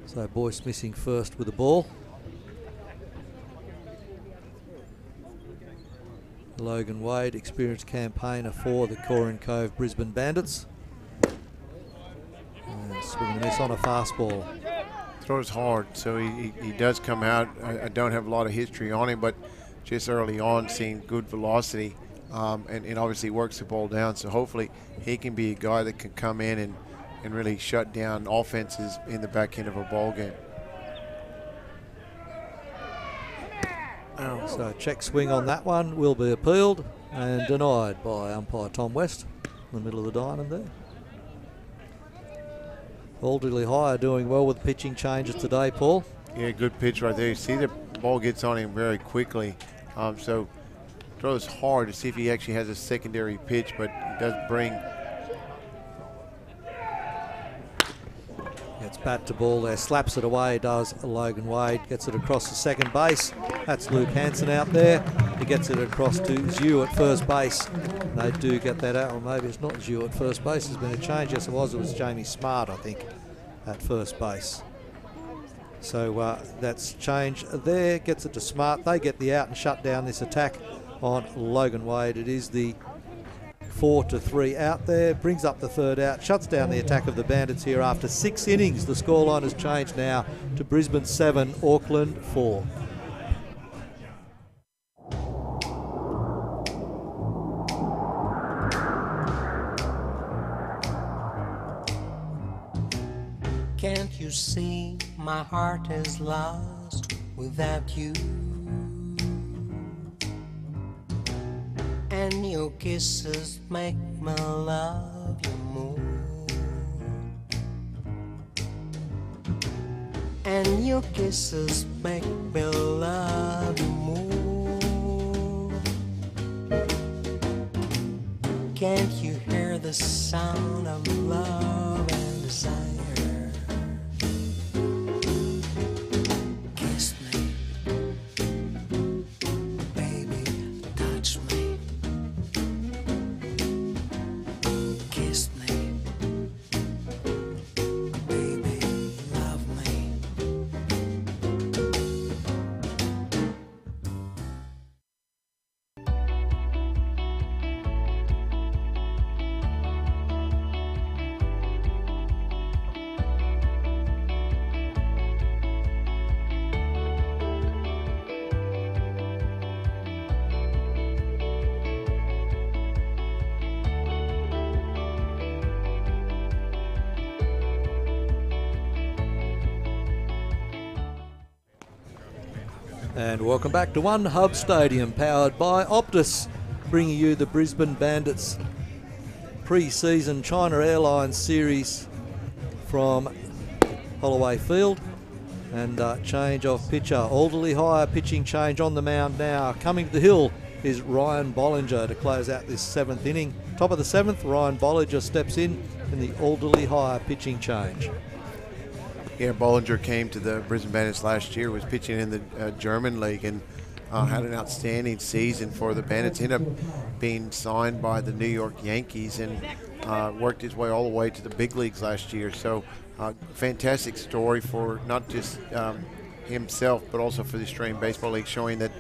So Boyce missing first with the ball. Logan Wade, experienced campaigner for the Corin Cove Brisbane Bandits. And swinging this on a fastball. Throws hard, so he does come out. I don't have a lot of history on him, but just early on seeing good velocity and obviously works the ball down. So hopefully he can be a guy that can come in and really shut down offenses in the back end of a ball game. So check swing on that one will be appealed and denied by umpire Tom West in the middle of the diamond there. Alderley High doing well with pitching changes today, Paul. Yeah, good pitch right there. You see the ball gets on him very quickly. So throws hard to see if he actually has a secondary pitch, but he does bring. Gets bat to ball there, slaps it away, does Logan Wade. Gets it across to second base. That's Luke Hansen out there. He gets it across to Zhu at first base. And they do get that out, or maybe it's not Zhu at first base. There's been a change. Yes, it was. It was Jamie Smart, I think, at first base. So that's change there. Gets it to Smart. They get the out and shut down this attack on Logan Wade. It is the 4-3 out there, brings up the third out, shuts down the attack of the Bandits here after 6 innings. The scoreline has changed now to Brisbane 7, Auckland 4. Can't you see my heart is lost without you? And your kisses make me love you more. And your kisses make me love you more. Can't you hear the sound of love and desire? Kiss me, baby, touch me. Kiss me, baby, love me. And welcome back to One Hub Stadium, powered by Optus, bringing you the Brisbane Bandits pre-season China Airlines series from Holloway Field. And change of pitcher, Alderley Higher pitching change on the mound now. Coming to the hill is Ryan Bollinger to close out this 7th inning. Top of the 7th, Ryan Bollinger steps in the Alderley Higher pitching change. Yeah, Bollinger came to the Brisbane Bandits last year, was pitching in the German League, and had an outstanding season for the Bandits. Ended up being signed by the New York Yankees and worked his way all the way to the big leagues last year. So fantastic story for not just himself, but also for the Australian Baseball League, showing that,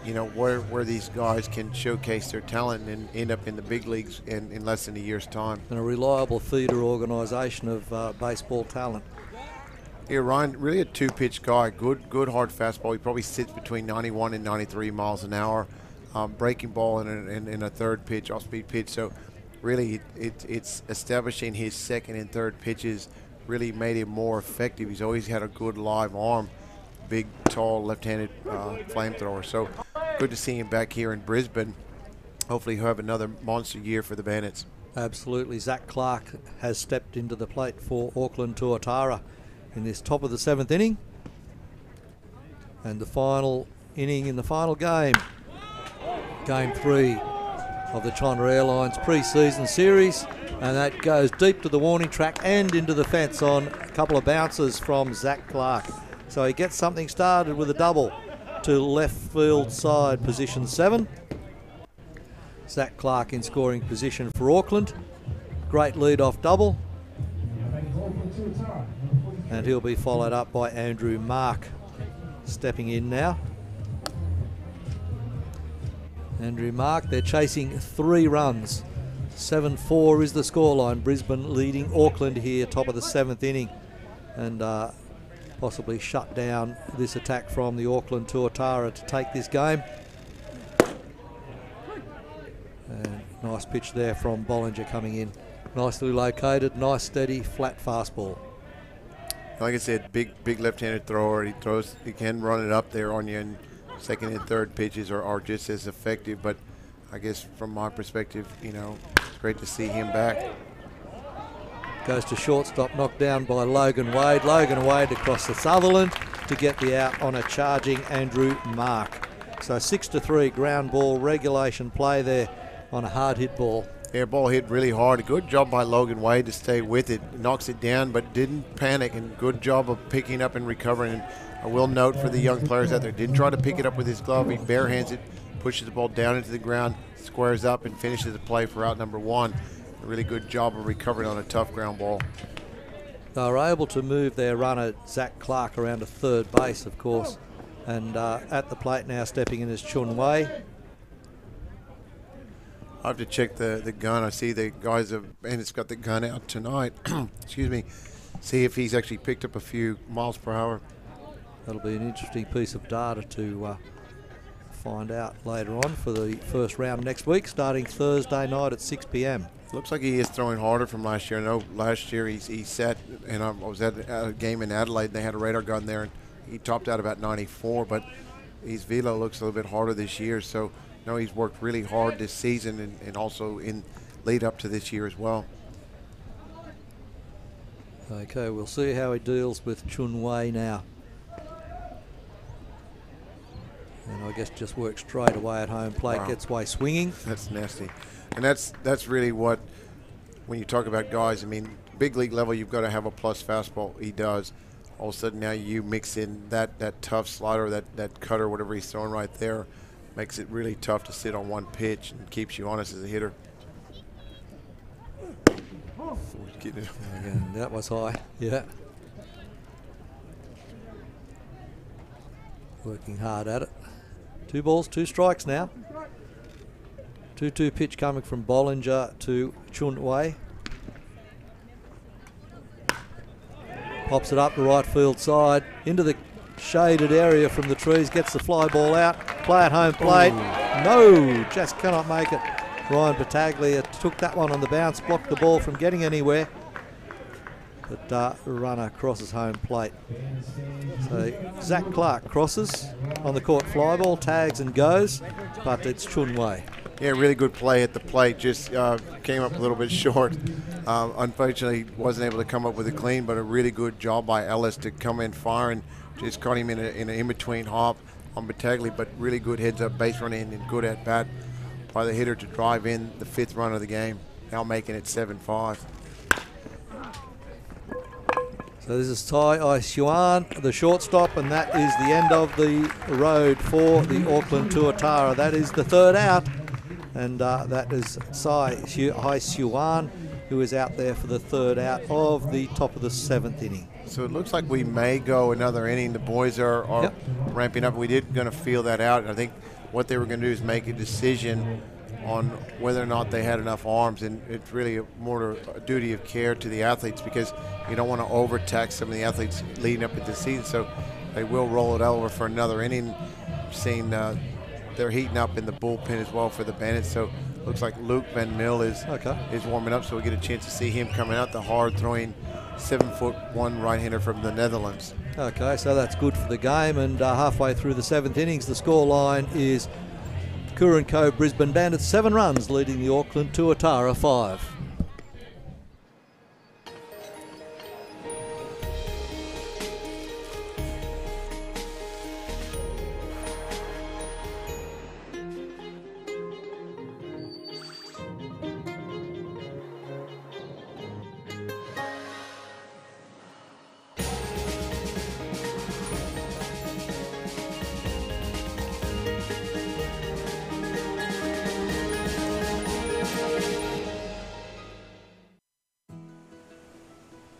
you know, where these guys can showcase their talent and end up in the big leagues in less than a year's time. And a reliable feeder organisation of baseball talent. Yeah, Ryan, really a two-pitch guy. Good hard fastball. He probably sits between 91 and 93 miles an hour. Breaking ball in a third pitch, off-speed pitch. So really it's establishing his second and third pitches really made him more effective. He's always had a good live arm. Big, tall, left-handed flamethrower. So good to see him back here in Brisbane. Hopefully he'll have another monster year for the Bandits. Absolutely. Zach Clark has stepped into the plate for Auckland Tuatara in this top of the 7th inning. And the final inning in the final game. Game 3 of the China Airlines pre-season series. And that goes deep to the warning track and into the fence on a couple of bounces from Zach Clark. So he gets something started with a double to left field side, position 7. Zach Clark in scoring position for Auckland. Great lead-off double. And he'll be followed up by Andrew Mark stepping in now. Andrew Mark, they're chasing 3 runs. 7-4 is the scoreline. Brisbane leading Auckland here, top of the 7th inning. And possibly shut down this attack from the Auckland Tuatara to take this game. And nice pitch there from Bollinger coming in. Nicely located, nice steady, flat fastball. Like I said, big left-handed thrower. He can run it up there on you, and second and third pitches are just as effective. But I guess from my perspective, you know, it's great to see him back. Goes to shortstop, knocked down by Logan Wade. Logan Wade across the Sutherland to get the out on a charging Andrew Mark. So 6-3 ground ball regulation play there on a hard hit ball. Yeah, ball hit really hard. A good job by Logan Wade to stay with it. Knocks it down, but didn't panic, and good job of picking up and recovering. And I will note for the young players out there, didn't try to pick it up with his glove. He barehands it, pushes the ball down into the ground, squares up, and finishes the play for out number 1. A really good job of recovering on a tough ground ball. They were able to move their runner, Zach Clark, around to third base, of course. And at the plate now, stepping in is Chun Wei. I have to check the gun. I see the guys have Bandits got the gun out tonight. Excuse me. See if he's actually picked up a few miles per hour. That'll be an interesting piece of data to find out later on for the first round next week, starting Thursday night at 6 p.m. Looks like he is throwing harder from last year. I know last year he sat, and I was at a game in Adelaide, and they had a radar gun there, and he topped out about 94, but his velo looks a little bit harder this year. So no, he's worked really hard this season and also in lead up to this year as well. Okay, we'll see how he deals with Chun Wei now. And I guess just works straight away at home plate, Wow. Gets Wei swinging. That's nasty. And that's really what, when you talk about guys, I mean, big league level, you've got to have a plus fastball. He does. All of a sudden now you mix in that tough slider, that cutter, whatever he's throwing right there. Makes it really tough to sit on one pitch and keeps you honest as a hitter. Again, that was high, yeah. Working hard at it. 2 balls, 2 strikes now. 2-2 pitch coming from Bollinger to Chun Wei. Pops it up the right field side into the shaded area from the trees, gets the fly ball out, play at home plate. Ooh. No, just cannot make it. Ryan Battaglia took that one on the bounce, blocked the ball from getting anywhere. but runner crosses home plate. So Zach Clark crosses on the court fly ball, tags and goes, but it's Chun Wei. Yeah, really good play at the plate. Just came up a little bit short. Unfortunately, wasn't able to come up with a clean, but a really good job by Ellis to come in firing. Just caught him in an in-between hop on Battaglia, but really good heads-up base running and good at-bat by the hitter to drive in the 5th run of the game, now making it 7-5. So this is Tai Aishuan, the shortstop, and that is the end of the road for the Auckland Tuatara. That is the 3rd out, and that is Tai Aishuan, who is out there for the 3rd out of the top of the 7th inning. So it looks like we may go another inning. The boys are ramping up. We did going to feel that out. I think what they were going to do is make a decision on whether or not they had enough arms, and it's really more a duty of care to the athletes because you don't want to overtax some of the athletes leading up into the season. So they will roll it over for another inning. Seeing they're heating up in the bullpen as well for the Bandits. So looks like Luke Van Mill is warming up, so we get a chance to see him coming out, the hard-throwing 7'1" right-hander from the Netherlands. Okay, so that's good for the game, and halfway through the 7th innings, the scoreline is Curran Cove Brisbane Bandits 7 runs, leading the Auckland Tuatara 5.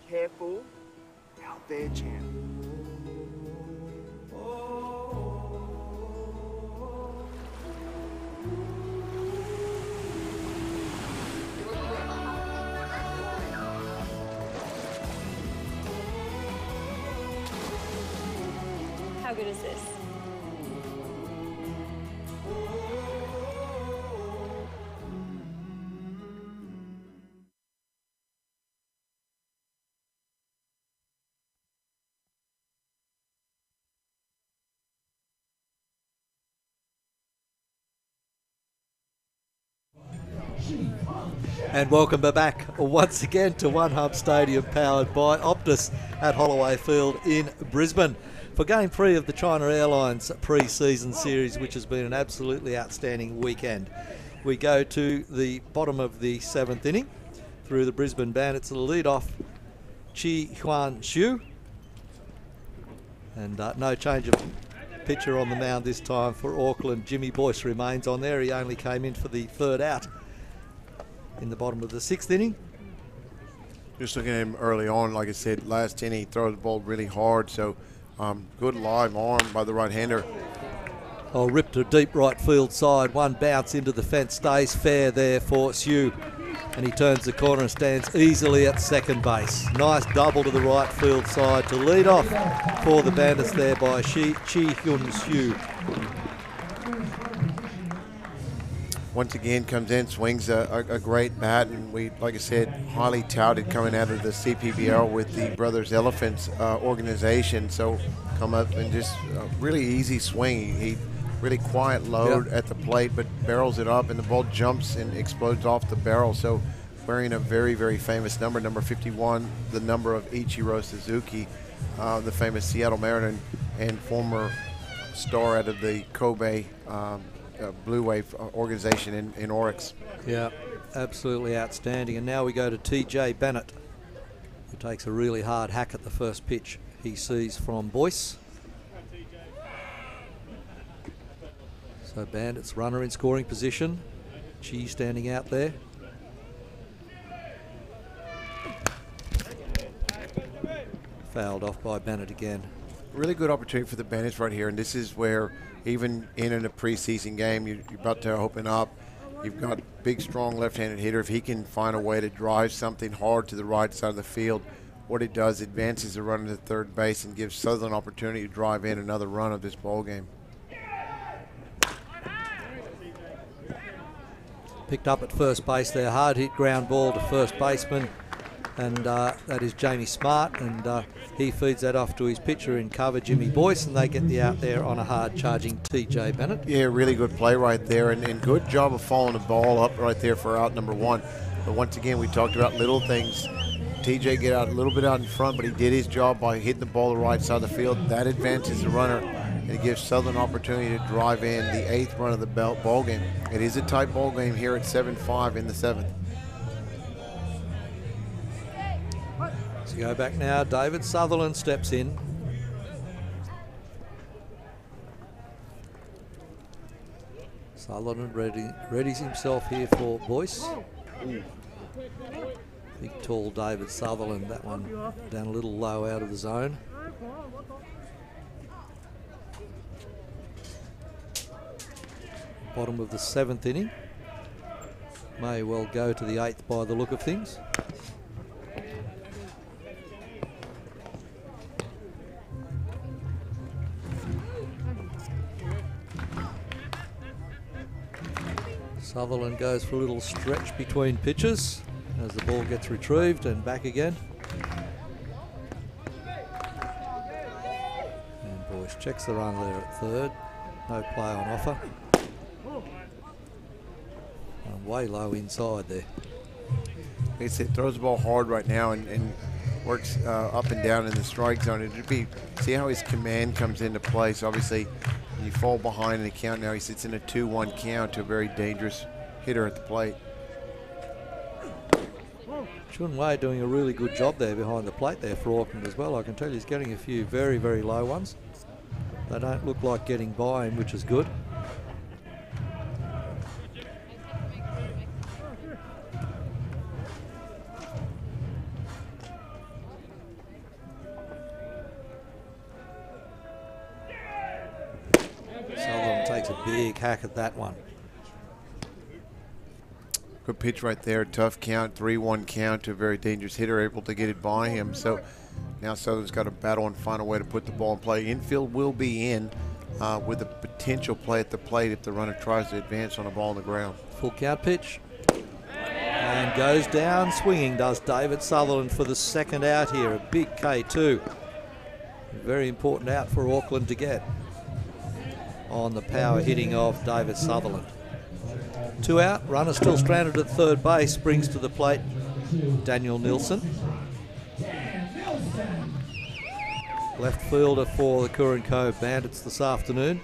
Careful, out there, champ. How good is this? And welcome back once again to One Hub Stadium, powered by Optus at Holloway Field in Brisbane, for Game 3 of the China Airlines pre-season series, which has been an absolutely outstanding weekend. We go to the bottom of the 7th inning through the Brisbane Bandits. The lead-off, Chi Huan Xiu, and no change of pitcher on the mound this time for Auckland. Jimmy Boyce remains on there. He only came in for the 3rd out in the bottom of the 6th inning. Just looking at him early on, like I said, last inning he throws the ball really hard, so good live arm by the right-hander. Oh, ripped to deep right field side. One bounce into the fence, stays fair there for Xiu, and he turns the corner and stands easily at second base. Nice double to the right field side to lead off for the Bandits there by Chi Hyun Xiu. Once again comes in, swings a great bat, and we, like I said, highly touted coming out of the CPBL with the Brothers Elephants organization. So come up and just really easy swing. He really quiet load at the plate, but barrels it up, and the ball jumps and explodes off the barrel. So wearing a very, very famous number 51, the number of Ichiro Suzuki, the famous Seattle Mariner and former star out of the Kobe Blue Wave organization in Oryx. Yeah, absolutely outstanding. And now we go to TJ Bennett, who takes a really hard hack at the first pitch he sees from Boyce. So Bandits runner in scoring position. Chi standing out there. Fouled off by Bennett again. Really good opportunity for the Bandits right here, and this is where even in a preseason game, you're about to open up. You've got big, strong left-handed hitter. If he can find a way to drive something hard to the right side of the field, what it does, advances the runner to third base and gives Southern opportunity to drive in another run of this ball game. Picked up at first base there, hard hit ground ball to first baseman. and that is Jamie Smart, and he feeds that off to his pitcher in cover, Jimmy Boyce, and they get the out there on a hard charging TJ Bennett. Yeah, really good play right there, and good job of following the ball up right there for out number one. But once again, we talked about little things. TJ get out a little bit out in front, but he did his job by hitting the ball the right side of the field. That advances the runner, and it gives Southern opportunity to drive in the 8th run of the ball game. It is a tight ball game here at 7-5 in the 7th. So go back now. David Sutherland steps in. Sutherland readies himself here for Boyce. Big tall David Sutherland, that one down a little low out of the zone. Bottom of the 7th inning. May well go to the 8th by the look of things. Sutherland goes for a little stretch between pitches as the ball gets retrieved and back again. And Boyce checks the run there at 3rd. No play on offer. And way low inside there. Like I said, throws the ball hard right now and works up and down in the strike zone. It'd be, see how his command comes into play. So obviously, you fall behind in the count now. He sits in a 2-1 count to a very dangerous hitter at the plate. Chun Wei doing a really good job there behind the plate there for Auckland as well. I can tell you he's getting a few very, very low ones. They don't look like getting by him, which is good. Sutherland takes a big hack at that one. Good pitch right there, tough count, 3-1 count to a very dangerous hitter, able to get it by him. So now Southern's got to battle and find a way to put the ball in play. Infield will be in with a potential play at the plate if the runner tries to advance on a ball on the ground. Full count pitch. And goes down swinging, does David Sutherland for the 2nd out here. A big K2. A very important out for Auckland to get on the power hitting of David Sutherland. 2 out, runner still stranded at 3rd base, brings to the plate Daniel Nilsson. Left fielder for the Curran Cove Bandits this afternoon.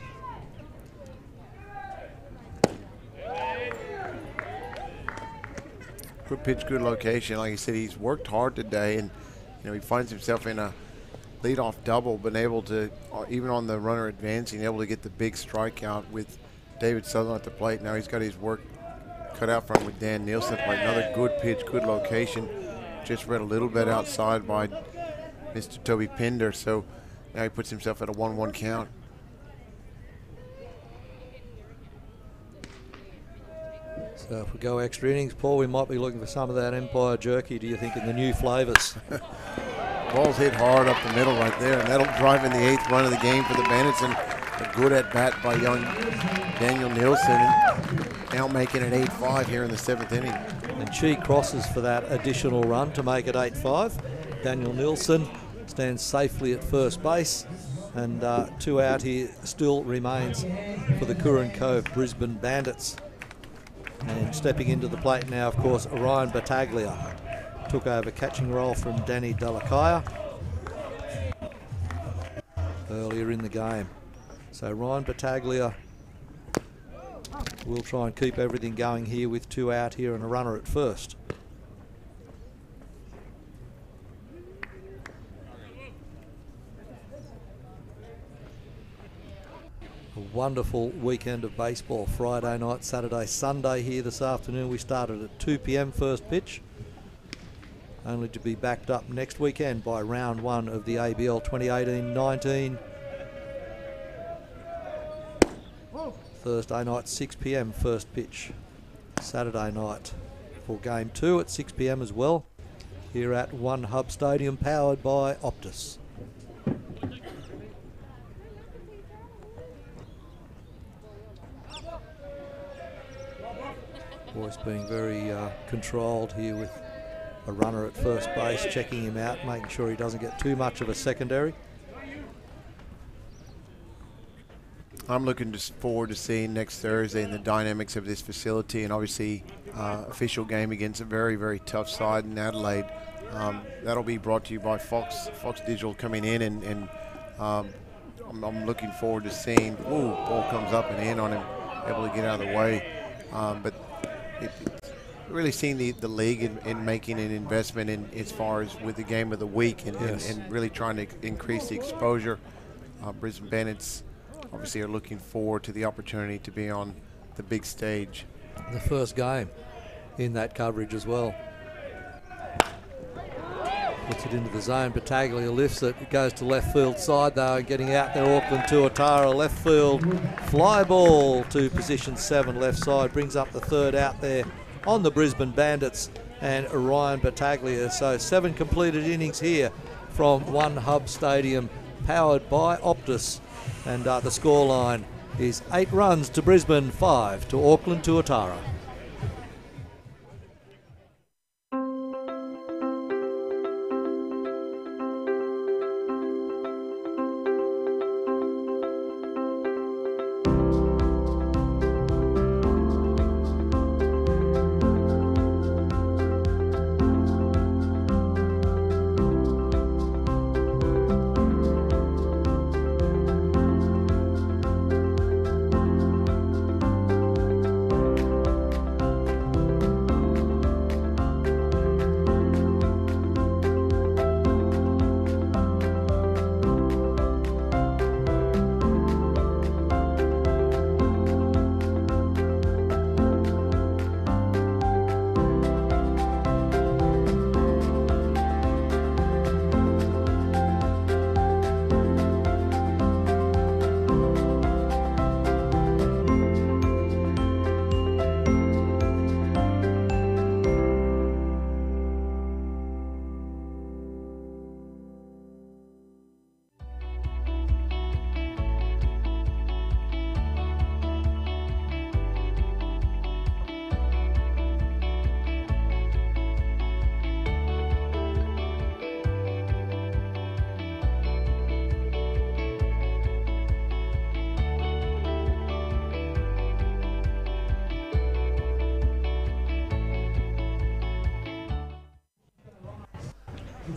Good pitch, good location. Like I said, he's worked hard today, and he finds himself in a leadoff double, been able to, even on the runner advancing, able to get the big strikeout with David Sutherland at the plate. Now he's got his work cut out for him with Dan Nielsen. Another good pitch, good location. Just read a little bit outside by Mr. Toby Pinder, so now he puts himself at a 1-1 count. So if we go extra innings, Paul, we might be looking for some of that Empire jerky, do you think, in the new flavours? Ball's hit hard up the middle right there, and that'll drive in the 8th run of the game for the Bandits, and a good at-bat by young Daniel Nielsen, now making it 8-5 here in the 7th inning. And Chi crosses for that additional run to make it 8-5. Daniel Nielsen stands safely at 1st base, and 2 out here still remains for the Curran Cove Brisbane Bandits. And stepping into the plate now, of course, Ryan Battaglia took over catching role from Danny Delacaya earlier in the game. So Ryan Battaglia will try and keep everything going here with 2 out here and a runner at 1st. A wonderful weekend of baseball. Friday night, Saturday, Sunday here this afternoon. We started at 2 p.m. first pitch, only to be backed up next weekend by round 1 of the ABL 2018-19. Thursday night, 6 p.m. first pitch. Saturday night for game 2 at 6 p.m. as well, here at One Hub Stadium, powered by Optus. Boyce being very controlled here with a runner at first base, checking him out, making sure he doesn't get too much of a secondary. I'm looking forward to seeing next Thursday and the dynamics of this facility, and obviously official game against a very, very tough side in Adelaide. That'll be brought to you by Fox Digital coming in, and I'm looking forward to seeing, ball comes up and in on him, able to get out of the way. But really seeing the league in making an investment in as far as with the game of the week and really trying to increase the exposure. Brisbane Bandits obviously are looking forward to the opportunity to be on the big stage. The first game in that coverage as well. Puts it into the zone. Battaglia lifts it. It goes to left field side though. Getting out there, Auckland Tuatara left field. Fly ball to position 7 left side. Brings up the third out there on the Brisbane Bandits and Ryan Battaglia. So 7 completed innings here from One Hub Stadium, powered by Optus. And the scoreline is 8 runs to Brisbane, 5 to Auckland Tuatara.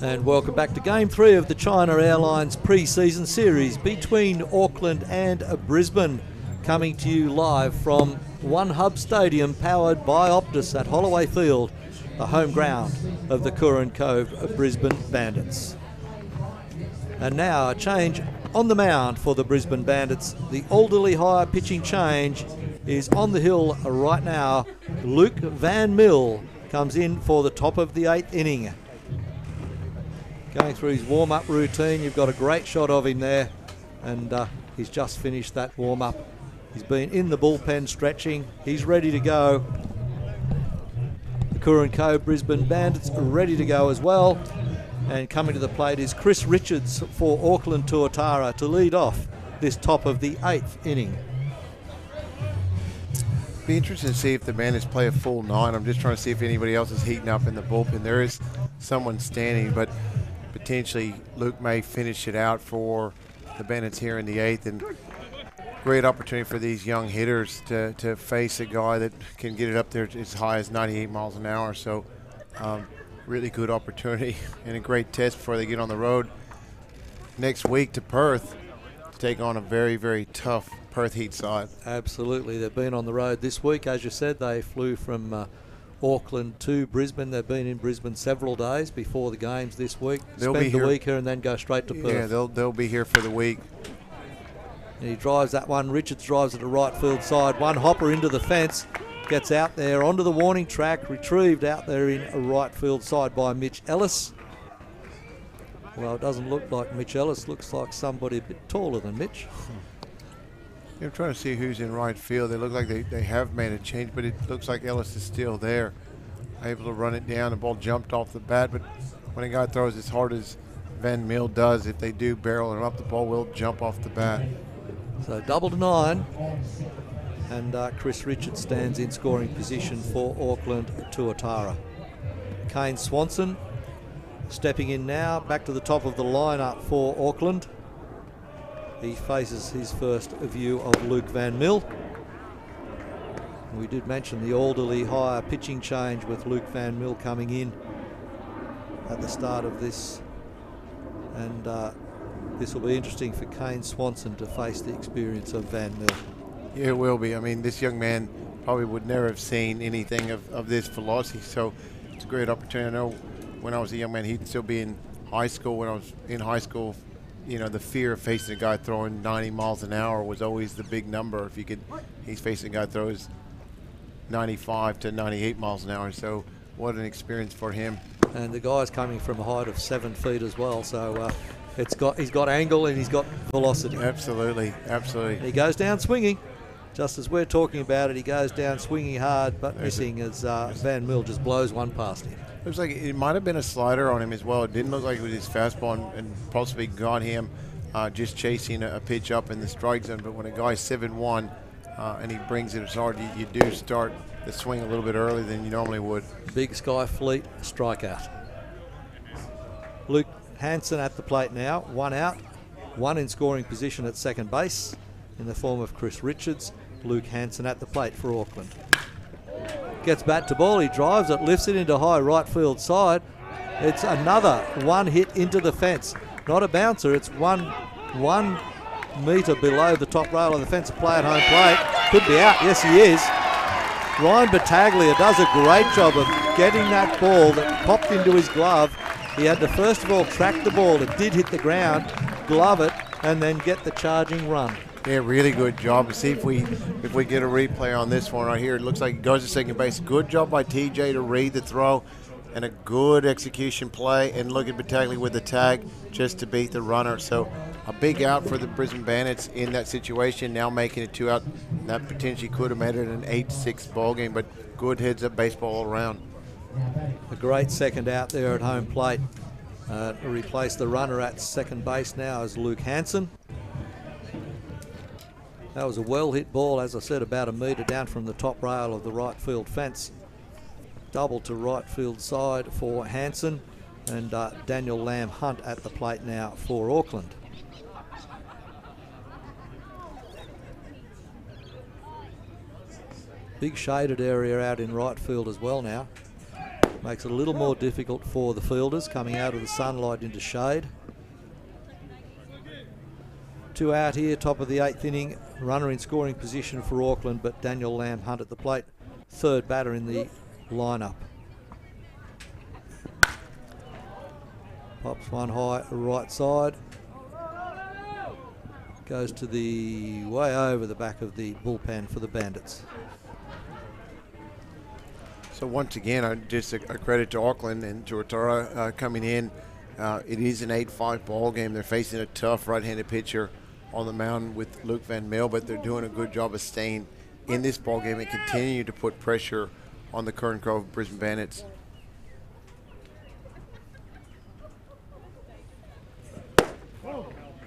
And welcome back to Game 3 of the China Airlines pre-season series between Auckland and Brisbane, coming to you live from One Hub Stadium, powered by Optus at Holloway Field, the home ground of the Curran Cove Brisbane Bandits. And now a change on the mound for the Brisbane Bandits. The Alderley High pitching change is on the hill right now. Luke Van Mill comes in for the top of the 8th inning. Going through his warm-up routine, you've got a great shot of him there, and he's just finished that warm-up. He's been in the bullpen stretching. He's ready to go. The Curran Cove Brisbane Bandits are ready to go as well. And coming to the plate is Chris Richards for Auckland Tuatara to lead off this top of the 8th inning. Be interested to see if the Bandits play a full 9. I'm just trying to see if anybody else is heating up in the bullpen. There is someone standing, but potentially Luke may finish it out for the Bandits here in the 8th, and great opportunity for these young hitters to face a guy that can get it up there as high as 98 miles an hour. So really good opportunity and a great test before they get on the road next week to Perth to take on a very, very tough Perth Heat side. Absolutely. They've been on the road this week. As you said, they flew from Auckland to Brisbane. They've been in Brisbane several days before the games this week. They'll spend be the here. week here and then go straight to Perth. Yeah, they'll be here for the week. And he drives that one. Richards drives it to right field side. One hopper into the fence. Gets out there onto the warning track. Retrieved out there in a right field side by Mitch Ellis. Well, it doesn't look like Mitch Ellis. Looks like somebody a bit taller than Mitch. I'm trying to see who's in right field. They look like they have made a change, but it looks like Ellis is still there. Able to run it down. The ball jumped off the bat, but when a guy throws as hard as Van Mill does, if they do barrel him up, the ball will jump off the bat. So double to 9. And Chris Richards stands in scoring position for Auckland Tuatara. Kane Swanson stepping in now, back to the top of the lineup for Auckland. He faces his first view of Luke Van Mill. We did mention the Alderley higher pitching change with Luke Van Mill coming in at the start of this, and this will be interesting for Kane Swanson to face the experience of Van Mill. Yeah, it will be. I mean, this young man probably would never have seen anything of this velocity, so it's a great opportunity. I know when I was a young man, he'd still be in high school. When I was in high school, you know, the fear of facing a guy throwing 90 miles an hour was always the big number. If you could, he's facing a guy that throws 95 to 98 miles an hour, so what an experience for him. And the guy's coming from a height of 7 feet as well, so he's got angle and he's got velocity. Absolutely, absolutely. And he goes down swinging. Just as we're talking about it, he goes down swinging hard but missing as Van Mill just blows one past him. Looks like it might have been a slider on him as well. It didn't look like it was his fastball and possibly got him just chasing a pitch up in the strike zone. But when a guy's 7-1 and he brings it as hard, you do start the swing a little bit earlier than you normally would. Big Sky Fleet strikeout. Luke Hansen at the plate now, 1 out, 1 in scoring position at second base in the form of Chris Richards. Luke Hansen at the plate for Auckland. Gets bat to ball, he drives it, lifts it into high right field side. It's another 1 hit into the fence. Not a bouncer, it's one metre below the top rail of the fence. A play at home plate. Could be out, yes he is. Ryan Battaglia does a great job of getting that ball that popped into his glove. He had to first of all track the ball, it did hit the ground, glove it, and then get the charging run. Yeah, really good job. See if we get a replay on this one right here. It looks like he goes to second base. Good job by TJ to read the throw, and a good execution play. And look at Battaglia with the tag just to beat the runner. So a big out for the Brisbane Bandits in that situation. Now making it 2 out. That potentially could have made it an 8-6 ball game, but good heads-up baseball all around. A great second out there at home plate. Replace the runner at second base now as Luke Hansen. That was a well-hit ball, as I said, about a metre down from the top rail of the right field fence. Double to right field side for Hansen, and Daniel Lamb Hunt at the plate now for Auckland. Big shaded area out in right field as well now. Makes it a little more difficult for the fielders coming out of the sunlight into shade. 2 out here, top of the 8th inning. Runner in scoring position for Auckland, but Daniel Lamb Hunt at the plate. Third batter in the lineup. Pops one high right side. Goes to the way over the back of the bullpen for the Bandits. So once again, just a credit to Auckland and Tuatara coming in. It is an 8-5 ball game. They're facing a tough right-handed pitcher on the mound with Luke Van Mill, but they're doing a good job of staying in this ball game and continue to put pressure on the Kern Grove Brisbane Bandits.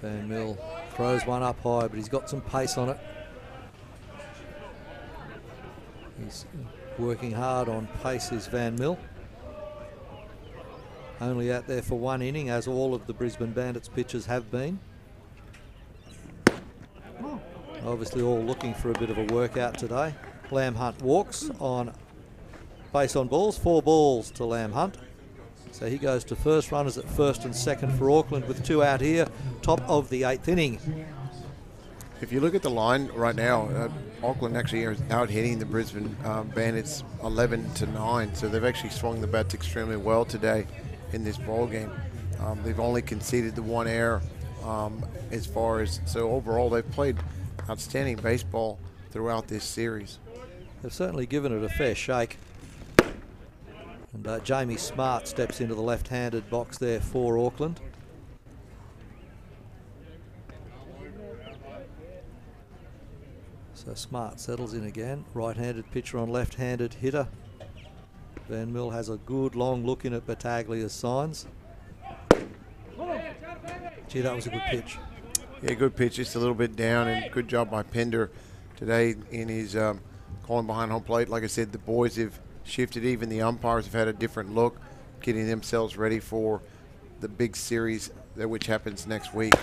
Van Mill throws one up high, but he's got some pace on it. He's working hard on pace, is Van Mill. Only out there for 1 inning, as all of the Brisbane Bandits pitchers have been. Obviously all looking for a bit of a workout today. Lamb Hunt walks on base on balls, 4 balls to Lamb Hunt. So he goes to first, runners at first and second for Auckland with 2 out here, top of the 8th inning. If you look at the line right now, Auckland actually is out hitting the Brisbane Bandits 11-9, so they've actually swung the bats extremely well today in this ball game. They've only conceded the 1 error as far as, so overall they've played outstanding baseball throughout this series. They've certainly given it a fair shake. And Jamie Smart steps into the left-handed box there for Auckland. So Smart settles in again. Right-handed pitcher on left-handed hitter. Van Mill has a good long look in at Battaglia's signs. Gee, that was a good pitch. Yeah, good pitch, just a little bit down, and good job by Pender today in his calling behind home plate. Like I said, the boys have shifted, even the umpires have had a different look. getting themselves ready for the big series which happens next week.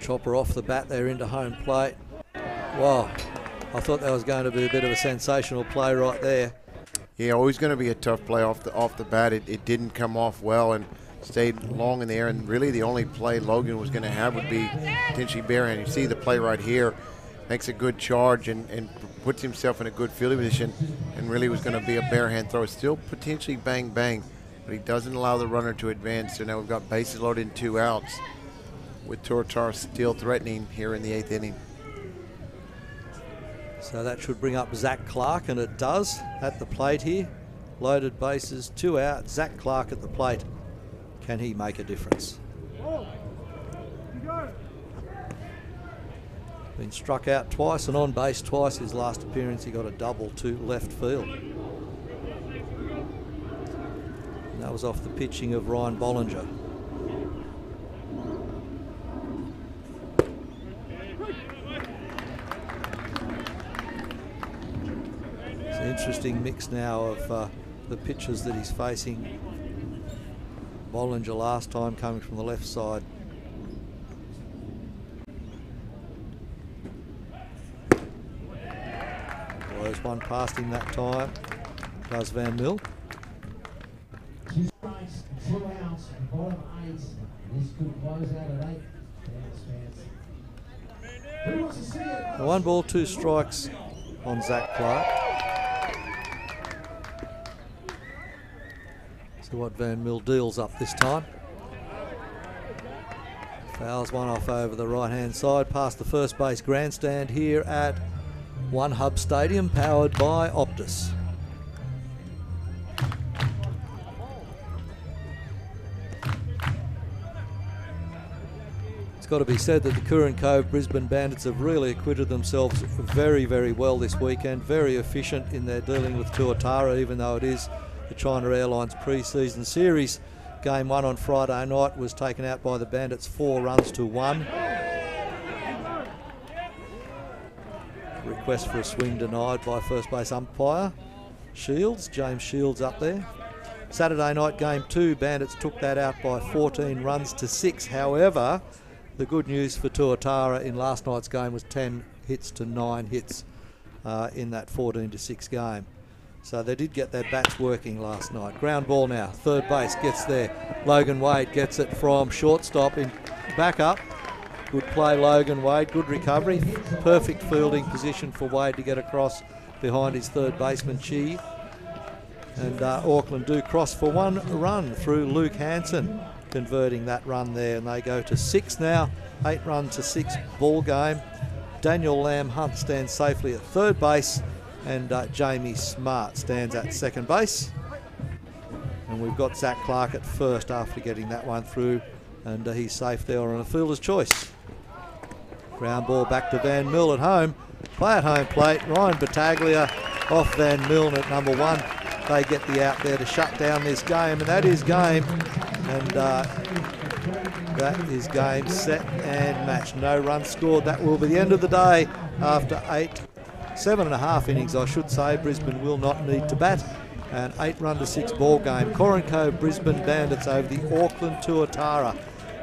Chopper off the bat there into home plate. Wow, I thought that was going to be a bit of a sensational play right there. Yeah, always going to be a tough play off the bat. It didn't come off well and stayed long in the air, and really the only play Logan was going to have would be potentially barehand. You see the play right here, makes a good charge and puts himself in a good fielding position, and really was going to be a barehand throw. Still potentially bang bang, but he doesn't allow the runner to advance. So now we've got bases loaded and 2 outs, with Tuatara still threatening here in the 8th inning. So that should bring up Zach Clark, and it does at the plate here. Loaded bases, 2 out. Zach Clark at the plate. Can he make a difference? Been struck out twice and on base twice. His last appearance, he got a double to left field. And that was off the pitching of Ryan Bollinger. It's an interesting mix now of the pitches that he's facing. Bollinger last time coming from the left side. Blows one past him that time. Does Van Mill. 2 strikes, 2 outs, bottom 8. This could close out at 8. Who wants to see it? 1 ball, 2 strikes on Zach Clark. See what Van Mill deals up this time. Fouls one off over the right-hand side past the first base grandstand here at One Hub Stadium, powered by Optus. It's got to be said that the Curran Cove Brisbane Bandits have really acquitted themselves very, very well this weekend. Very efficient in their dealing with Tuatara, even though it is the China Airlines pre-season series. Game 1 on Friday night was taken out by the Bandits 4 runs to 1. Request for a swing denied by first base umpire Shields, James Shields up there. Saturday night game 2, Bandits took that out by 14 runs to 6. However, the good news for Tuatara in last night's game was 10 hits to 9 hits in that 14-6 game. So they did get their bats working last night. Ground ball now. Third base gets there. Logan Wade gets it from shortstop in back up. Good play, Logan Wade. Good recovery. Perfect fielding position for Wade to get across behind his third baseman, Chi. And Auckland do cross for 1 run through Luke Hansen, converting that run there. And they go to 6 now. 8 run to 6 ball game. Daniel Lamb Hunt stands safely at third base. And Jamie Smart stands at second base. And we've got Zach Clark at first after getting that one through. And he's safe there on a fielder's choice. Ground ball back to Van Mill at home. Play at home plate. Ryan Battaglia off Van Mill at number 1. They get the out there to shut down this game. And that is game. And that is game, set and match. No runs scored. That will be the end of the day after 7.5 innings, I should say. Brisbane will not need to bat. An 8 run to 6 ball game. Curran Cove Brisbane Bandits over the Auckland Tuatara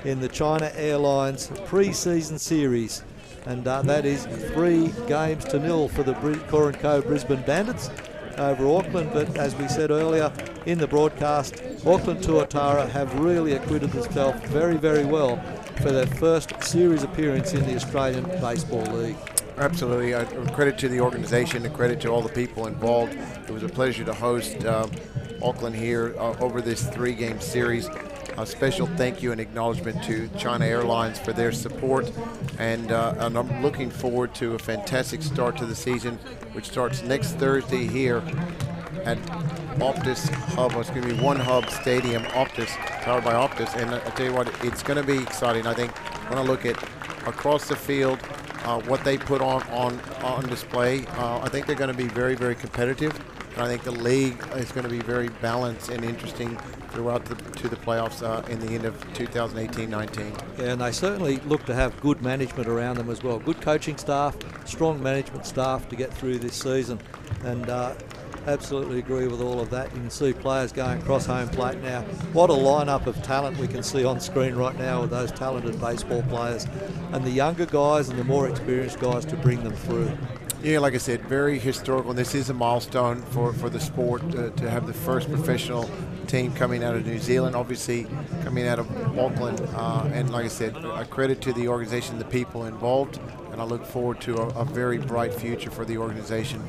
in the China Airlines pre-season series. And that is 3-0 for the Curran Cove Brisbane Bandits over Auckland. But as we said earlier in the broadcast, Auckland Tuatara have really acquitted themselves very, very well for their first series appearance in the Australian Baseball League. Absolutely. A credit to the organization, a credit to all the people involved. It was a pleasure to host Auckland here over this 3-game series. A special thank you and acknowledgement to China Airlines for their support. And I'm looking forward to a fantastic start to the season, which starts next Thursday here at Optus Hub. It's going to be One Hub Stadium, Optus, powered by Optus. And I tell you what, it's going to be exciting. I think when I look at across the field, what they put on display, I think they're going to be very, very competitive. And I think the league is going to be very balanced and interesting throughout to the playoffs in the end of 2018-19. Yeah, and they certainly look to have good management around them as well. Good coaching staff, strong management staff to get through this season. And Absolutely agree with all of that. You can see players going across home plate now. What a lineup of talent we can see on screen right now with those talented baseball players, and the younger guys and the more experienced guys to bring them through. Yeah, like I said, very historical. And this is a milestone for the sport to have the first professional team coming out of New Zealand, obviously coming out of Auckland. And like I said, a credit to the organization, the people involved, and I look forward to a very bright future for the organization.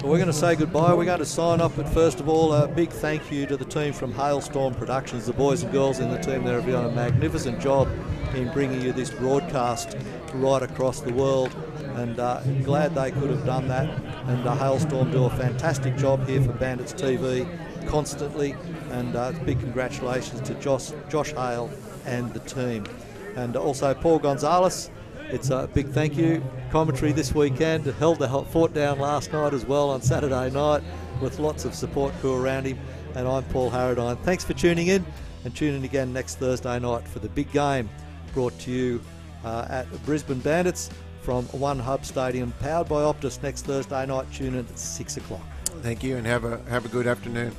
Well, we're going to say goodbye. We're going to sign off, but first of all, a big thank you to the team from Hailstorm Productions. The boys and girls in the team there have done a magnificent job in bringing you this broadcast right across the world, and glad they could have done that. And Hailstorm do a fantastic job here for Bandits TV constantly, and big congratulations to Josh Hale and the team. And also Paul Gonzalez, it's a big thank you. Commentary this weekend, held the fort down last night as well on Saturday night with lots of support crew around him. And I'm Paul Harradine. Thanks for tuning in, and tune in again next Thursday night for the big game brought to you at Brisbane Bandits from One Hub Stadium, powered by Optus next Thursday night. Tune in at 6 o'clock. Thank you, and have a good afternoon.